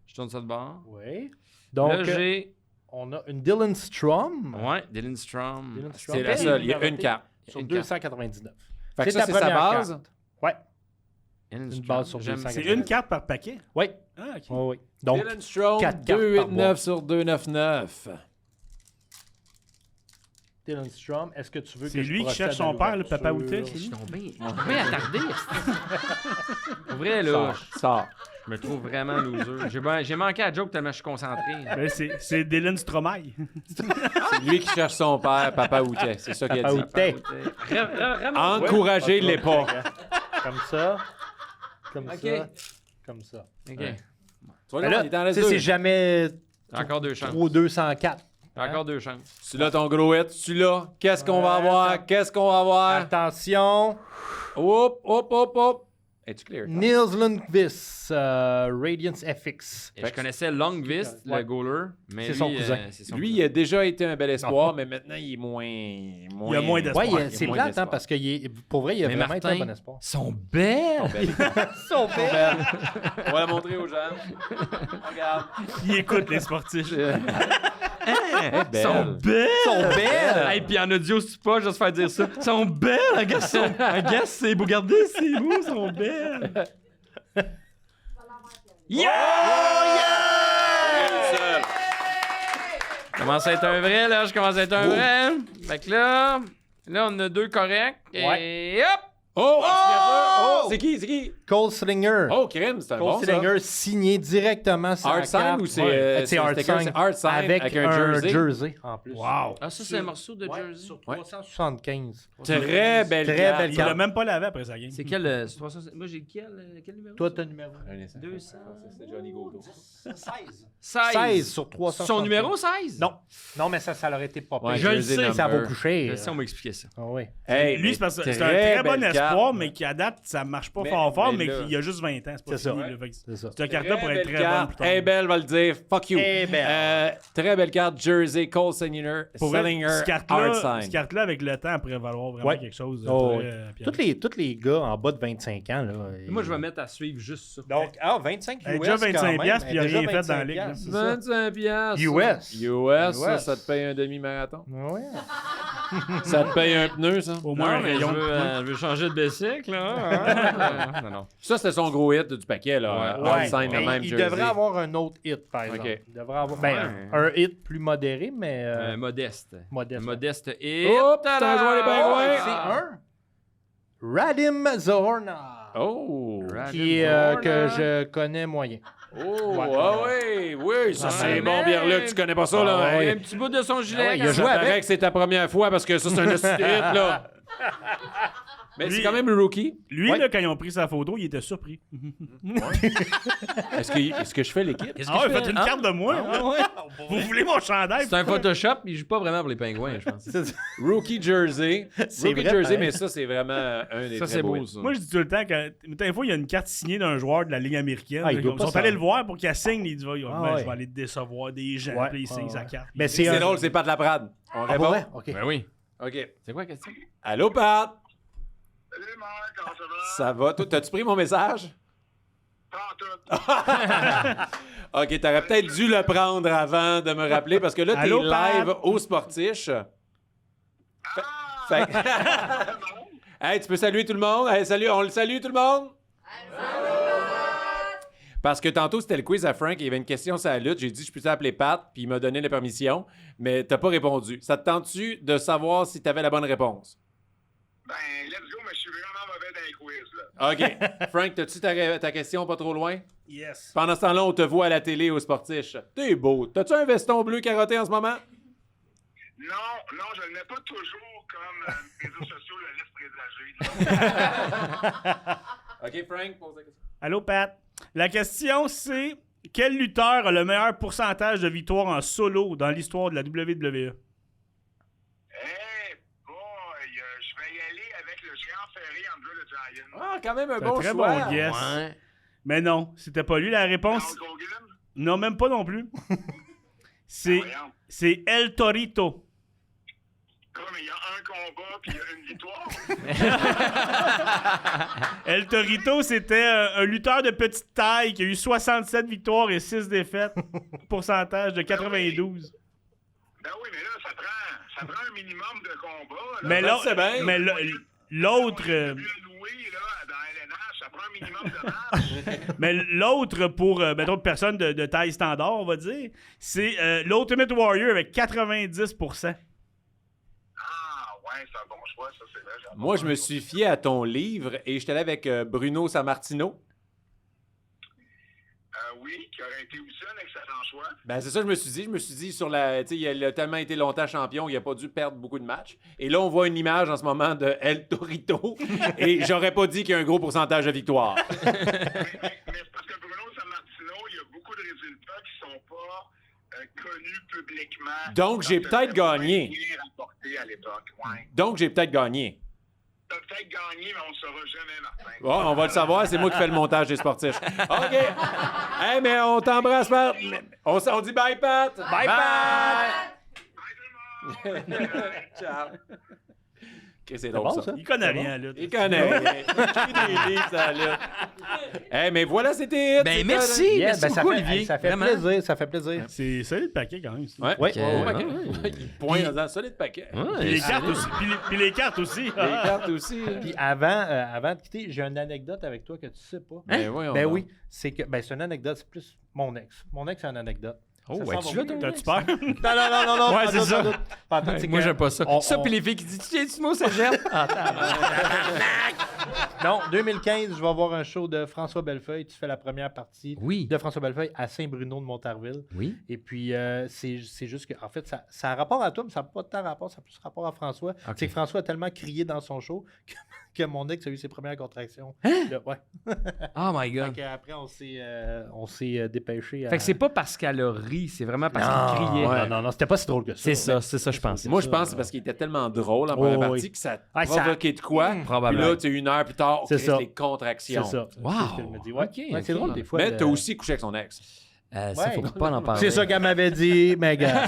[SPEAKER 5] Je tourne ça de bord.
[SPEAKER 8] Oui. Donc,
[SPEAKER 5] Là, j'ai...
[SPEAKER 8] on a une Dylan Strom.
[SPEAKER 5] Ouais, Dylan Strom.
[SPEAKER 8] Dylan Strom.
[SPEAKER 2] C'est la seule. Il y a une carte.
[SPEAKER 8] Sur
[SPEAKER 5] Une carte.
[SPEAKER 8] 299.
[SPEAKER 2] Fait que
[SPEAKER 8] C'est
[SPEAKER 2] ça,
[SPEAKER 8] ta
[SPEAKER 2] c'est sa
[SPEAKER 8] première
[SPEAKER 2] base.
[SPEAKER 8] carte. Ouais.
[SPEAKER 5] Dylan
[SPEAKER 8] Une
[SPEAKER 5] Strom.
[SPEAKER 8] base sur
[SPEAKER 5] J'aime
[SPEAKER 8] 200.
[SPEAKER 3] C'est une carte par paquet.
[SPEAKER 8] Oui.
[SPEAKER 3] Ah, ok.
[SPEAKER 8] Oui, oui. Donc,
[SPEAKER 2] Dylan Strom,
[SPEAKER 8] 4 cartes par
[SPEAKER 2] 289 sur 299.
[SPEAKER 8] Dylan Strom, est-ce que tu veux que
[SPEAKER 3] C'est
[SPEAKER 8] je
[SPEAKER 3] lui qui
[SPEAKER 8] procède
[SPEAKER 3] cherche
[SPEAKER 8] à
[SPEAKER 3] son père, le
[SPEAKER 8] l'ouverture?
[SPEAKER 3] papa Outet, c'est
[SPEAKER 5] Je
[SPEAKER 3] lui?
[SPEAKER 5] suis donc bien attardé. Pour vrai, là,
[SPEAKER 2] Sors.
[SPEAKER 5] je me trouve vraiment loser. J'ai manqué à la joke tellement je suis concentré.
[SPEAKER 3] Ben, c'est Dylan Stromae.
[SPEAKER 2] C'est lui qui cherche son père, Papa Outet. C'est ça qu'il a
[SPEAKER 8] Papa
[SPEAKER 2] dit.
[SPEAKER 8] Outet.
[SPEAKER 2] Encouragez-les pas.
[SPEAKER 8] Comme ça. Comme
[SPEAKER 5] Ok.
[SPEAKER 8] ça. Comme ça.
[SPEAKER 5] OK.
[SPEAKER 2] Tu vois,
[SPEAKER 8] Mais
[SPEAKER 2] là,
[SPEAKER 8] là,
[SPEAKER 2] il est en
[SPEAKER 8] tu sais,
[SPEAKER 2] reste
[SPEAKER 8] c'est
[SPEAKER 2] deux.
[SPEAKER 8] jamais
[SPEAKER 5] Encore deux chances.
[SPEAKER 8] trop 204.
[SPEAKER 5] Encore deux chances.
[SPEAKER 2] Tu l'as ton gros hit, tu l'as. Qu'est-ce qu'on va avoir? Qu'est-ce qu'on va avoir?
[SPEAKER 8] Attention.
[SPEAKER 2] Hop, hop, hop, hop. Es-tu clear? toi?
[SPEAKER 8] Niels Lundqvist, Radiance FX.
[SPEAKER 5] Et je connaissais Longvist,
[SPEAKER 8] Ouais.
[SPEAKER 5] le goaler, mais
[SPEAKER 8] C'est son
[SPEAKER 5] lui,
[SPEAKER 8] cousin.
[SPEAKER 5] c'est son
[SPEAKER 2] Lui,
[SPEAKER 5] cousin.
[SPEAKER 2] il a déjà été un bel espoir,
[SPEAKER 8] Non.
[SPEAKER 2] mais maintenant, il est moins.
[SPEAKER 3] Il y a moins d'espoir.
[SPEAKER 8] Ouais,
[SPEAKER 3] Il y a
[SPEAKER 8] c'est
[SPEAKER 2] moins
[SPEAKER 8] plate, hein,
[SPEAKER 2] d'espoir.
[SPEAKER 8] parce que pour vrai, il a
[SPEAKER 5] Mais
[SPEAKER 8] vraiment été un
[SPEAKER 5] Martin,
[SPEAKER 8] bon espoir.
[SPEAKER 5] sont belles.
[SPEAKER 8] Son père.
[SPEAKER 2] On va la montrer aux gens. Regarde.
[SPEAKER 3] Il écoute les sportifs.
[SPEAKER 2] Elle est
[SPEAKER 5] sont
[SPEAKER 2] belle.
[SPEAKER 5] belles.
[SPEAKER 8] Sont belles.
[SPEAKER 5] Hey, puis en audio, si tu pas, je vais se faire dire ça. Sont belles, regarde, c'est beau. Regardez, c'est beau, sont belles. Yeah!
[SPEAKER 2] Seul.
[SPEAKER 5] Commence à être un vrai, là. Je commence à être un vrai. Fait que là, on a deux corrects. Et hop!
[SPEAKER 2] Oh!
[SPEAKER 8] Oh!
[SPEAKER 2] Oh! C'est qui? C'est qui?
[SPEAKER 8] Cole Slinger.
[SPEAKER 2] Oh, crème, c'est un
[SPEAKER 8] Cole
[SPEAKER 2] bon, ça.
[SPEAKER 8] Slinger signé directement sur la
[SPEAKER 2] Art sign
[SPEAKER 8] carte.
[SPEAKER 2] ou c'est
[SPEAKER 8] Ouais.
[SPEAKER 2] c'est
[SPEAKER 8] Art
[SPEAKER 2] un sticker,
[SPEAKER 8] sign
[SPEAKER 2] c'est art sign
[SPEAKER 8] avec un jersey en plus.
[SPEAKER 3] Wow.
[SPEAKER 5] Ah, ça, c'est un morceau de
[SPEAKER 8] Ouais,
[SPEAKER 5] jersey.
[SPEAKER 8] sur
[SPEAKER 2] Ouais.
[SPEAKER 8] 375.
[SPEAKER 2] Très belle
[SPEAKER 8] Très
[SPEAKER 2] carte.
[SPEAKER 8] belle
[SPEAKER 3] Il
[SPEAKER 8] carte.
[SPEAKER 3] l'a même pas lavé après sa game.
[SPEAKER 5] C'est quel? c'est 300... Moi, j'ai quel numéro?
[SPEAKER 8] Toi, t'as le numéro
[SPEAKER 2] Un instant.
[SPEAKER 5] 200.
[SPEAKER 2] C'est Johnny Godo.
[SPEAKER 8] 16 sur 375.
[SPEAKER 5] Son numéro 16?
[SPEAKER 8] Non. Non, mais ça leur été pas
[SPEAKER 2] Ouais,
[SPEAKER 8] pire.
[SPEAKER 5] je le
[SPEAKER 2] jersey
[SPEAKER 5] sais,
[SPEAKER 8] Ça
[SPEAKER 2] number.
[SPEAKER 8] vaut plus cher.
[SPEAKER 5] Je sais, on m'a expliqué ça.
[SPEAKER 8] Ah oui.
[SPEAKER 2] Hey,
[SPEAKER 3] Lui,
[SPEAKER 2] mais
[SPEAKER 3] c'est parce que c'est un
[SPEAKER 2] très
[SPEAKER 3] très bon
[SPEAKER 2] belle
[SPEAKER 3] espoir,
[SPEAKER 2] carte.
[SPEAKER 3] mais qu'à date, ça marche pas
[SPEAKER 2] Mais-
[SPEAKER 3] fort,
[SPEAKER 2] mais
[SPEAKER 3] mais
[SPEAKER 2] là-
[SPEAKER 3] il a juste 20 ans. C'est pas
[SPEAKER 8] C'est ça.
[SPEAKER 3] fini. là. Fait que
[SPEAKER 8] C'est ça.
[SPEAKER 3] cette carte-là pourrait être
[SPEAKER 2] belle
[SPEAKER 3] très bonne
[SPEAKER 2] carte.
[SPEAKER 3] plus tard.
[SPEAKER 2] Hey, belle, va le dire. Fuck you.
[SPEAKER 8] Eh belle.
[SPEAKER 2] Très belle carte. Jersey, Cole Slinger,
[SPEAKER 3] Pour vrai,
[SPEAKER 2] Slinger,
[SPEAKER 3] cette
[SPEAKER 2] art
[SPEAKER 3] carte-là,
[SPEAKER 2] sign.
[SPEAKER 3] avec le temps, elle pourrait valoir vraiment
[SPEAKER 8] Ouais.
[SPEAKER 3] quelque chose.
[SPEAKER 8] Oh,
[SPEAKER 3] pour,
[SPEAKER 8] oui.
[SPEAKER 3] Pierre.
[SPEAKER 8] Tous les gars en bas de 25 ans, là.
[SPEAKER 5] Moi, je vais mettre à suivre juste ça.
[SPEAKER 8] Donc, 25 US.
[SPEAKER 3] Elle est déjà 25
[SPEAKER 8] quand même.
[SPEAKER 3] piastres, puis il a
[SPEAKER 8] Elle est déjà
[SPEAKER 3] rien fait dans la
[SPEAKER 8] 25
[SPEAKER 3] ligue, là.
[SPEAKER 8] piastres, c'est ça.
[SPEAKER 2] 25 piastres.
[SPEAKER 8] US.
[SPEAKER 2] US, ça,
[SPEAKER 8] US.
[SPEAKER 2] ça te paye un demi-marathon.
[SPEAKER 8] Ouais.
[SPEAKER 2] Ça te paye un pneu, ça?
[SPEAKER 3] Au moins
[SPEAKER 5] Non,
[SPEAKER 3] un
[SPEAKER 5] mais
[SPEAKER 3] rayon.
[SPEAKER 5] je veux changer de bicycle, là. Non.
[SPEAKER 2] Ça, c'était son gros hit du paquet, là.
[SPEAKER 5] Ouais.
[SPEAKER 2] Outside,
[SPEAKER 8] Mais
[SPEAKER 2] le même
[SPEAKER 8] il
[SPEAKER 2] jersey.
[SPEAKER 8] devrait avoir un autre hit, par exemple.
[SPEAKER 2] Ok.
[SPEAKER 8] Il devrait avoir un hit plus modéré, mais
[SPEAKER 5] Modeste.
[SPEAKER 8] modeste.
[SPEAKER 5] Modeste et...
[SPEAKER 2] Oh, c'est un joueur des Pingouins.
[SPEAKER 8] C'est un Radim Zohorna,
[SPEAKER 2] Oh!
[SPEAKER 8] qui que je connais moyen.
[SPEAKER 2] Oh,
[SPEAKER 8] Ouais.
[SPEAKER 2] ah oui, oui, ça c'est bon, Pierre-Luc, tu connais pas ça, là.
[SPEAKER 8] Ah,
[SPEAKER 2] hein?
[SPEAKER 8] ouais.
[SPEAKER 5] Un petit bout de son gilet.
[SPEAKER 8] Ah ouais, il a
[SPEAKER 5] quand
[SPEAKER 8] joué
[SPEAKER 2] Ça
[SPEAKER 5] ça-
[SPEAKER 8] avec.
[SPEAKER 2] paraît que c'est ta première fois parce que ça, c'est un hostie de hit, là. Mais
[SPEAKER 3] Lui-
[SPEAKER 2] c'est quand même un rookie.
[SPEAKER 3] Lui,
[SPEAKER 8] Ouais.
[SPEAKER 3] là, quand ils ont pris sa photo, il était surpris.
[SPEAKER 2] Est-ce que je fais l'équipe?
[SPEAKER 5] Qu'est-ce que
[SPEAKER 3] Ah ouais,
[SPEAKER 5] je fais?
[SPEAKER 3] faites une
[SPEAKER 5] Ah,
[SPEAKER 3] carte de moi.
[SPEAKER 5] ah ouais.
[SPEAKER 3] Vous voulez mon chandail?
[SPEAKER 5] C'est un Photoshop, il joue pas vraiment pour les Pingouins, je pense.
[SPEAKER 2] Rookie jersey.
[SPEAKER 8] C'est
[SPEAKER 2] Rookie
[SPEAKER 8] vrai,
[SPEAKER 2] jersey,
[SPEAKER 8] pareil.
[SPEAKER 2] mais ça, c'est vraiment un des
[SPEAKER 5] Ça,
[SPEAKER 2] très
[SPEAKER 5] c'est
[SPEAKER 2] beaux
[SPEAKER 5] beau,
[SPEAKER 2] hits.
[SPEAKER 5] ça.
[SPEAKER 3] Moi, je dis tout le temps que des fois, il y a une carte signée d'un joueur de la Ligue américaine.
[SPEAKER 8] Ah, il doit
[SPEAKER 3] Ils
[SPEAKER 8] pas
[SPEAKER 3] sont
[SPEAKER 8] ça.
[SPEAKER 3] allés le voir pour qu'il signe. Il dit ben,
[SPEAKER 8] ouais.
[SPEAKER 3] je vais aller décevoir des gens.
[SPEAKER 8] Ouais,
[SPEAKER 3] Puis il signe
[SPEAKER 8] ouais,
[SPEAKER 3] sa
[SPEAKER 8] ouais.
[SPEAKER 3] carte.
[SPEAKER 8] Mais
[SPEAKER 2] C'est drôle, c'est Pat Laprade. On
[SPEAKER 8] Ah,
[SPEAKER 2] répond?
[SPEAKER 8] ouais? OK.
[SPEAKER 5] Ben oui.
[SPEAKER 2] OK.
[SPEAKER 5] C'est quoi la question?
[SPEAKER 2] Allô, Pat?
[SPEAKER 6] Salut, Marc, comment ça va?
[SPEAKER 2] Ça va? Toi, t'as-tu pris mon message?
[SPEAKER 6] Pas en tout.
[SPEAKER 2] OK, t'aurais peut-être dû le prendre avant de me rappeler parce que là, t'es
[SPEAKER 3] Allô,
[SPEAKER 2] live
[SPEAKER 3] Pat?
[SPEAKER 2] au Sportiche.
[SPEAKER 6] Ah!
[SPEAKER 2] Fait que- Hey, tu peux saluer tout le monde? Hey, salut, on le salue tout le monde? Parce que tantôt, c'était le quiz à Frank et il y avait une question sur la lutte. J'ai dit, je peux t'appeler Pat, puis il m'a donné la permission, mais t'as pas répondu. Ça te tente-tu de savoir si t'avais la bonne réponse?
[SPEAKER 6] Ben, let's go, mais je suis vraiment mauvais dans les quiz, là.
[SPEAKER 2] OK. Frank, t'as-tu ta question pas trop loin?
[SPEAKER 3] Yes.
[SPEAKER 2] Pendant ce temps-là, on te voit à la télé au Sportiche. T'es beau. T'as-tu un veston bleu carotté en ce moment?
[SPEAKER 6] Non, je ne l'ai pas toujours comme les réseaux sociaux le laissent présager.
[SPEAKER 2] OK, Frank, pose la question.
[SPEAKER 3] Allô, Pat. La question, c'est quel lutteur a le meilleur pourcentage de victoires en solo dans l'histoire de la WWE?
[SPEAKER 6] Hey, boy, je vais y aller avec le géant ferré Andrew the Giant.
[SPEAKER 2] Ah, quand même un
[SPEAKER 3] C'est
[SPEAKER 2] bon
[SPEAKER 3] un très
[SPEAKER 2] choix.
[SPEAKER 3] bon guess.
[SPEAKER 5] Ouais.
[SPEAKER 3] Mais non, c'était pas lui. La réponse,
[SPEAKER 6] Hulk Hogan?
[SPEAKER 3] non, même pas non plus. C'est
[SPEAKER 6] Voyons.
[SPEAKER 3] c'est El Torito.
[SPEAKER 6] Comme il y a un combat puis il y a une victoire.
[SPEAKER 3] El Torito, c'était un lutteur de petite taille qui a eu 67 victoires et 6 défaites. Pourcentage de 92.
[SPEAKER 6] Ben oui, mais là, ça prend un minimum de combats. Là.
[SPEAKER 3] Mais
[SPEAKER 2] Ben,
[SPEAKER 3] là,
[SPEAKER 2] c'est bien.
[SPEAKER 3] mais l'autre,
[SPEAKER 6] J'ai vu le louer là, dans LNH, ça prend un minimum de match.
[SPEAKER 3] mais l'autre pour mettons, personne de taille standard, on va dire, c'est l'Ultimate Warrior avec 90%.
[SPEAKER 6] Ah, ouais, c'est un bon choix, ça, c'est vrai.
[SPEAKER 2] Moi, je me suis fié à ton livre et j'étais allé avec Bruno Sammartino.
[SPEAKER 6] Oui, qui aurait été aussi un excellent choix.
[SPEAKER 2] Ben, c'est ça, je me suis dit. Je me suis dit, sur la. Tu sais, il a tellement été longtemps champion, il a pas dû perdre beaucoup de matchs. Et là, on voit une image en ce moment de El Torito. Et j'aurais pas dit qu'il y a un gros pourcentage de victoire.
[SPEAKER 6] mais c'est parce que Bruno Sammartino, il y a beaucoup de résultats qui sont pas connus publiquement.
[SPEAKER 2] Donc, j'ai
[SPEAKER 6] Ça
[SPEAKER 2] peut-être
[SPEAKER 6] fait pas
[SPEAKER 2] gagné.
[SPEAKER 6] bien rapporté à l'époque, ouais.
[SPEAKER 2] Donc, j'ai peut-être gagné.
[SPEAKER 6] T'as peut-être gagné, mais on ne saura jamais, Martin.
[SPEAKER 2] Bon, on va le savoir, c'est moi qui fais le montage des sportifs. OK. Hey, mais on t'embrasse, Pat. On dit bye, Pat. Bye, Pat.
[SPEAKER 6] Bye, tout le monde!
[SPEAKER 2] Ciao. OK, c'est
[SPEAKER 8] bon,
[SPEAKER 2] drôle, ça.
[SPEAKER 8] ça?
[SPEAKER 3] Il connaît rien, là.
[SPEAKER 2] Il connaît rien. Il écrit des livres, ça, là. Hey, mais voilà, c'était hit.
[SPEAKER 5] Ben,
[SPEAKER 2] C'est
[SPEAKER 5] merci.
[SPEAKER 2] correct.
[SPEAKER 8] Yeah,
[SPEAKER 5] Merci
[SPEAKER 8] ben, ça
[SPEAKER 5] beaucoup,
[SPEAKER 8] fait-
[SPEAKER 5] Olivier.
[SPEAKER 8] Ça fait
[SPEAKER 5] Vraiment.
[SPEAKER 8] plaisir, ça fait plaisir.
[SPEAKER 3] C'est solide paquet quand même. ça.
[SPEAKER 2] Ouais.
[SPEAKER 8] Ouais.
[SPEAKER 2] Ouais. Il pointe dans un solide paquet.
[SPEAKER 3] Puis les cartes aussi. Puis les cartes aussi.
[SPEAKER 2] Les cartes aussi.
[SPEAKER 8] Puis avant de quitter, j'ai une anecdote avec toi que tu sais pas.
[SPEAKER 2] Ben, voyons
[SPEAKER 8] Ben
[SPEAKER 2] donc.
[SPEAKER 8] oui, c'est que c'est une anecdote, c'est plus mon ex. Mon ex, c'est une anecdote.
[SPEAKER 5] Oh,
[SPEAKER 8] Ça
[SPEAKER 5] ouais,
[SPEAKER 8] s'en
[SPEAKER 5] tu
[SPEAKER 8] va
[SPEAKER 5] l'as,
[SPEAKER 8] où?
[SPEAKER 5] ton
[SPEAKER 3] T'as-tu peur?
[SPEAKER 8] Non,
[SPEAKER 5] Ouais,
[SPEAKER 8] pas
[SPEAKER 5] c'est
[SPEAKER 8] tout,
[SPEAKER 5] ça.
[SPEAKER 8] pas tout. Pas tout, c'est
[SPEAKER 5] Moi,
[SPEAKER 8] que
[SPEAKER 5] j'aime pas ça.
[SPEAKER 8] on-
[SPEAKER 5] Ça,
[SPEAKER 8] on-
[SPEAKER 5] puis les filles qui disent, tu viens-tu moi au cégep? Ah,
[SPEAKER 8] Non, 2015, je vais avoir un show de François Bellefeuille. Tu fais la première partie
[SPEAKER 5] Oui.
[SPEAKER 8] de François Bellefeuille à Saint-Bruno de Montarville.
[SPEAKER 5] Oui.
[SPEAKER 8] Et puis, c'est juste que, en fait, ça a rapport à toi, mais ça n'a pas tant rapport, ça a plus rapport à François.
[SPEAKER 5] Ok.
[SPEAKER 8] C'est que François a tellement crié dans son show que mon ex a eu ses premières contractions. Là, ouais.
[SPEAKER 5] Oh my
[SPEAKER 8] Fait
[SPEAKER 5] God.
[SPEAKER 8] qu'après, on s'est dépêché.
[SPEAKER 5] Fait que c'est pas parce qu'elle a ri, c'est vraiment parce qu'elle criait.
[SPEAKER 8] Non, c'était pas si drôle que ça.
[SPEAKER 5] C'est ça, je pense.
[SPEAKER 2] Moi, je pense que c'est parce qu'il était tellement drôle en première
[SPEAKER 8] Oh,
[SPEAKER 2] partie
[SPEAKER 8] oui.
[SPEAKER 2] que ça
[SPEAKER 8] Ah, ça-
[SPEAKER 2] provoquait de quoi. Puis
[SPEAKER 5] Probablement.
[SPEAKER 2] là, tu sais, une heure plus tard,
[SPEAKER 8] C'est
[SPEAKER 2] Christ,
[SPEAKER 8] ça.
[SPEAKER 2] les contractions.
[SPEAKER 8] C'est ça.
[SPEAKER 5] Wow.
[SPEAKER 8] C'est ce qu'elle me dit. Ouais.
[SPEAKER 5] Ok,
[SPEAKER 8] Ouais, c'est
[SPEAKER 5] ok.
[SPEAKER 8] drôle des fois.
[SPEAKER 2] Mais
[SPEAKER 8] de-
[SPEAKER 2] t'as aussi couché avec son ex.
[SPEAKER 5] Ça, faut pas en parler.
[SPEAKER 8] C'est ça qu'elle m'avait dit, mais gars.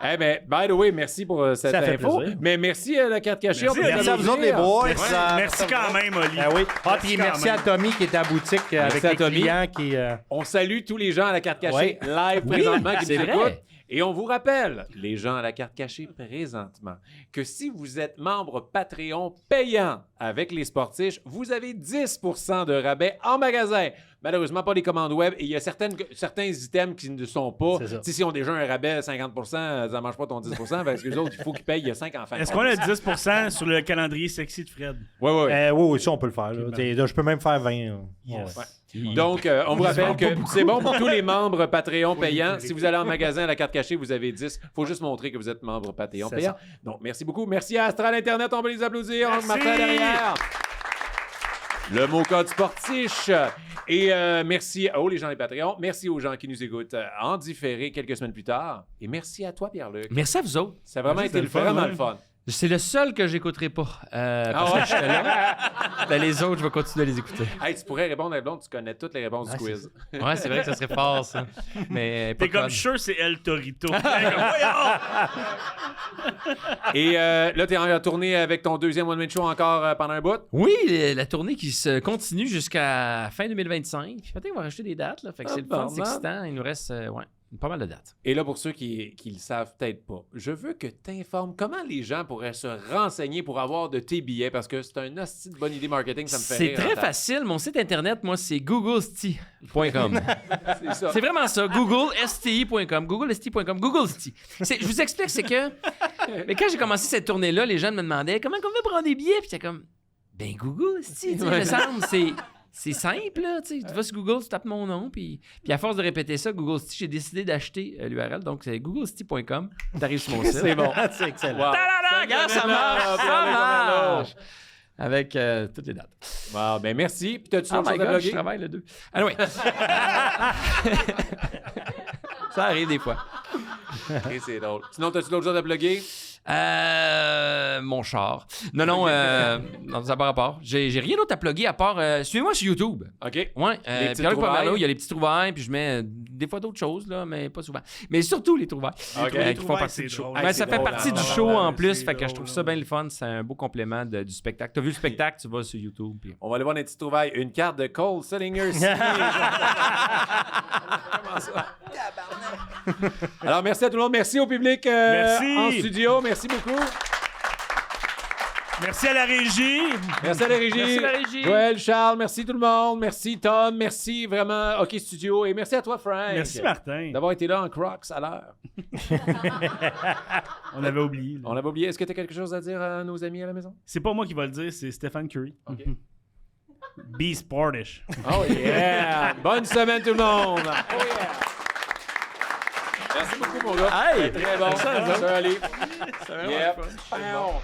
[SPEAKER 2] Eh ben, by the way, merci pour cette
[SPEAKER 8] Ça fait
[SPEAKER 2] info.
[SPEAKER 8] plaisir.
[SPEAKER 2] Mais merci à la carte cachée.
[SPEAKER 3] Merci,
[SPEAKER 2] On peut
[SPEAKER 3] merci
[SPEAKER 8] à vous autres, les
[SPEAKER 2] l'applaudir.
[SPEAKER 8] boys.
[SPEAKER 3] Merci,
[SPEAKER 8] Ça-
[SPEAKER 3] merci quand même, Oli.
[SPEAKER 8] Ah oui. Ah,
[SPEAKER 3] Merci
[SPEAKER 8] puis
[SPEAKER 3] quand
[SPEAKER 8] merci
[SPEAKER 3] même.
[SPEAKER 8] à Tommy qui était à boutique avec
[SPEAKER 2] à
[SPEAKER 8] les
[SPEAKER 2] Tommy.
[SPEAKER 8] clients qui.
[SPEAKER 2] On salue tous les gens à la carte cachée
[SPEAKER 8] Ouais.
[SPEAKER 2] live
[SPEAKER 5] Oui,
[SPEAKER 2] présentement qui
[SPEAKER 5] c'est
[SPEAKER 2] nous
[SPEAKER 5] vrai.
[SPEAKER 2] écoutent. Et on vous rappelle, les gens à la carte cachée présentement, que si vous êtes membre Patreon payant avec les Sportiches, vous avez 10% de rabais en magasin. Malheureusement, pas les commandes web. Et il y a certains items qui ne sont pas.
[SPEAKER 8] C'est ça.
[SPEAKER 2] Si on a déjà un rabais 50%, ça ne mange pas ton 10%, parce que les autres, il faut qu'ils payent. Il y a 5 enfants.
[SPEAKER 3] Est-ce qu'on a 10% sur le calendrier sexy de Fred?
[SPEAKER 2] Oui.
[SPEAKER 8] Oui, ça, on peut le faire. Là. Là, je peux même faire 20. là.
[SPEAKER 3] Yes.
[SPEAKER 8] Ouais.
[SPEAKER 2] Donc, on vous rappelle que c'est bon pour tous les membres Patreon payants. Si vous allez en magasin à la carte cachée, vous avez 10. Il faut juste montrer que vous êtes membre Patreon
[SPEAKER 8] C'est
[SPEAKER 2] payant.
[SPEAKER 8] ça.
[SPEAKER 2] Donc, merci beaucoup. Merci à Astral Internet. On peut les applaudir.
[SPEAKER 3] Merci.
[SPEAKER 2] Martin derrière. Le mot code Sportiche. Et merci aux gens des Patreons. Merci aux gens qui nous écoutent en différé quelques semaines plus tard. Et merci à toi, Pierre-Luc.
[SPEAKER 5] Merci à vous autres.
[SPEAKER 2] Ça a vraiment
[SPEAKER 3] C'était
[SPEAKER 2] été
[SPEAKER 3] le fun,
[SPEAKER 2] vraiment
[SPEAKER 3] ouais.
[SPEAKER 2] le fun.
[SPEAKER 5] C'est le seul que j'écouterai pas. Parce
[SPEAKER 2] ouais?
[SPEAKER 5] que j'étais là. Ben, les autres, je vais continuer à les écouter.
[SPEAKER 2] Hey, tu pourrais répondre à Blonde, tu connais toutes les réponses du quiz.
[SPEAKER 5] Ouais, c'est vrai que ça serait fort, ça. Mais pas
[SPEAKER 3] T'es
[SPEAKER 5] de
[SPEAKER 3] comme
[SPEAKER 5] fun.
[SPEAKER 3] sûr c'est El Torito. T'es comme, voyons!
[SPEAKER 2] Et là, tu es en tournée avec ton deuxième One Man Show encore pendant un bout.
[SPEAKER 5] Oui, la tournée qui se continue jusqu'à fin 2025. Puis peut-être qu'on va rajouter des dates. Là. Fait que c'est le fun, c'est excitant. Il nous reste pas mal de dates.
[SPEAKER 2] Et là, pour ceux qui le savent peut-être pas, je veux que tu informes comment les gens pourraient se renseigner pour avoir de tes billets, parce que c'est un hostie de bonne idée marketing, ça me fait
[SPEAKER 5] C'est
[SPEAKER 2] rire.
[SPEAKER 5] très
[SPEAKER 2] en tape.
[SPEAKER 5] facile. Mon site internet, moi, c'est googlesti.com.
[SPEAKER 2] C'est ça.
[SPEAKER 5] C'est vraiment ça. googlesti.com. googlesti.com. Googlesti. Je vous explique, c'est que... Mais quand j'ai commencé cette tournée-là, les gens me demandaient comment on fait prendre des billets. Puis j'étais comme, ben Googlesti, tu sais, il me semble, c'est simple, là, tu sais. Tu vas sur Google, tu tapes mon nom, puis à force de répéter ça, Googlesti, j'ai décidé d'acheter l'URL. Donc, c'est googlesti.com. T'arrives sur mon site.
[SPEAKER 2] C'est bon.
[SPEAKER 8] C'est excellent.
[SPEAKER 2] Wow.
[SPEAKER 5] Ta-da-da, regarde, ça marche, ça marche. Avec toutes les dates.
[SPEAKER 2] Wow, ben merci. Puis t'as-tu
[SPEAKER 5] Oh
[SPEAKER 2] d'autres
[SPEAKER 5] my
[SPEAKER 2] choses à
[SPEAKER 5] God, je
[SPEAKER 2] bloguer?
[SPEAKER 5] travaille le 2. Ah oui. Ça arrive des fois.
[SPEAKER 2] Ok, c'est drôle. Sinon, t'as-tu d'autres choses à bloguer?
[SPEAKER 5] Mon char. Non, ça n'a pas rapport. J'ai rien d'autre à plugger à part... suivez-moi sur YouTube.
[SPEAKER 2] OK.
[SPEAKER 5] Ouais,
[SPEAKER 2] Les petites
[SPEAKER 5] Pierre-Luc
[SPEAKER 2] trouvailles.
[SPEAKER 5] Pomerleau, il y a les petites trouvailles, puis je mets des fois d'autres choses, là, mais pas souvent. Mais surtout les trouvailles.
[SPEAKER 2] OK.
[SPEAKER 3] Les
[SPEAKER 5] Qui font
[SPEAKER 3] trouvailles,
[SPEAKER 5] partie
[SPEAKER 3] c'est
[SPEAKER 5] du show.
[SPEAKER 3] drôle.
[SPEAKER 2] Hey,
[SPEAKER 5] Mais
[SPEAKER 2] c'est
[SPEAKER 5] ça fait
[SPEAKER 2] drôle,
[SPEAKER 5] partie
[SPEAKER 2] hein.
[SPEAKER 5] du show en plus,
[SPEAKER 3] c'est
[SPEAKER 5] fait que je
[SPEAKER 3] drôle,
[SPEAKER 5] trouve ça bien le fun. C'est un beau complément du spectacle. T'as vu le spectacle, tu vas sur YouTube. Puis...
[SPEAKER 2] On va aller voir des petites trouvailles. Une carte de Cole Sellinger signée. Comment ça? Alors, merci à tout le monde. Merci au public
[SPEAKER 3] Merci.
[SPEAKER 2] en studio. Merci beaucoup.
[SPEAKER 3] Merci à la régie.
[SPEAKER 2] Merci à la régie.
[SPEAKER 5] Merci la régie.
[SPEAKER 2] Joël, Charles, merci tout le monde. Merci Tom, merci vraiment OK Studio. Et merci à toi, Frank.
[SPEAKER 3] Merci Martin.
[SPEAKER 2] D'avoir été là en Crocs à l'heure.
[SPEAKER 3] On avait oublié. là.
[SPEAKER 2] On avait oublié. Est-ce que tu as quelque chose à dire à nos amis à la maison?
[SPEAKER 3] C'est pas moi qui va le dire, c'est Stephen Curry.
[SPEAKER 2] OK.
[SPEAKER 3] Be Sportish.
[SPEAKER 2] Oh yeah! Bonne semaine tout le monde! Oh yeah! Merci beaucoup, mon gars.
[SPEAKER 5] Hey!
[SPEAKER 2] Très bon.
[SPEAKER 5] Ça va.
[SPEAKER 2] Ça va aller.
[SPEAKER 5] Ça va
[SPEAKER 2] Yep.
[SPEAKER 5] être fun.
[SPEAKER 2] Pow.